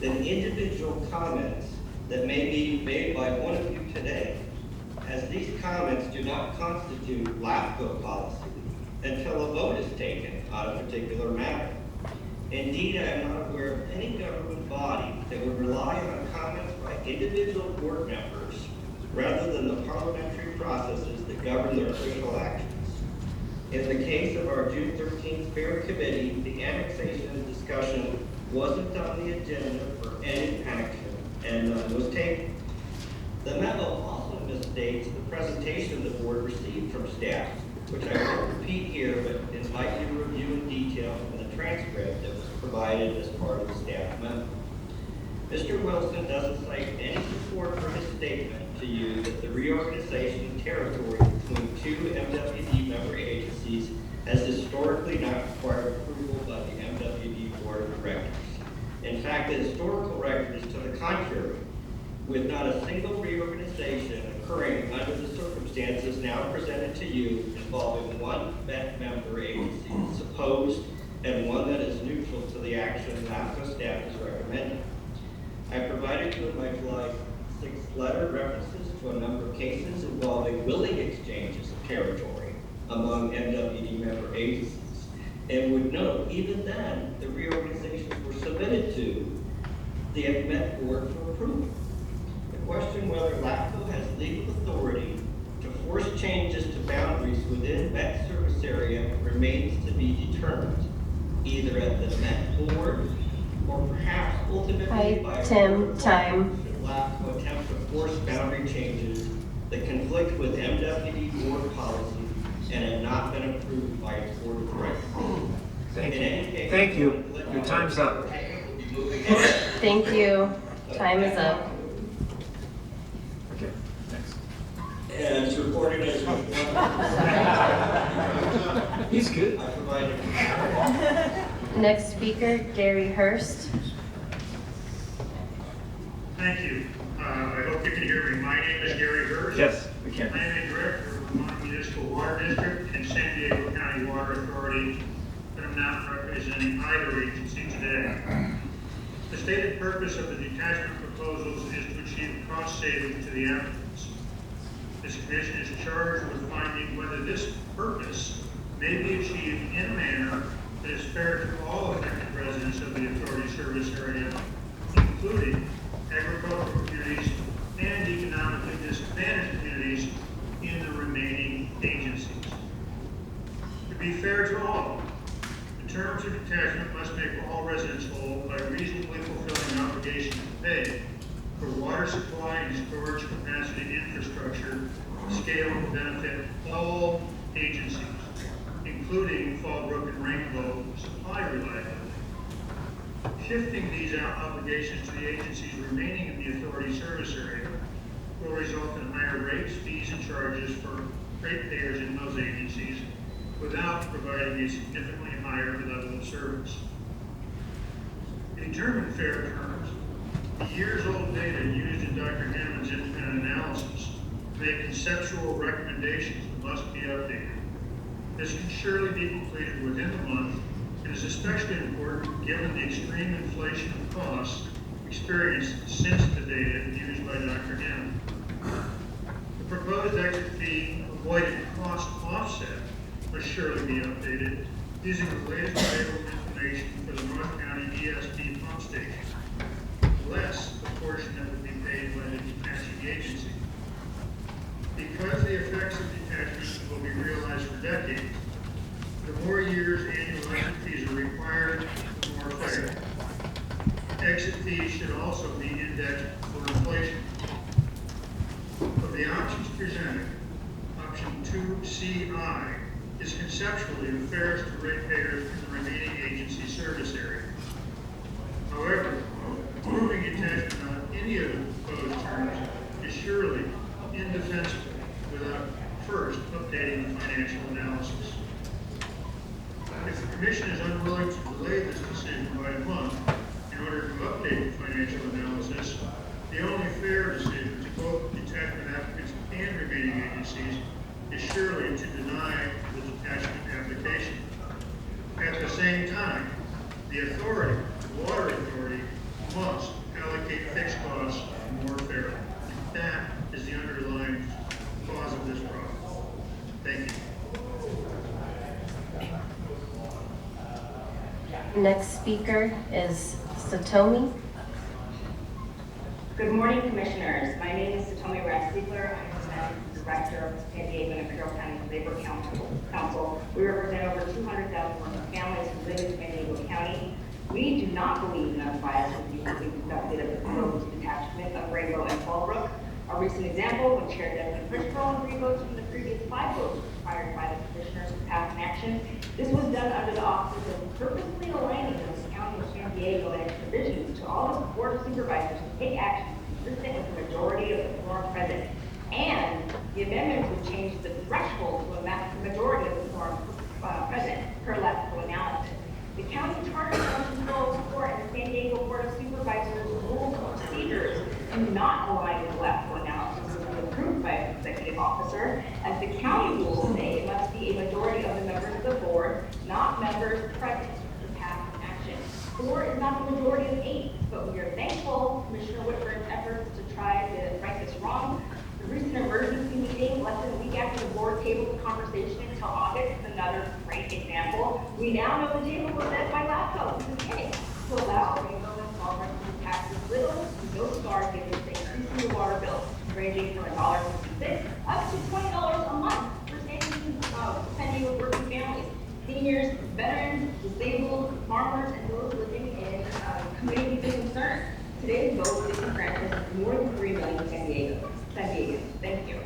than individual comments that may be made by one of you today, as these comments do not constitute LAFCO policy until a vote is taken on a particular matter. Indeed, I am not aware of any government body that would rely on comments by individual board members rather than the parliamentary processes that govern their official actions. In the case of our June 13th FAIR Committee, the annexation discussion wasn't on the agenda for any action and none was taken. The memo also misstates the presentation the board received from staff, which I won't repeat here, but invite you to review in detail from the transcript that was provided as part of the staff memo. Mr. Wilson doesn't cite any support for his statement to you that the reorganization territory between two MWD member agencies has historically not required approval by the MWD Board of Directors. In fact, the historical record is to the contrary, with not a single reorganization occurring under the circumstances now presented to you involving one member agency that's opposed and one that is neutral to the action LAFCO staff is recommending. I provided you in my July 6th letter references to a number of cases involving willing exchanges of territory among MWD member agencies, and would note even then the reorganizations were submitted to the Met Board for approval. The question whether LAFCO has legal authority to force changes to boundaries within Met service area remains to be determined, either at the Met Board or perhaps ultimately by a Tim, time. should LAFCO attempt to force boundary changes that conflict with MWD board policy and have not been approved by its board of directors. Thank In you. any case, Thank you. Your time's up. Thank you. Time is up. Okay, thanks. And it's reported as He's good. I provided. Next speaker, Gary Hurst. Thank you. I hope you can hear me. My name is Gary Hurst. Yes, we can. I am a director of Vermont Municipal Water District and San Diego County Water Authority, but I'm not representing either agency today. The stated purpose of the detachment proposals is to achieve cost savings to the applicants. This commission is charged with finding whether this purpose may be achieved in a manner that is fair to all affected residents of the authority service area, including agricultural communities and economically disadvantaged communities in the remaining agencies. To be fair to all, the terms of detachment must make all residents whole by reasonably fulfilling an obligation to pay for water supply and storage capacity infrastructure scale to benefit all agencies, including Fallbrook and Rainbow supply reliability. Shifting these obligations to the agencies remaining in the authority service area will result in higher rates, fees, and charges for ratepayers in those agencies without providing a significantly higher level of service. To determine fair terms, the years-old data used in Dr. Hammond's independent analysis make conceptual recommendations that must be updated. This can surely be completed within the month and is especially important given the extreme inflation of costs experienced since the data used by Dr. Hammond. The proposed exit fee avoided cost offset must surely be updated using the latest available information for the North County ESP pump station, less the portion that would be paid by the detaching agency. Because the effects of detachment will be realized for decades, the more years annual exit fees are required, the more fair. Exit fees should also be indexed for inflation. Of the options presented, option 2CI is conceptually the fairest to ratepayers in the remaining agency service area. However, approving detachment on any of the proposed terms is surely indefensible without first updating the financial analysis. If the Commission is unwilling to delay this decision by a month in order to update the financial analysis, the only fair decision to both detachment applicants and remaining agencies is surely to deny the detachment application. At the same time, the authority, the water authority, must allocate fixed costs more fairly. That is the underlying cause of this problem. Thank you. Next speaker is Satomi. Good morning, Commissioners. My name is Satomi Ratsliebler. I'm the Director of the San Diego and Federal County Labor Council. We represent over 200,000 working families who live in San Diego County. We do not believe in unbiased review will be conducted of the proposed detachment of Rainbow and Fallbrook. A recent example, when Chair Desmond Fishbone and 3 votes from the previous 5 votes required by the Commissioners to pass an action, this was done under the auspices of purposely aligning the County of San Diego and its provisions to all the Board of Supervisors to take action consistent with the majority of the quorum present. And the amendment would change the threshold to a majority of the quorum present per LAFCO analysis. The county charter functions rules for and the San Diego Board of Supervisors rules and procedures do not align with the LAFCO analysis approved by an executive officer, as the county rules say it must be a majority of the members of the board, not members present, to pass an action. 4 is not the majority of 8, but we are thankful Commissioner Whitford's efforts to try to right this wrong. The recent emergency meeting, less than a week after the board tabled the conversation until August, is another great example. We now know the table was set by LAFCO from the beginning to allow Rainbow and Fallbrook to tax as little to no star given the increasing the water bill, ranging from $1.66 up to $20 a month for San Diego working families, seniors, veterans, disabled, farmers, and those living in communities of concern. Today's vote disenfranchises more than 3 million San Diegans. Thank you.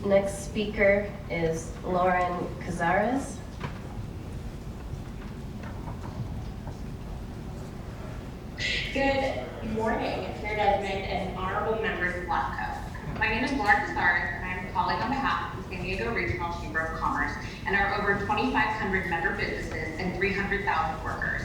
Next speaker is Lauren Cazares. Good morning, Chair Desmond and honorable members of LAFCO. My name is Lauren Cazares, and I'm calling on behalf of the San Diego Regional Chamber of Commerce and our over 2,500 member businesses and 300,000 workers.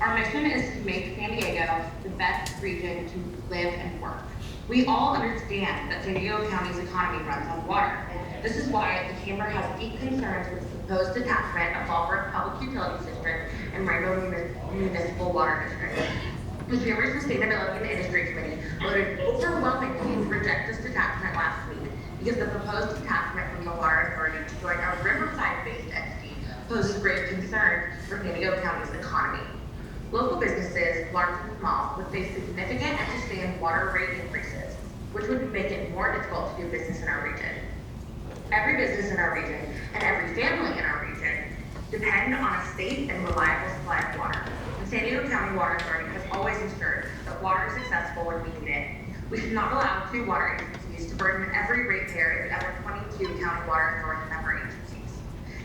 Our mission is to make San Diego the best region to live and work. We all understand that San Diego County's economy runs on water. This is why the Chamber has deep concerns with the proposed detachment of Fallbrook Public Utilities District and Rainbow Municipal Water District. The Chamber's Sustainability and Industry Committee voted overwhelmingly to reject this detachment last week because the proposed detachment from the Water Authority to join a Riverside-based entity poses grave concern for San Diego County's economy. Local businesses, large and small, would face significant and sustained water rate increases, which would make it more difficult to do business in our region. Every business in our region and every family in our region depend on a safe and reliable supply of water. The San Diego County Water Authority has always ensured that water is accessible when we need it. We should not allow 2 water agencies to burden every ratepayer in the other 22 county water authority member agencies.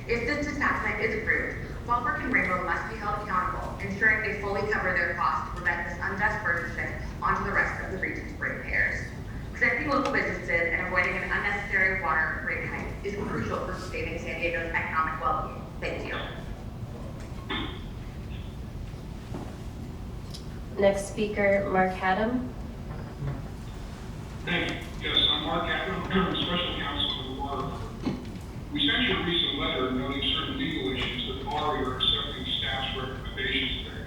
If this detachment is approved, Fallbrook and Rainbow must be held accountable, ensuring they fully cover their costs to prevent this unjust burden shift onto the rest of the region's ratepayers. Protecting local businesses and avoiding an unnecessary water rate hike is crucial for sustaining San Diego's economic well-being. Thank you. Next speaker, Mark Haddam. Thank you. Yes, I'm Mark Haddam, Special Counsel for the Water Authority. We sent you a recent letter noting certain legal issues that bar your accepting staff's recommendations today.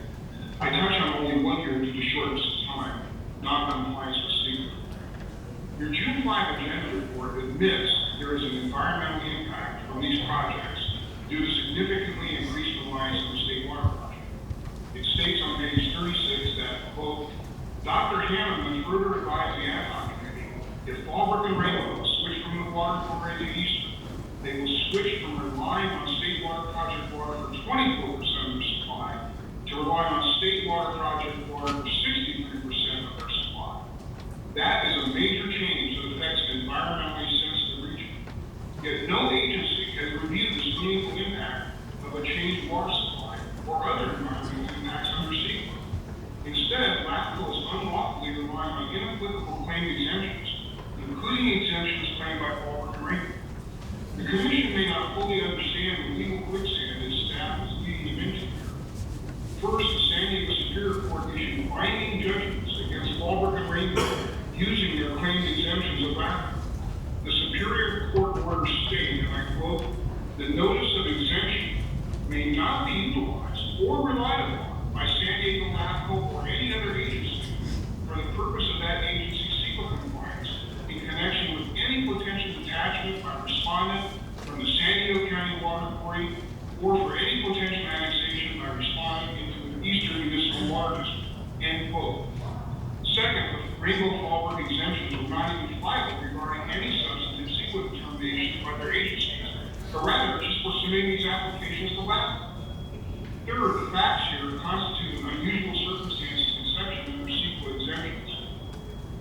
I touch on only one here due to shortness of time, non-compliance with SEQA. Your June 5 agenda report admits there is an environmental impact from these projects due to significantly increased reliance on the state water project. It states on page 36 that, quote, Dr. Hammond further advised the ad hoc committee, if Fallbrook and Rainbow switch from the water authority to Eastern, they will switch from relying on state water project water for 24% of their supply to relying on state water project water for 63% of their supply. That is a major change that affects an environmentally sensitive region. Yet no agency has reviewed the meaningful impact of a changed water supply or other environmental impacts under SEQA. Instead, LAFCO is unlawfully relying on inapplicable claimed exemptions, including exemptions claimed by Fallbrook and Rainbow. The Commission may not fully understand the legal quicksand its staff is leading them into here. First, the San Diego Superior Court issued binding judgments against Fallbrook and Rainbow using their claimed exemptions of LAFCO. The Superior Court order stated, and I quote, the notice of exemption may not be utilized or relied upon by San Diego LAFCO or any other agency for the purpose of that agency's SEQA compliance in connection with any potential detachment by respondent from the San Diego County Water Authority or for any potential annexation by respondent into the Eastern Municipal Water District, end quote. Second, the Rainbow Fallbrook exemptions were not even filed regarding any substantive SEQA determinations by their agencies, but rather just for submitting these applications to LAFCO. Third, the facts here constitute an unusual circumstances exception under SEQA exemptions.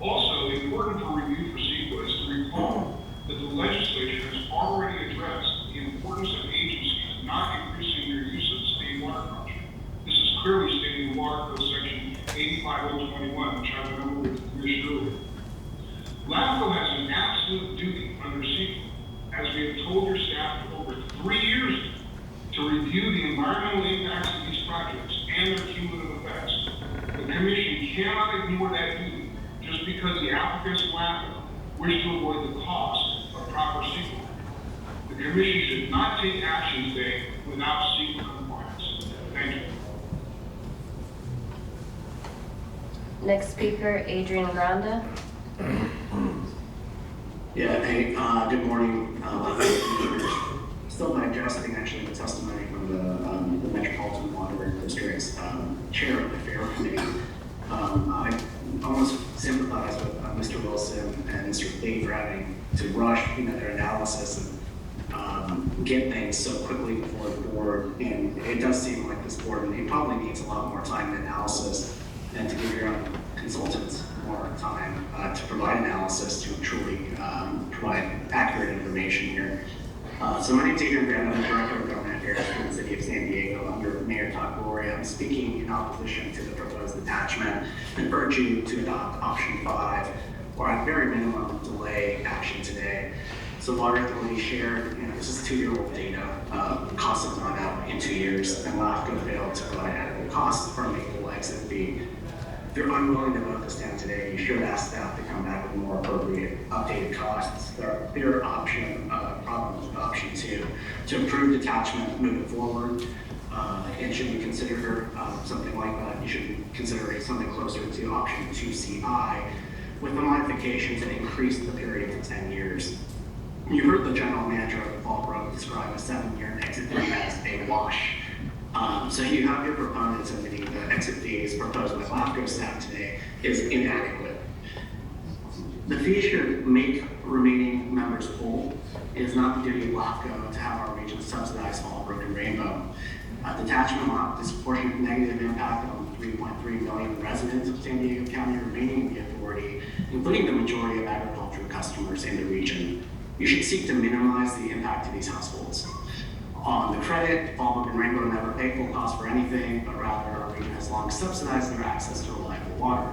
Also, important for review for SEQA is to recall that the legislature has already addressed the importance of agencies not increasing their use of the state water project. This is clearly stated in Water Code Section 85021, which I went over with the Commission earlier. LAFCO has an absolute duty under SEQA cannot ignore that need just because the applicants in LAFCO wish to avoid the cost of proper sequence. The commission should not take action today without seeking compliance. Thank you. Next speaker, Adrian Granda. Yeah, hey, good morning. Still digesting actually the testimony from the Metropolitan Water District's chair of the Fair Committee. I almost sympathize with Mr. Wilson and Mr. Lee for having to rush, their analysis and get things so quickly before the board. And it does seem like this board, it probably needs a lot more time and analysis and to give your own consultants more time to provide analysis to truly provide accurate information here. So my name is Adrian Grant. I'm the Director of Government Affairs for the City of San Diego under Mayor Todd Gloria. I'm speaking in opposition to the proposed attachment and urge you to adopt option 5, or at very minimum delay action today. So Water Authority shared, this is 2-year-old data. Costs have gone up in 2 years, and LAFCO failed to provide adequate costs for a maple exit fee. If you're unwilling to vote this down today, you should ask staff to come back with more appropriate updated costs. Their option, problem with option 2, to improve detachment moving forward. And should we consider something like that, you should consider something closer to option 2CI with the modification to increase the period to 10 years. You heard the general manager of Fallbrook describe a 7-year exit fee as a wash. So you have your proponents of the exit fees proposed by LAFCO staff today is inadequate. The fee should make remaining members whole. It is not the duty of LAFCO to have our region subsidize Fallbrook and Rainbow. Detachment will have disproportionate negative impact on 3.3 million residents of San Diego County remaining in the authority, including the majority of agricultural customers in the region. You should seek to minimize the impact to these households. On the credit, Fallbrook and Rainbow never pay full cost for anything, but rather our region has long subsidized their access to reliable water.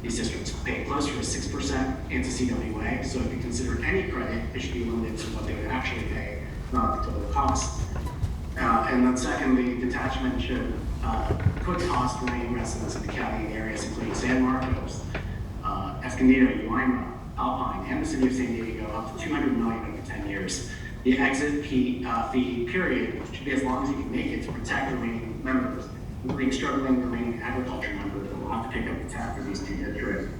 These districts pay closer to 6% into CWA, so if you consider any credit, it should be limited to what they would actually pay, not the total cost. And then secondly, detachment should put cost remaining residents of the county in areas including San Marcos, Escondido, Uima, Alpine, and the City of San Diego up to $200 million over 10 years. The exit fee period should be as long as you can make it to protect remaining members, including struggling remaining agriculture members that will have to pick up the tab for these 2 districts.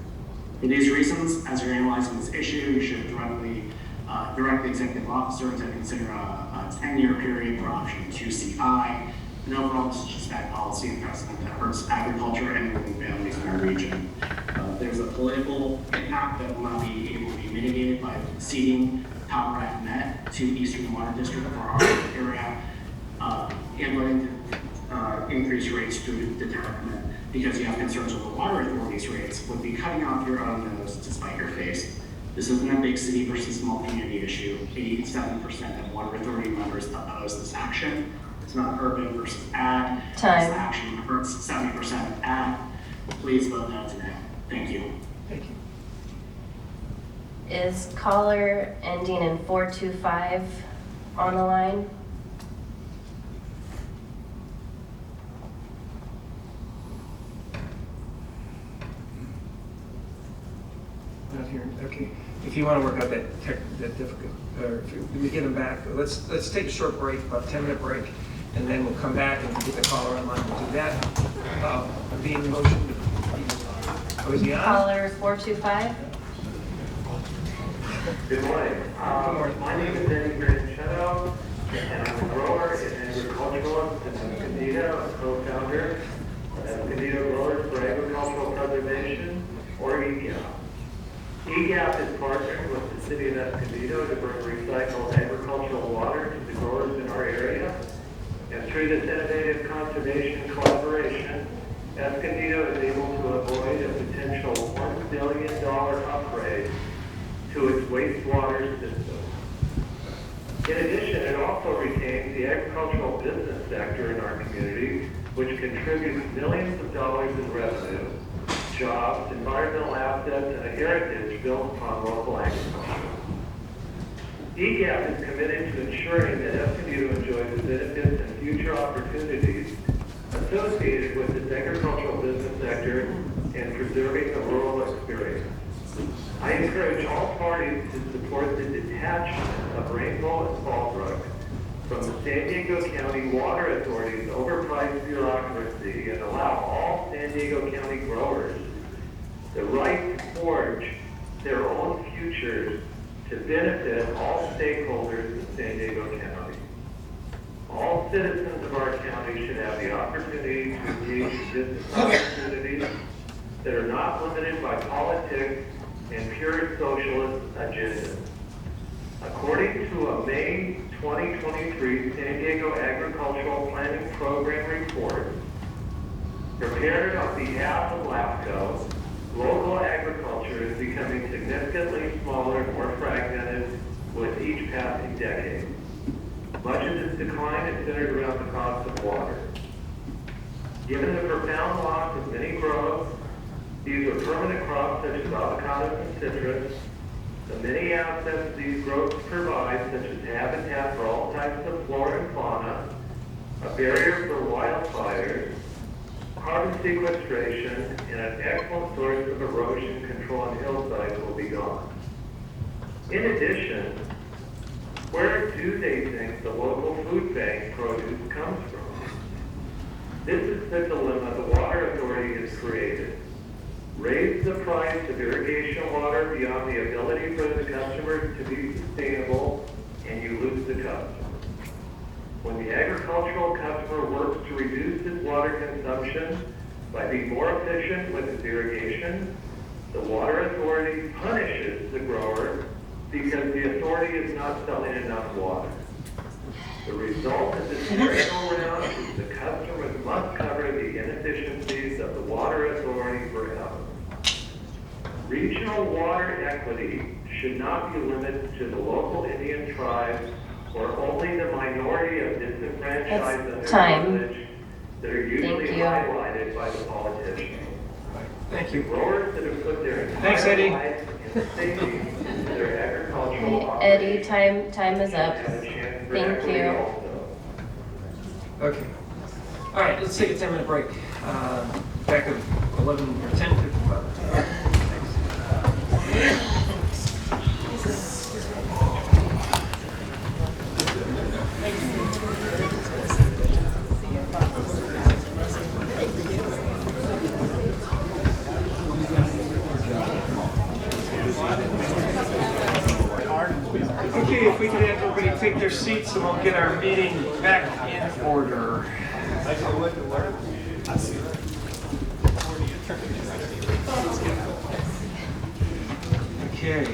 For these reasons, as you're analyzing this issue, you should direct the executive officer to consider a 10-year period for option 2CI, and overall this is just bad policy and precedent that hurts agriculture and working families in our region. There's a political impact that will not be able to be mitigated by ceding Power Act Met to Eastern Water District for our area, and letting increase rates through detachment because you have concerns with the Water Authority's rates would be cutting off your own nose to spite your face. This isn't a big city versus small community issue. 87% of Water Authority members oppose this action. It's not urban versus ag. Time. This action hurts 70% of ag. Please vote no today. Thank you. Thank you. Is caller ending in 425 on the line? Not here. Okay. If you want to work out that difficult, or if we get them back, let's take a short break, about a 10-minute break, and then we'll come back and get the caller online. We'll do that. Being the motion. Oh, is he on? Caller 425. Good morning. Good morning. My name is Eddie Grancheto, and I'm a grower and agriculturalist in Escondido, a co-founder of Escondido Growers for Agricultural Preservation, or EGAP. EGAP is partnering with the city of Escondido to bring recycled agricultural water to the growers in our area. And through this innovative conservation collaboration, Escondido is able to avoid a potential $1 billion upgrade to its wastewater system. In addition, it also retains the agricultural business sector in our community, which contributes millions of dollars in revenue, jobs, environmental assets, and a heritage built upon local agriculture. EGAP is committed to ensuring that Escondido enjoys the benefits and future opportunities associated with its agricultural business sector and preserving the rural experience. I encourage all parties to support the detachment of Rainbow and Fallbrook from the San Diego County Water Authority's overpriced bureaucracy and allow all San Diego County growers the right to forge their own futures to benefit all stakeholders in San Diego County. All citizens of our county should have the opportunity to engage in business opportunities that are not limited by politics and pure socialist agendas. According to a May 2023 San Diego Agricultural Planning Program report, prepared on behalf of LAFCO, local agriculture is becoming significantly smaller and more fragmented with each passing decade. Much of this decline is centered around the cost of water. Given the profound loss of many groves, these are permanent crops such as avocados and citrus, the many assets these groves provide, such as habitat for all types of flora and fauna, a barrier for wildfires, carbon sequestration, and an excellent source of erosion control on hillsides will be gone. In addition, where do they think the local food bank produce comes from? This is the dilemma the Water Authority has created. Raise the price of irrigation water beyond the ability for the customers to be sustainable, and you lose the customer. When the agricultural customer works to reduce his water consumption by being more efficient with his irrigation, the Water Authority punishes the grower because the authority is not selling enough water. The result of this merry-go-round is the customers must cover the inefficiencies of the Water Authority forever. Regional water equity should not be limited to the local Indian tribes or only the minority of disenfranchised underprivileged that are usually highlighted by the politicians. Thank you. Growers that have put their Thanks, entire Eddie. lives in safety to their agricultural Eddie, time is up. Thank you. Okay. All right, let's take a 10-minute break. Back at 11 or 10:55. Okay, if we could have everybody take their seats and we'll get our meeting back in order. Okay.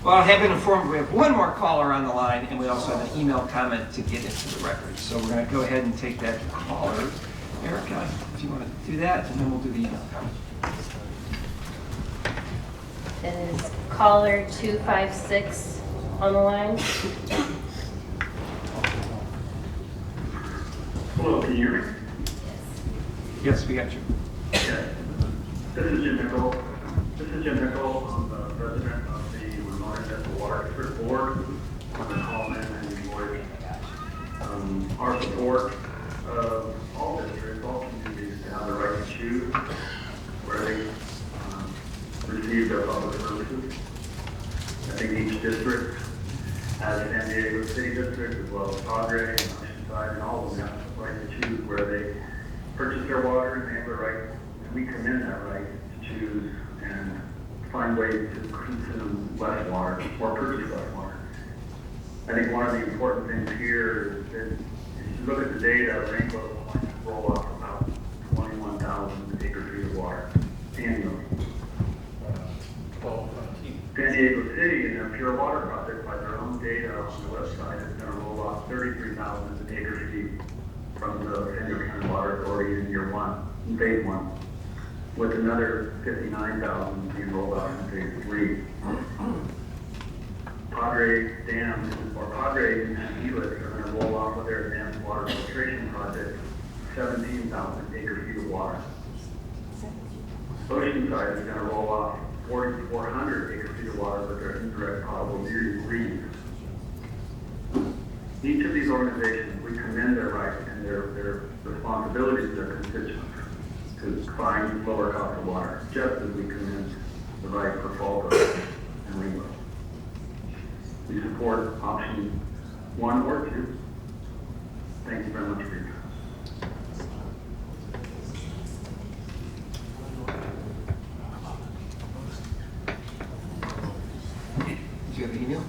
Well, I have been informed we have one more caller on the line, and we also have an email comment to get into the record. So we're going to go ahead and take that caller. Erica, if you want to do that, and then we'll do the email comment. Is caller 256 on the line? Hello, can you hear me? Yes, we got you. Okay. This is Jim Nickel. I'm the president of the Remote Accessible Water District Board. I'm the callman and the board. Our support of all districts, all communities to have the right to choose where they receive their public services. I think each district has San Diego City District as well as Padre and Oceanside, and all of them have the right to choose where they purchase their water, and they have the right, and we commend that right to choose and find ways to consume less water or purchase less water. I think one of the important things here is that if you look at the data, Rainbow is going to roll off about 21,000 acre-feet of water annually. San Diego City and their Pure Water project, by their own data on the website, is going to roll off 33,000 acre-feet from the San Diego County Water Authority in year one, in phase one, with another 59,000 being rolled out in phase three. Padre Dam, or Padre and Helix are going to roll off with their advanced water filtration project 17,000 acre-feet of water. Oceanside is going to roll off 4,400 acre-feet of water with their indirect potable reuse. Each of these organizations, we commend their rights and their responsibilities to their constituents. to find lower cost of water, just as we commend the right for Fallbrook and Rainbow. We support option 1 or 2. Thank you very much for your time. Do you have an email?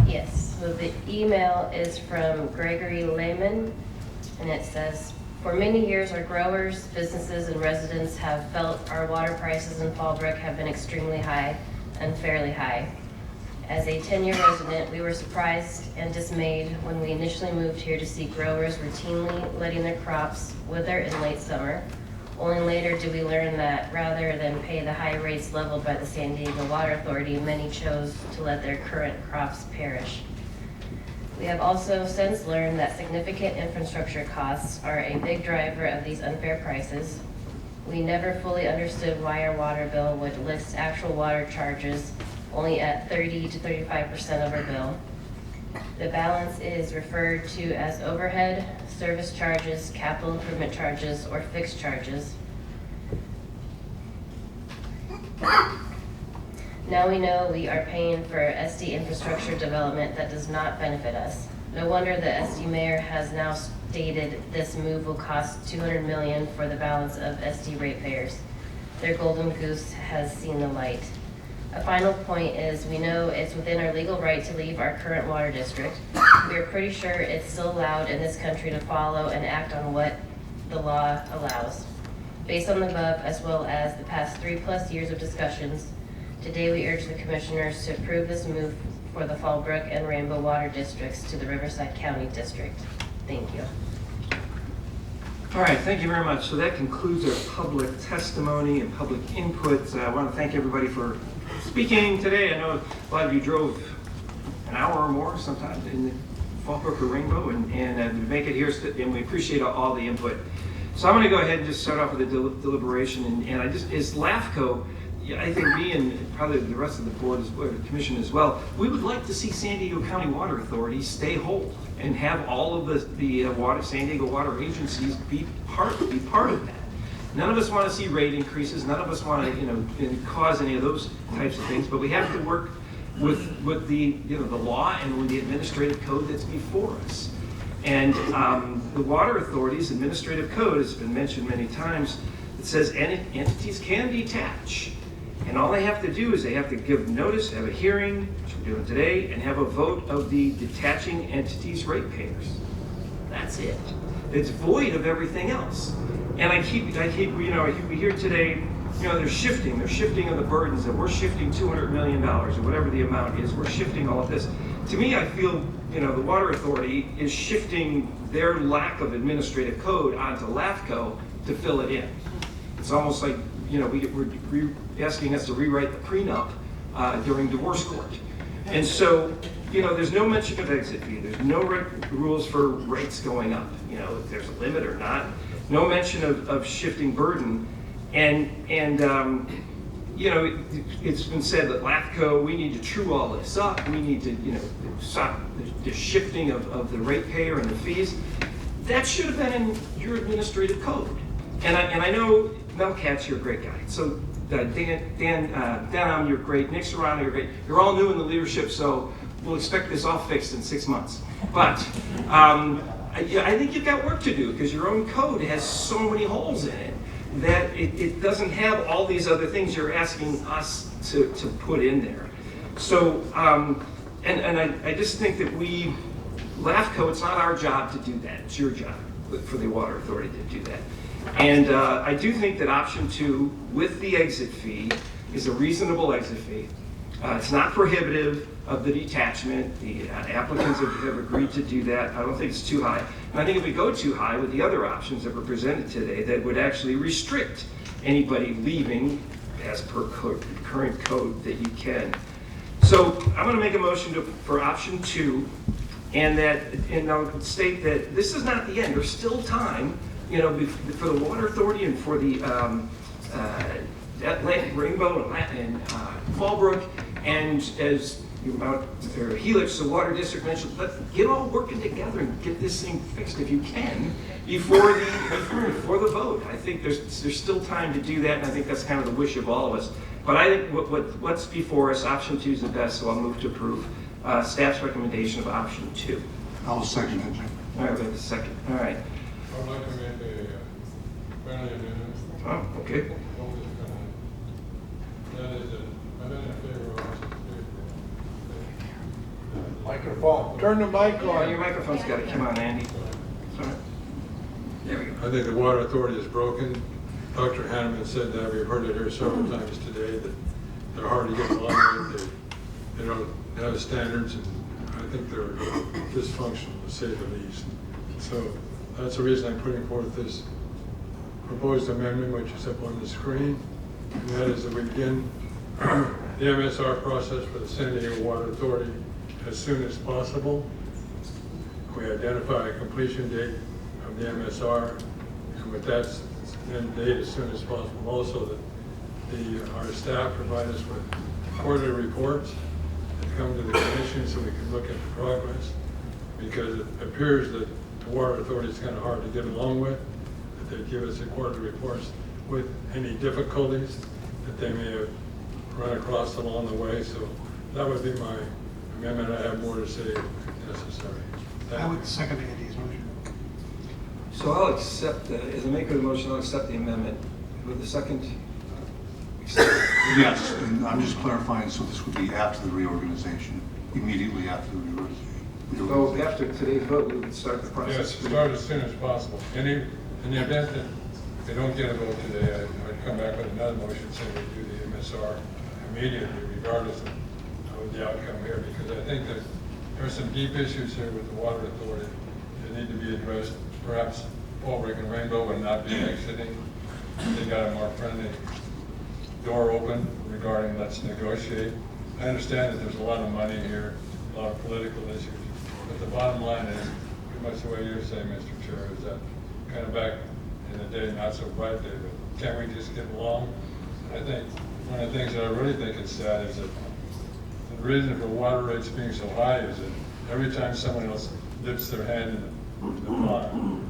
Yes, so the email is from Gregory Lehman, and it says, for many years, our growers, businesses, and residents have felt our water prices in Fallbrook have been extremely high, unfairly high. As a 10-year resident, we were surprised and dismayed when we initially moved here to see growers routinely letting their crops wither in late summer. Only later did we learn that rather than pay the high rates leveled by the San Diego Water Authority, many chose to let their current crops perish. We have also since learned that significant infrastructure costs are a big driver of these unfair prices. We never fully understood why our water bill would list actual water charges only at 30 to 35% of our bill. The balance is referred to as overhead, service charges, capital improvement charges, or fixed charges. Now we know we are paying for SD infrastructure development that does not benefit us. No wonder the SD mayor has now stated this move will cost $200 million for the balance of SD ratepayers. Their golden goose has seen the light. A final point is we know it's within our legal right to leave our current water district. We are pretty sure it's still allowed in this country to follow and act on what the law allows. Based on the above, as well as the past 3+ years of discussions, today we urge the commissioners to approve this move for the Fallbrook and Rainbow water districts to the Riverside County District. Thank you. All right, thank you very much. So that concludes our public testimony and public input. I want to thank everybody for speaking today. I know a lot of you drove an hour or more sometimes in the Fallbrook or Rainbow and to make it here, and we appreciate all the input. So I'm going to go ahead and just start off with the deliberation, and as LAFCO, I think me and probably the rest of the board, or the commission as well, we would like to see San Diego County Water Authority stay whole and have all of the San Diego water agencies be part of that. None of us want to see rate increases. None of us want to, cause any of those types of things. But we have to work with the, the law and with the administrative code that's before us. And the Water Authority's administrative code has been mentioned many times. It says entities can detach. And all they have to do is they have to give notice, have a hearing, which we're doing today, and have a vote of the detaching entities' ratepayers. That's it. It's void of everything else. And I keep, we hear today, they're shifting of the burdens, that we're shifting $200 million or whatever the amount is. We're shifting all of this. To me, I feel, the Water Authority is shifting their lack of administrative code onto LAFCO to fill it in. It's almost like, we're asking us to rewrite the prenup during divorce court. And so, there's no mention of exit fee. There's no rules for rates going up, if there's a limit or not. No mention of shifting burden. And it's been said that LAFCO, we need to true all this up. We need to, stop the shifting of the ratepayer and the fees. That should have been in your administrative code. And I know Mel Katz, you're a great guy. So Dan, you're great. Nick Serrano, you're great. You're all new in the leadership, so we'll expect this all fixed in 6 months. But I think you've got work to do because your own code has so many holes in it that it doesn't have all these other things you're asking us to put in there. So, I just think that LAFCO, it's not our job to do that. It's your job for the Water Authority to do that. And I do think that option 2 with the exit fee is a reasonable exit fee. It's not prohibitive of the detachment. The applicants have agreed to do that. I don't think it's too high. And I think if we go too high with the other options that were presented today, that would actually restrict anybody leaving as per current code that you can. So I'm going to make a motion for option 2, and I'll state that this is not the end. There's still time, for the Water Authority and for the Rainbow and Fallbrook, and as Helix, the water district mentioned, let's get all working together and get this thing fixed if you can before the vote. I think there's still time to do that, and I think that's kind of the wish of all of us. But I think what's before us, option 2 is the best, so I'll move to approve staff's recommendation of option 2. I'll second it, Jim. All right, we have a second. All right. I'd like to make a friendly amendment. Oh, okay. That is, I'm in favor of option 3. Microphone. Turn the mic Oh, on. your microphone's got to come on, Andy. Sorry. There we go. I think the water authority is broken. Dr. Hanneman said that. We've heard it here several times today, that they're hard to get along with. They don't have standards, and I think they're dysfunctional, to say the least. So that's the reason I'm putting forth this proposed amendment, which is up on the screen. And that is that we begin the MSR process for the San Diego Water Authority as soon as possible. We identify a completion date of the MSR, and with that end date as soon as possible, also that our staff provide us with quarterly reports that come to the commission so we can look at the progress, because it appears that the Water Authority is kind of hard to get along with, that they give us the quarterly reports with any difficulties that they may have run across along the way. So that would be my amendment. I have more to say if necessary. I would second Andy's motion. So I'll accept, as a maker of the motion, I'll accept the amendment. With the second? Yes, and I'm just clarifying, so this would be after the reorganization, immediately after the reorganization. So after today's vote, we would start the process. Yes, start as soon as possible. In the event that they don't get a vote today, I'd come back with another motion saying we do the MSR immediately, regardless of the outcome here, because I think that there are some deep issues here with the Water Authority that need to be addressed. Perhaps Fallbrook and Rainbow would not be exiting. They got a more friendly door open regarding let's negotiate. I understand that there's a lot of money here, a lot of political issues, but the bottom line is, pretty much the way you're saying, Mr. Chair, is that kind of back in the day, not so bright day, but can't we just get along? I think one of the things that I really think is sad is that the reason for water rates being so high is that every time someone else dips their hand in the pond,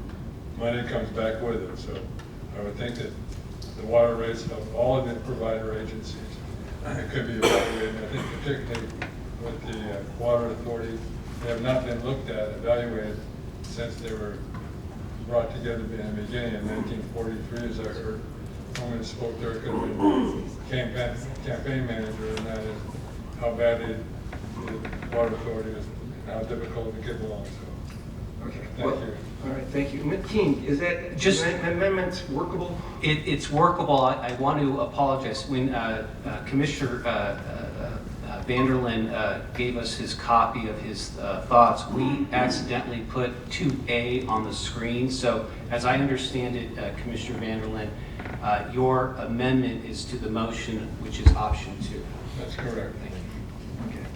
money comes back with it. So I would think that the water rates of all of the provider agencies could be evaluated. I think particularly with the Water Authority, they have not been looked at, evaluated since they were brought together in the beginning in 1943, as I heard. A woman spoke there, could have been campaign manager, and that is how badly the Water Authority is, how difficult to get along. So, okay. Thank you. All right, thank you. King, is that just amendment workable? It's workable. I want to apologize. When Commissioner Vanderlyn gave us his copy of his thoughts, we accidentally put 2A on the screen. So as I understand it, Commissioner Vanderlyn, your amendment is to the motion, which is option 2. That's correct. Thank you. Okay.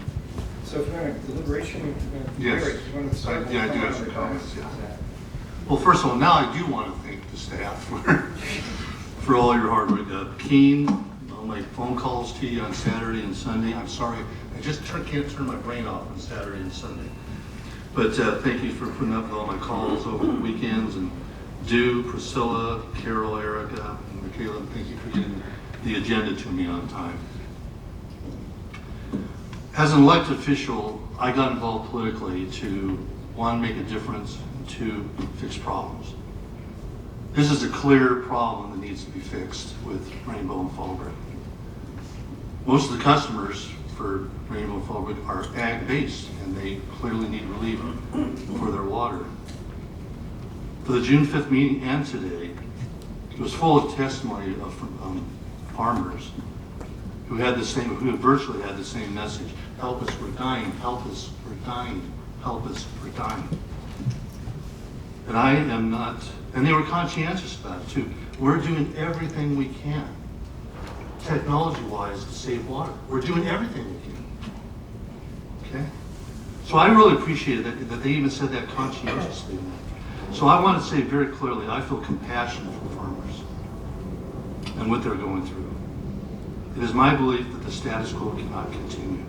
So if we're going to deliberation, Yes. Eric, you want to start? Yeah, I do have some comments, yeah. Well, first of all, now I do want to thank the staff for all your hard work. Keen, all my phone calls to you on Saturday and Sunday. I'm sorry, I just can't turn my brain off on Saturday and Sunday. But thank you for putting up with all my calls over the weekends. And Dew, Priscilla, Carol, Erica, and Michaela, thank you for getting the agenda to me on time. As an elected official, I got involved politically to, one, make a difference, and two, fix problems. This is a clear problem that needs to be fixed with Rainbow and Fallbrook. Most of the customers for Rainbow and Fallbrook are ag-based, and they clearly need relief for their water. For the June 5th meeting and today, it was full of testimony of farmers who had virtually had the same message. Help us, we're dying. Help us, we're dying. Help us, we're dying. And I am not, and they were conscientious about it too. We're doing everything we can, technology-wise, to save water. We're doing everything we can. Okay? So I really appreciated that they even said that conscientiously. So I want to say very clearly, I feel compassion for farmers and what they're going through. It is my belief that the status quo cannot continue.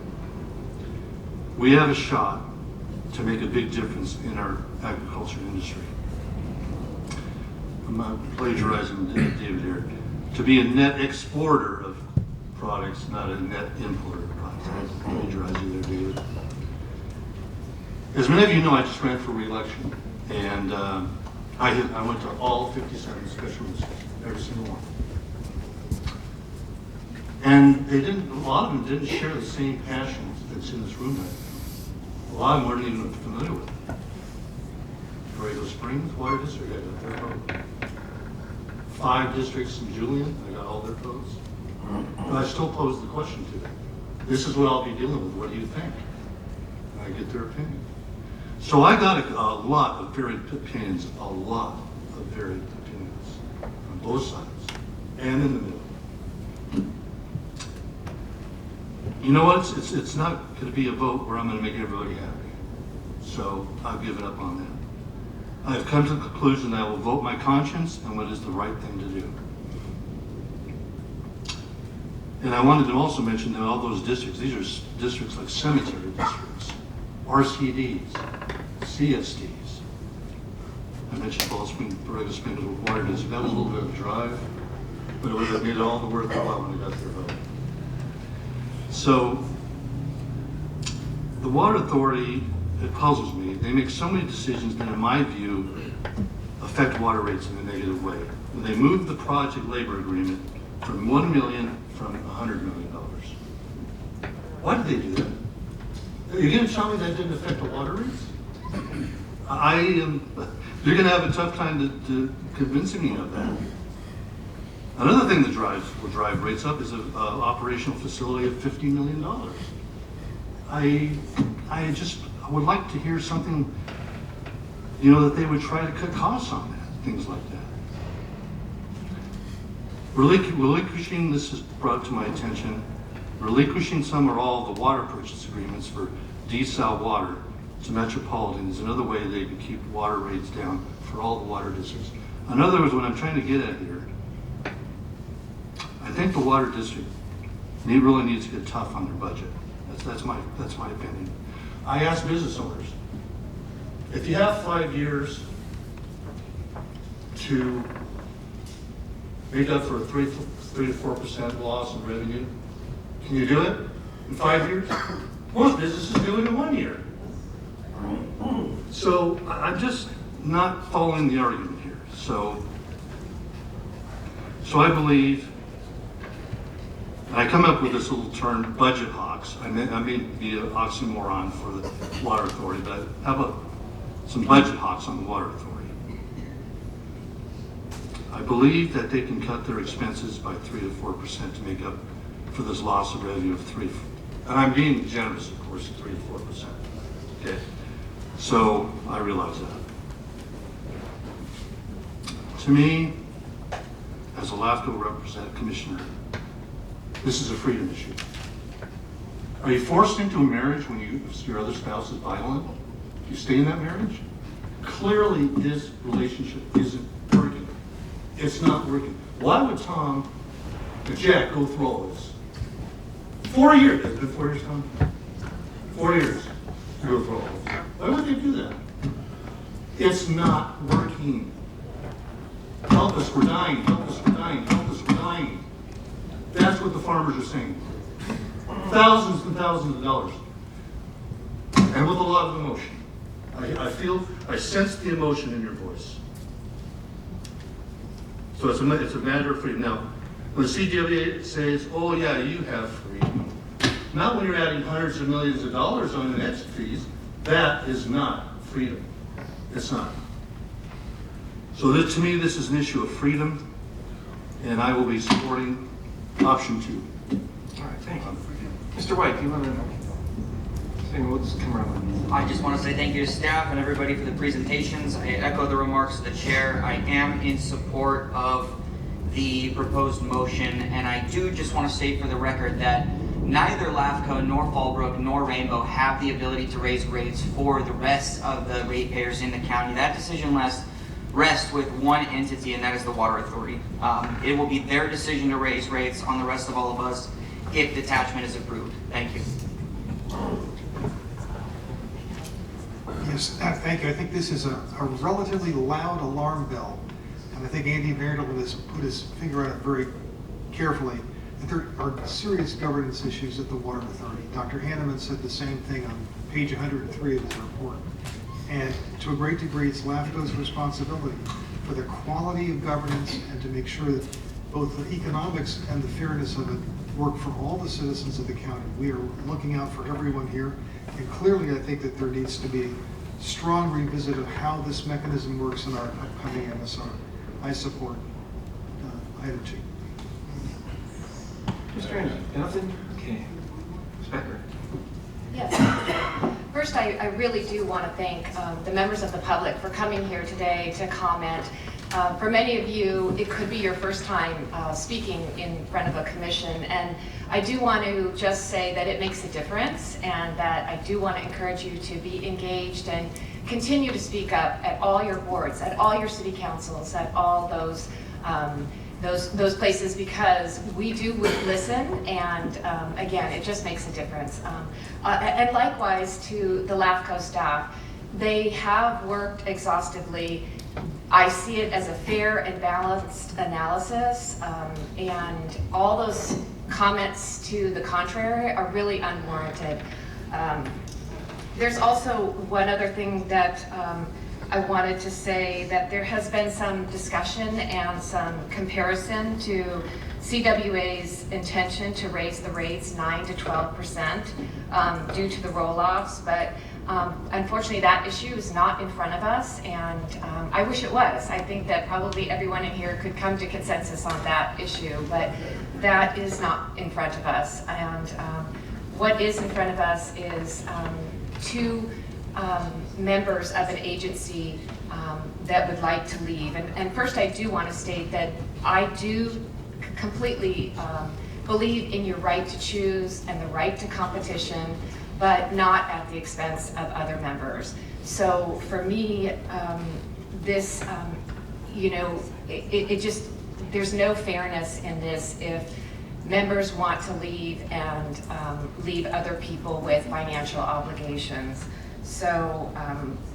we have a shot to make a big difference in our agriculture industry. I'm plagiarizing David here. To be a net exporter of products, not a net importer of products. I plagiarize you there, David. As many of you know, I just ran for re-election, and I went to all 57 special districts, every single one. And a lot of them didn't share the same passion that's in this room right now. A lot of them weren't even familiar with it. Borrego Springs Water District, I got their vote. 5 districts in Julian, I got all their votes. But I still pose the question to them. This is what I'll be dealing with, what do you think? And I get their opinion. So I got a lot of varied opinions, on both sides, and in the middle. You know what, it's not going to be a vote where I'm going to make everybody happy. So I've given up on that. I've come to the conclusion that I will vote my conscience and what is the right thing to do. And I wanted to also mention that all those districts, these are districts like cemetery districts, RCDs, CSDs. I mentioned Ball Spring, Borrego Springs Water District. That was a little bit of a drive, but it would have made all the worthwhile when I got their vote. So, the Water Authority, it puzzles me. They make so many decisions that, in my view, affect water rates in a negative way. When they moved the project labor agreement from $1 million from $100 million. Why did they do that? Are you going to tell me that didn't affect the water rates? You're going to have a tough time to convincing me of that. Another thing that will drive rates up is an operational facility of $50 million. I would like to hear something, that they would try to cut costs on that, things like that. Relinquishing, this is brought to my attention, relinquishing some or all of the water purchase agreements for desal water to Metropolitan is another way they can keep water rates down for all the water districts. In other words, what I'm trying to get at here, I think the water district really needs to get tough on their budget. That's my opinion. I ask business owners, if you have 5 years to make up for a 3 to 4% loss in revenue, can you do it in 5 years? Most businesses do it in 1 year. So I'm just not following the argument here. So I believe, and I come up with this little term, budget hawks. I may be an oxymoron for the Water Authority, but how about some budget hawks on the Water Authority? I believe that they can cut their expenses by 3 to 4% to make up for this loss of revenue of 3. And I'm being generous, of course, 3 to 4%. Okay. So I realize that. To me, as a LAFCO representative commissioner, this is a freedom issue. Are you forced into a marriage when your other spouse is violent? You stay in that marriage? Clearly, this relationship isn't working. It's not working. Why would Tom and Jack go through all this? 4 years. It's been 4 years, Tom? 4 years to go through all this. Why would they do that? It's not working. Help us, we're dying. Help us, we're dying. Help us, we're dying. That's what the farmers are saying. Thousands and thousands of dollars. And with a lot of emotion. I sense the emotion in your voice. So it's a matter of freedom. Now, when the CWA says, oh yeah, you have freedom. Not when you're adding hundreds of millions of dollars on the next fees. That is not freedom. It's not. So to me, this is an issue of freedom, and I will be supporting option 2. All right, thank you. Mr. White, do you want to say what's come around? I just want to say thank you to staff and everybody for the presentations. I echo the remarks of the chair. I am in support of the proposed motion, and I do just want to state for the record that neither LAFCO nor Fallbrook nor Rainbow have the ability to raise rates for the rest of the ratepayers in the county. That decision rests with one entity, and that is the Water Authority. It will be their decision to raise rates on the rest of all of us if detachment is approved. Thank you. Yes, thank you. I think this is a relatively loud alarm bell. And I think Andy Vanderland has put his finger on it very carefully. And there are serious governance issues at the Water Authority. Dr. Hanneman said the same thing on page 103 of his report. And to a great degree, it's LAFCO's responsibility for the quality of governance and to make sure that both the economics and the fairness of it work for all the citizens of the county. We are looking out for everyone here. And clearly, I think that there needs to be a strong revisit of how this mechanism works in our upcoming MSR. I support item 2. Mr. Andrews, nothing? Okay. Ms. Becker. Yes. First, I really do want to thank the members of the public for coming here today to comment. For many of you, it could be your first time speaking in front of a commission, and I do want to just say that it makes a difference, and that I do want to encourage you to be engaged and continue to speak up at all your boards, at all your city councils, at all those places, because we do listen, and again, it just makes a difference. And likewise to the LAFCO staff, they have worked exhaustively. I see it as a fair and balanced analysis, and all those comments to the contrary are really unwarranted. There's also one other thing that I wanted to say, that there has been some discussion and some comparison to CWA's intention to raise the rates 9 to 12% due to the roll-offs, but unfortunately that issue is not in front of us, and I wish it was. I think that probably everyone in here could come to consensus on that issue, but that is not in front of us. And what is in front of us is 2 members of an agency that would like to leave. And first, I do want to state that I do completely believe in your right to choose and the right to competition, but not at the expense of other members. So for me, this, it just, there's no fairness in this if members want to leave and leave other people with financial obligations. So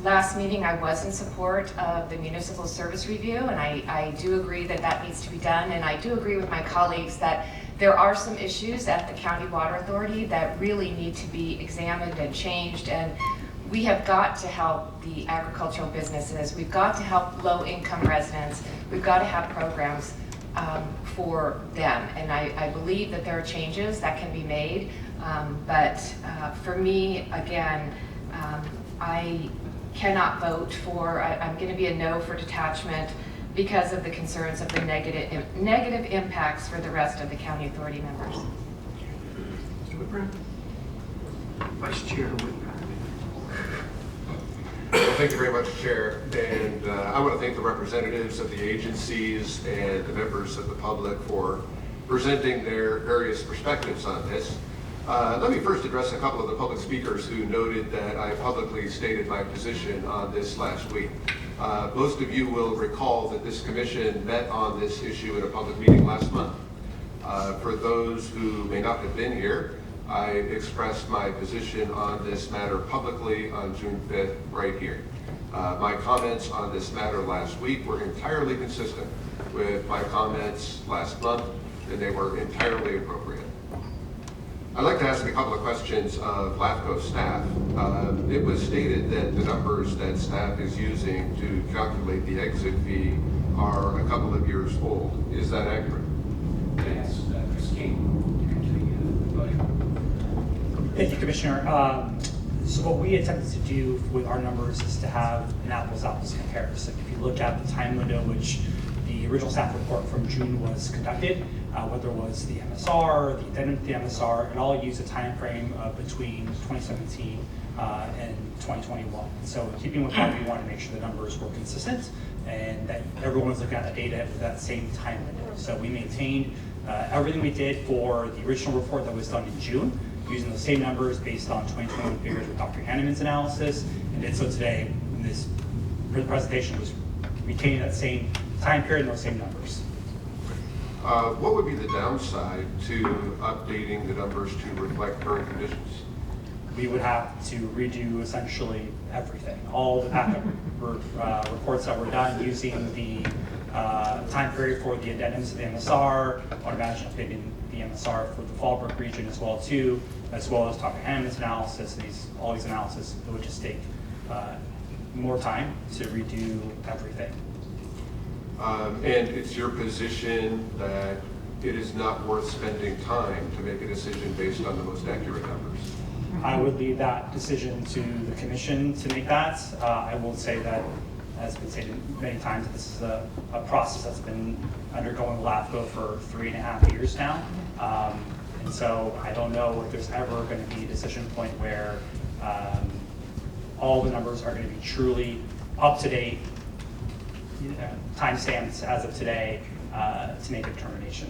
last meeting I was in support of the municipal service review, and I do agree that that needs to be done, and I do agree with my colleagues that there are some issues at the County Water Authority that really need to be examined and changed, and we have got to help the agricultural businesses. We've got to help low-income residents. We've got to have programs for them, and I believe that there are changes that can be made, but for me, again, I cannot vote for, I'm going to be a no for detachment because of the concerns of the negative impacts for the rest of the county authority members. Mr. Whitburn? Vice Chair Whitburn. Thank you very much, Chair. And I want to thank the representatives of the agencies and the members of the public for presenting their various perspectives on this. Let me first address a couple of the public speakers who noted that I publicly stated my position on this last week. Most of you will recall that this commission met on this issue at a public meeting last month. For those who may not have been here, I expressed my position on this matter publicly on June 5th right here. My comments on this matter last week were entirely consistent with my comments last month, and they were entirely appropriate. I'd like to ask a couple of questions of LAFCO staff. It was stated that the numbers that staff is using to calculate the exit fee are a couple of years old. Is that accurate? Yes, Christine. Thank you, Commissioner. So what we attempted to do with our numbers is to have an apples-to-apples comparison. If you look at the time window which the original staff report from June was conducted, whether it was the MSR, the addendum to the MSR, it all used a time frame between 2017 and 2021. So in keeping with that, we wanted to make sure the numbers were consistent and that everyone was looking at the data with that same time window. So we maintained everything we did for the original report that was done in June, using the same numbers based on 2021 figures with Dr. Hanneman's analysis, and did so today. This presentation was retaining that same time period and those same numbers. What would be the downside to updating the numbers to reflect current conditions? We would have to redo essentially everything. All the backup reports that were done using the time period for the addendums to the MSR, I would imagine updating the MSR for the Fallbrook region as well too, as well as Dr. Hammond's analysis, and all these analysis, it would just take more time to redo everything. And it's your position that it is not worth spending time to make a decision based on the most accurate numbers? I would leave that decision to the commission to make that. I will say that, as has been stated many times, this is a process that's been undergoing LAFCO for 3.5 years now. And so I don't know if there's ever going to be a decision point where all the numbers are going to be truly up to date, timestamps as of today to make a determination.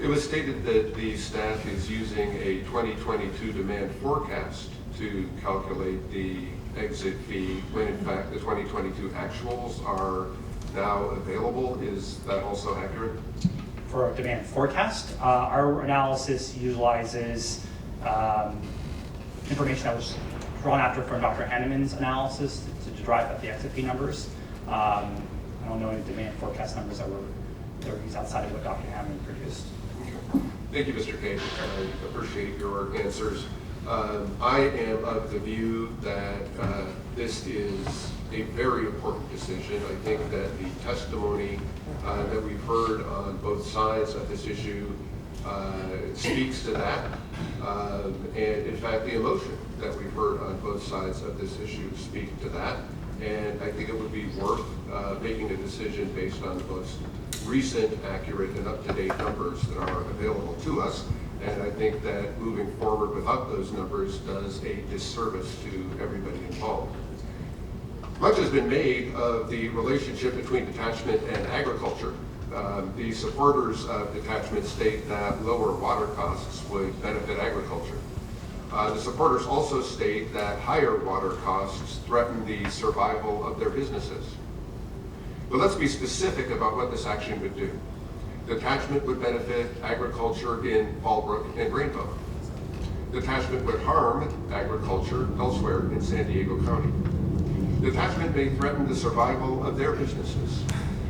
It was stated that the staff is using a 2022 demand forecast to calculate the exit fee, when in fact the 2022 actuals are now available. Is that also accurate? For a demand forecast, our analysis utilizes information that was drawn after from Dr. Hanneman's analysis to drive up the exit fee numbers. I don't know any demand forecast numbers that were used outside of what Dr. Hanneman produced. Thank you, Mr. Cage. I appreciate your answers. I am of the view that this is a very important decision. I think that the testimony that we've heard on both sides of this issue speaks to that. And in fact, the emotion that we've heard on both sides of this issue speak to that. And I think it would be worth making a decision based on the most recent, accurate, and up-to-date numbers that are available to us. And I think that moving forward without those numbers does a disservice to everybody involved. Much has been made of the relationship between detachment and agriculture. The supporters of detachment state that lower water costs would benefit agriculture. The supporters also state that higher water costs threaten the survival of their businesses. But let's be specific about what this action would do. Detachment would benefit agriculture in Fallbrook and Rainbow. Detachment would harm agriculture elsewhere in San Diego County. Detachment may threaten the survival of their businesses.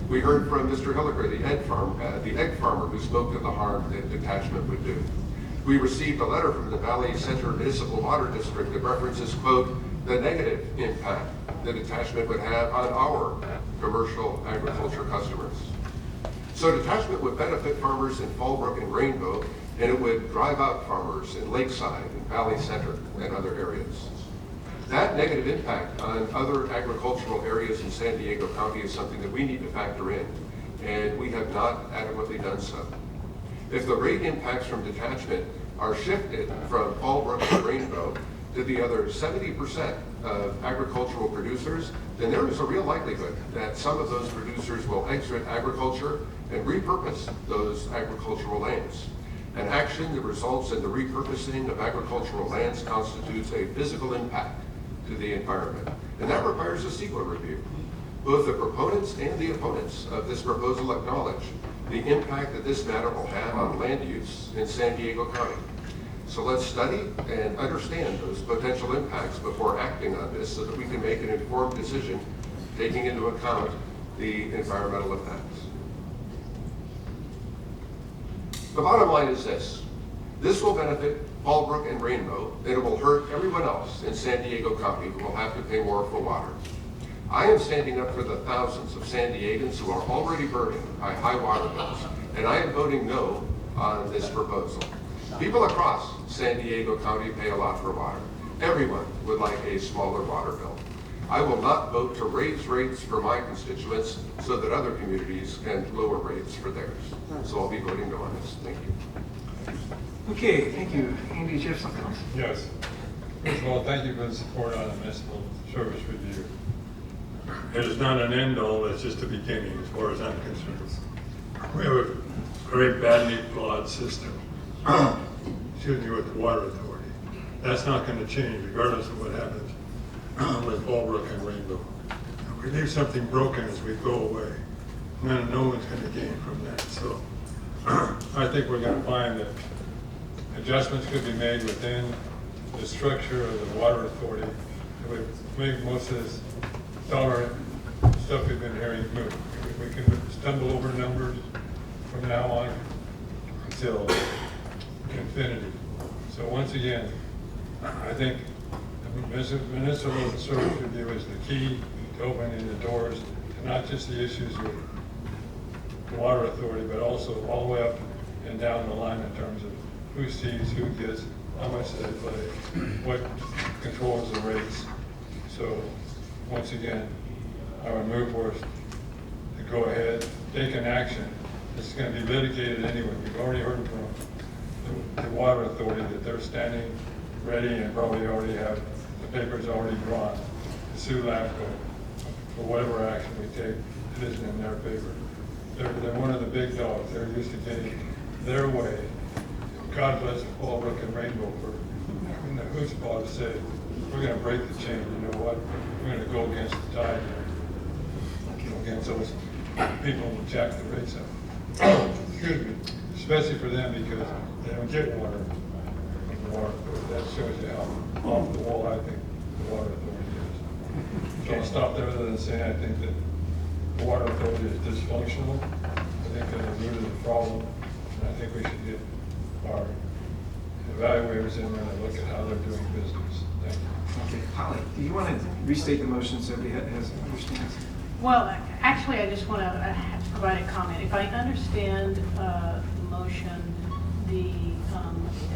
We heard from Mr. Hilliker, the egg farmer, who spoke to the harm that detachment would do. We received a letter from the Valley Center Municipal Water District that references, quote, the negative impact the detachment would have on our commercial agriculture customers. So detachment would benefit farmers in Fallbrook and Rainbow, and it would drive out farmers in Lakeside and Valley Center and other areas. That negative impact on other agricultural areas in San Diego County is something that we need to factor in, and we have not adequately done so. If the rate impacts from detachment are shifted from Fallbrook to Rainbow to the other 70% of agricultural producers, then there is a real likelihood that some of those producers will exit agriculture and repurpose those agricultural lands. An action that results in the repurposing of agricultural lands constitutes a physical impact to the environment, and that requires a CEQA review. Both the proponents and the opponents of this proposal acknowledge the impact that this matter will have on land use in San Diego County. So let's study and understand those potential impacts before acting on this so that we can make an informed decision taking into account the environmental impacts. The bottom line is this. This will benefit Fallbrook and Rainbow, and it will hurt everyone else in San Diego County who will have to pay more for water. I am standing up for the thousands of San Diegans who are already burdened by high water bills, and I am voting no on this proposal. People across San Diego County pay a lot for water. Everyone would like a smaller water bill. I will not vote to raise rates for my constituents so that other communities can lower rates for theirs. So I'll be voting no on this. Thank you. Okay, thank you. Andy, do you have something else? Yes. First of all, thank you for the support on the municipal service review. It is not an end all, it's just a beginning as far as I'm concerned. We have a very badly flawed system, excuse me, with the water authority. That's not going to change regardless of what happens with Fallbrook and Rainbow. If we leave something broken as we go away, then no one's going to gain from that. So I think we're going to find that adjustments could be made within the structure of the water authority that would make most of this tolerant stuff we've been hearing move. We can stumble over numbers from now on until infinity. So once again, I think the municipal service review is the key to opening the doors to not just the issues with the water authority, but also all the way up and down the line in terms of who sees, who gets, how much they play, what controls the rates. So once again, I would move for us to go ahead, take an action. This is going to be litigated anyway. We've already heard from the water authority that they're standing ready and probably already have the papers already drawn to sue LAFCO for whatever action we take. It isn't in their favor. They're one of the big dogs. They're used to getting their way. God bless Fallbrook and Rainbow for in the chutzpah to say, we're going to break the chain. You know what? We're going to go against the tide here. Against those people who jack the rates up. Excuse me. Especially for them because they don't get water from the water authority. That shows you how off the wall I think the water authority is. So I'll stop there other than saying I think that the water authority is dysfunctional. I think they're the root of the problem. And I think we should get our evaluators in there and look at how they're doing business. Thank you. Okay, Holly, do you want to restate the motion so everybody understands? Well, actually, I just want to provide a comment. If I understand the motion, the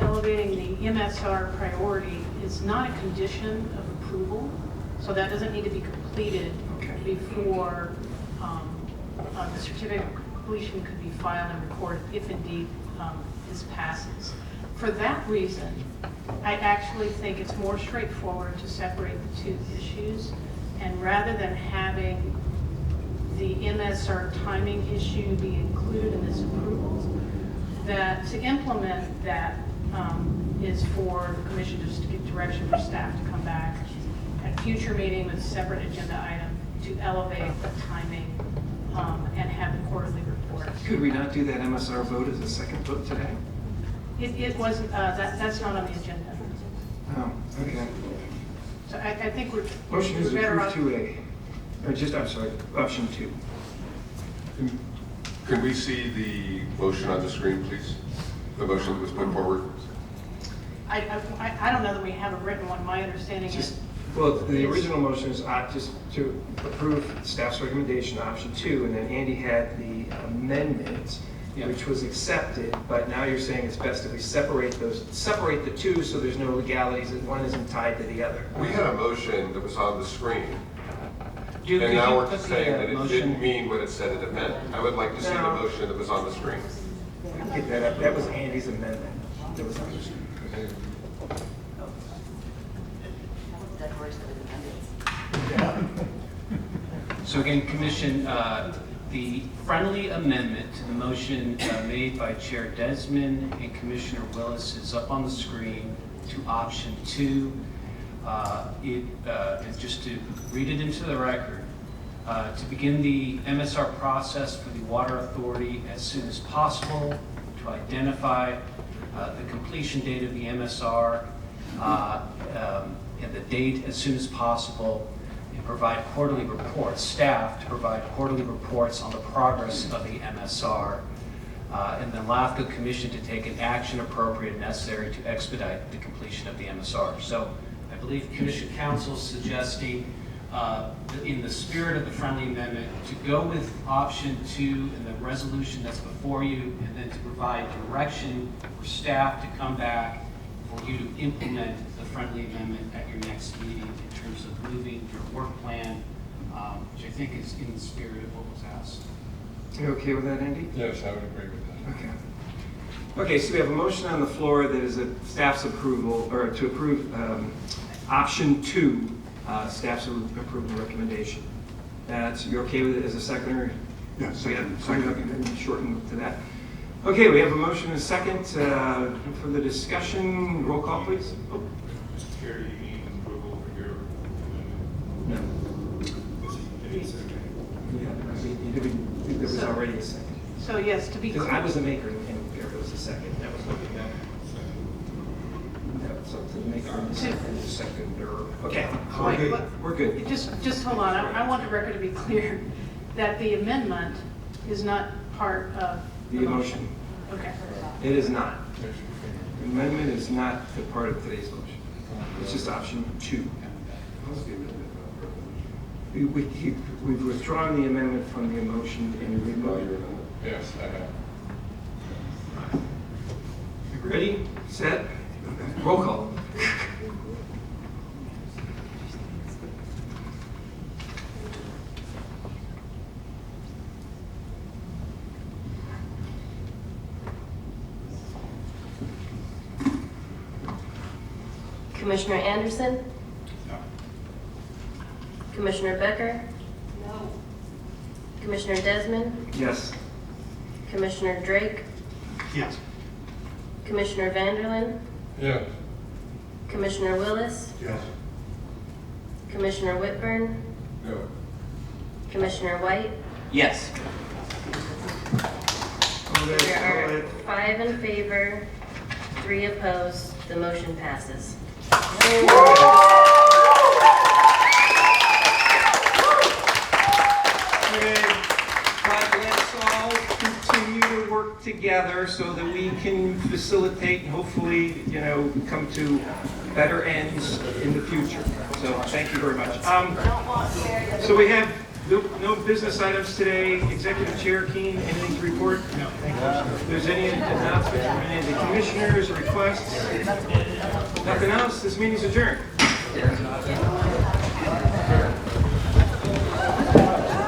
elevating the MSR priority is not a condition of approval, so that doesn't need to be completed before the certificate of completion could be filed and recorded if indeed this passes. For that reason, I actually think it's more straightforward to separate the two issues, and rather than having the MSR timing issue be included in this approval, that to implement that is for the commission just to give direction for staff to come back at future meeting with a separate agenda item to elevate the timing and have the quarterly report. Could we not do that MSR vote as a second vote today? It wasn't, that's not on the agenda. Oh, okay. So I think we're Motion is better off. approved 2A. Or just, I'm sorry, option 2. Can we see the motion on the screen, please? The motion that was put forward? I don't know that we have a written one. My understanding is. Well, the original motion is just to approve staff's recommendation, option 2, and then Andy had the amendment, which was accepted, but now you're saying it's best if we separate the two so there's no legalities, that one isn't tied to the other. We had a motion that was on the screen. Could And now you we're put saying the, that it motion- didn't mean what it said it meant. I would like to see the No. motion that was on the screen. Pick that up. That was Andy's amendment that was on the screen. So again, Commission, the friendly amendment to the motion made by Chair Desmond and Commissioner Willis is up on the screen to option 2. And just to read it into the record, to begin the MSR process for the Water Authority as soon as possible, to identify the completion date of the MSR and the date as soon as possible, and provide quarterly reports, staff to provide quarterly reports on the progress of the MSR, and then LAFCO Commission to take an action appropriate and necessary to expedite the completion of the MSR. So I believe Commission Council is suggesting, in the spirit of the friendly amendment, to go with option 2 in the resolution that's before you, and then to provide direction for staff to come back for you to implement the friendly amendment at your next meeting in terms of moving your work plan, which I think is in the spirit of what was asked. You okay with that, Andy? Yes, I would agree with that. Okay. Okay, so we have a motion on the floor that is a staff's approval, or to approve option 2, staff's approval recommendation. You're okay with it as a seconder? Yes. So yeah, shorten to that. Okay, we have a motion and a second for the discussion. Roll call, please. Oh. Mr. Chair, you need approval for your amendment? No. It is okay. Yeah, there was already a second. So yes, to be Because clear. I was a maker and there was a second. That was looking at. got something to make on the second, or, okay, Wait, we're good. Just hold on, I want the record to be clear that the amendment is not part of The motion. Okay. It is not. The amendment is not the part of today's motion. It's just option 2. We've withdrawn the amendment from the motion and removed. Yes, I have. Ready, set, roll call. Commissioner Anderson? No. Commissioner Becker? No. Commissioner Desmond? Yes. Commissioner Drake? Yes. Commissioner Vanderlyn? Yes. Commissioner Willis? Yes. Commissioner Whitburn? No. Commissioner White? Yes. There are 5 in favor, 3 opposed. The motion passes. Let's all continue to work together so that we can facilitate and hopefully, come to better ends in the future. So thank you very much. So we have no business items today. Executive Chair Keen, anything to report? No, thank you. If there's any announcements from any of the commissioners or requests? Nothing else, this meeting is adjourned.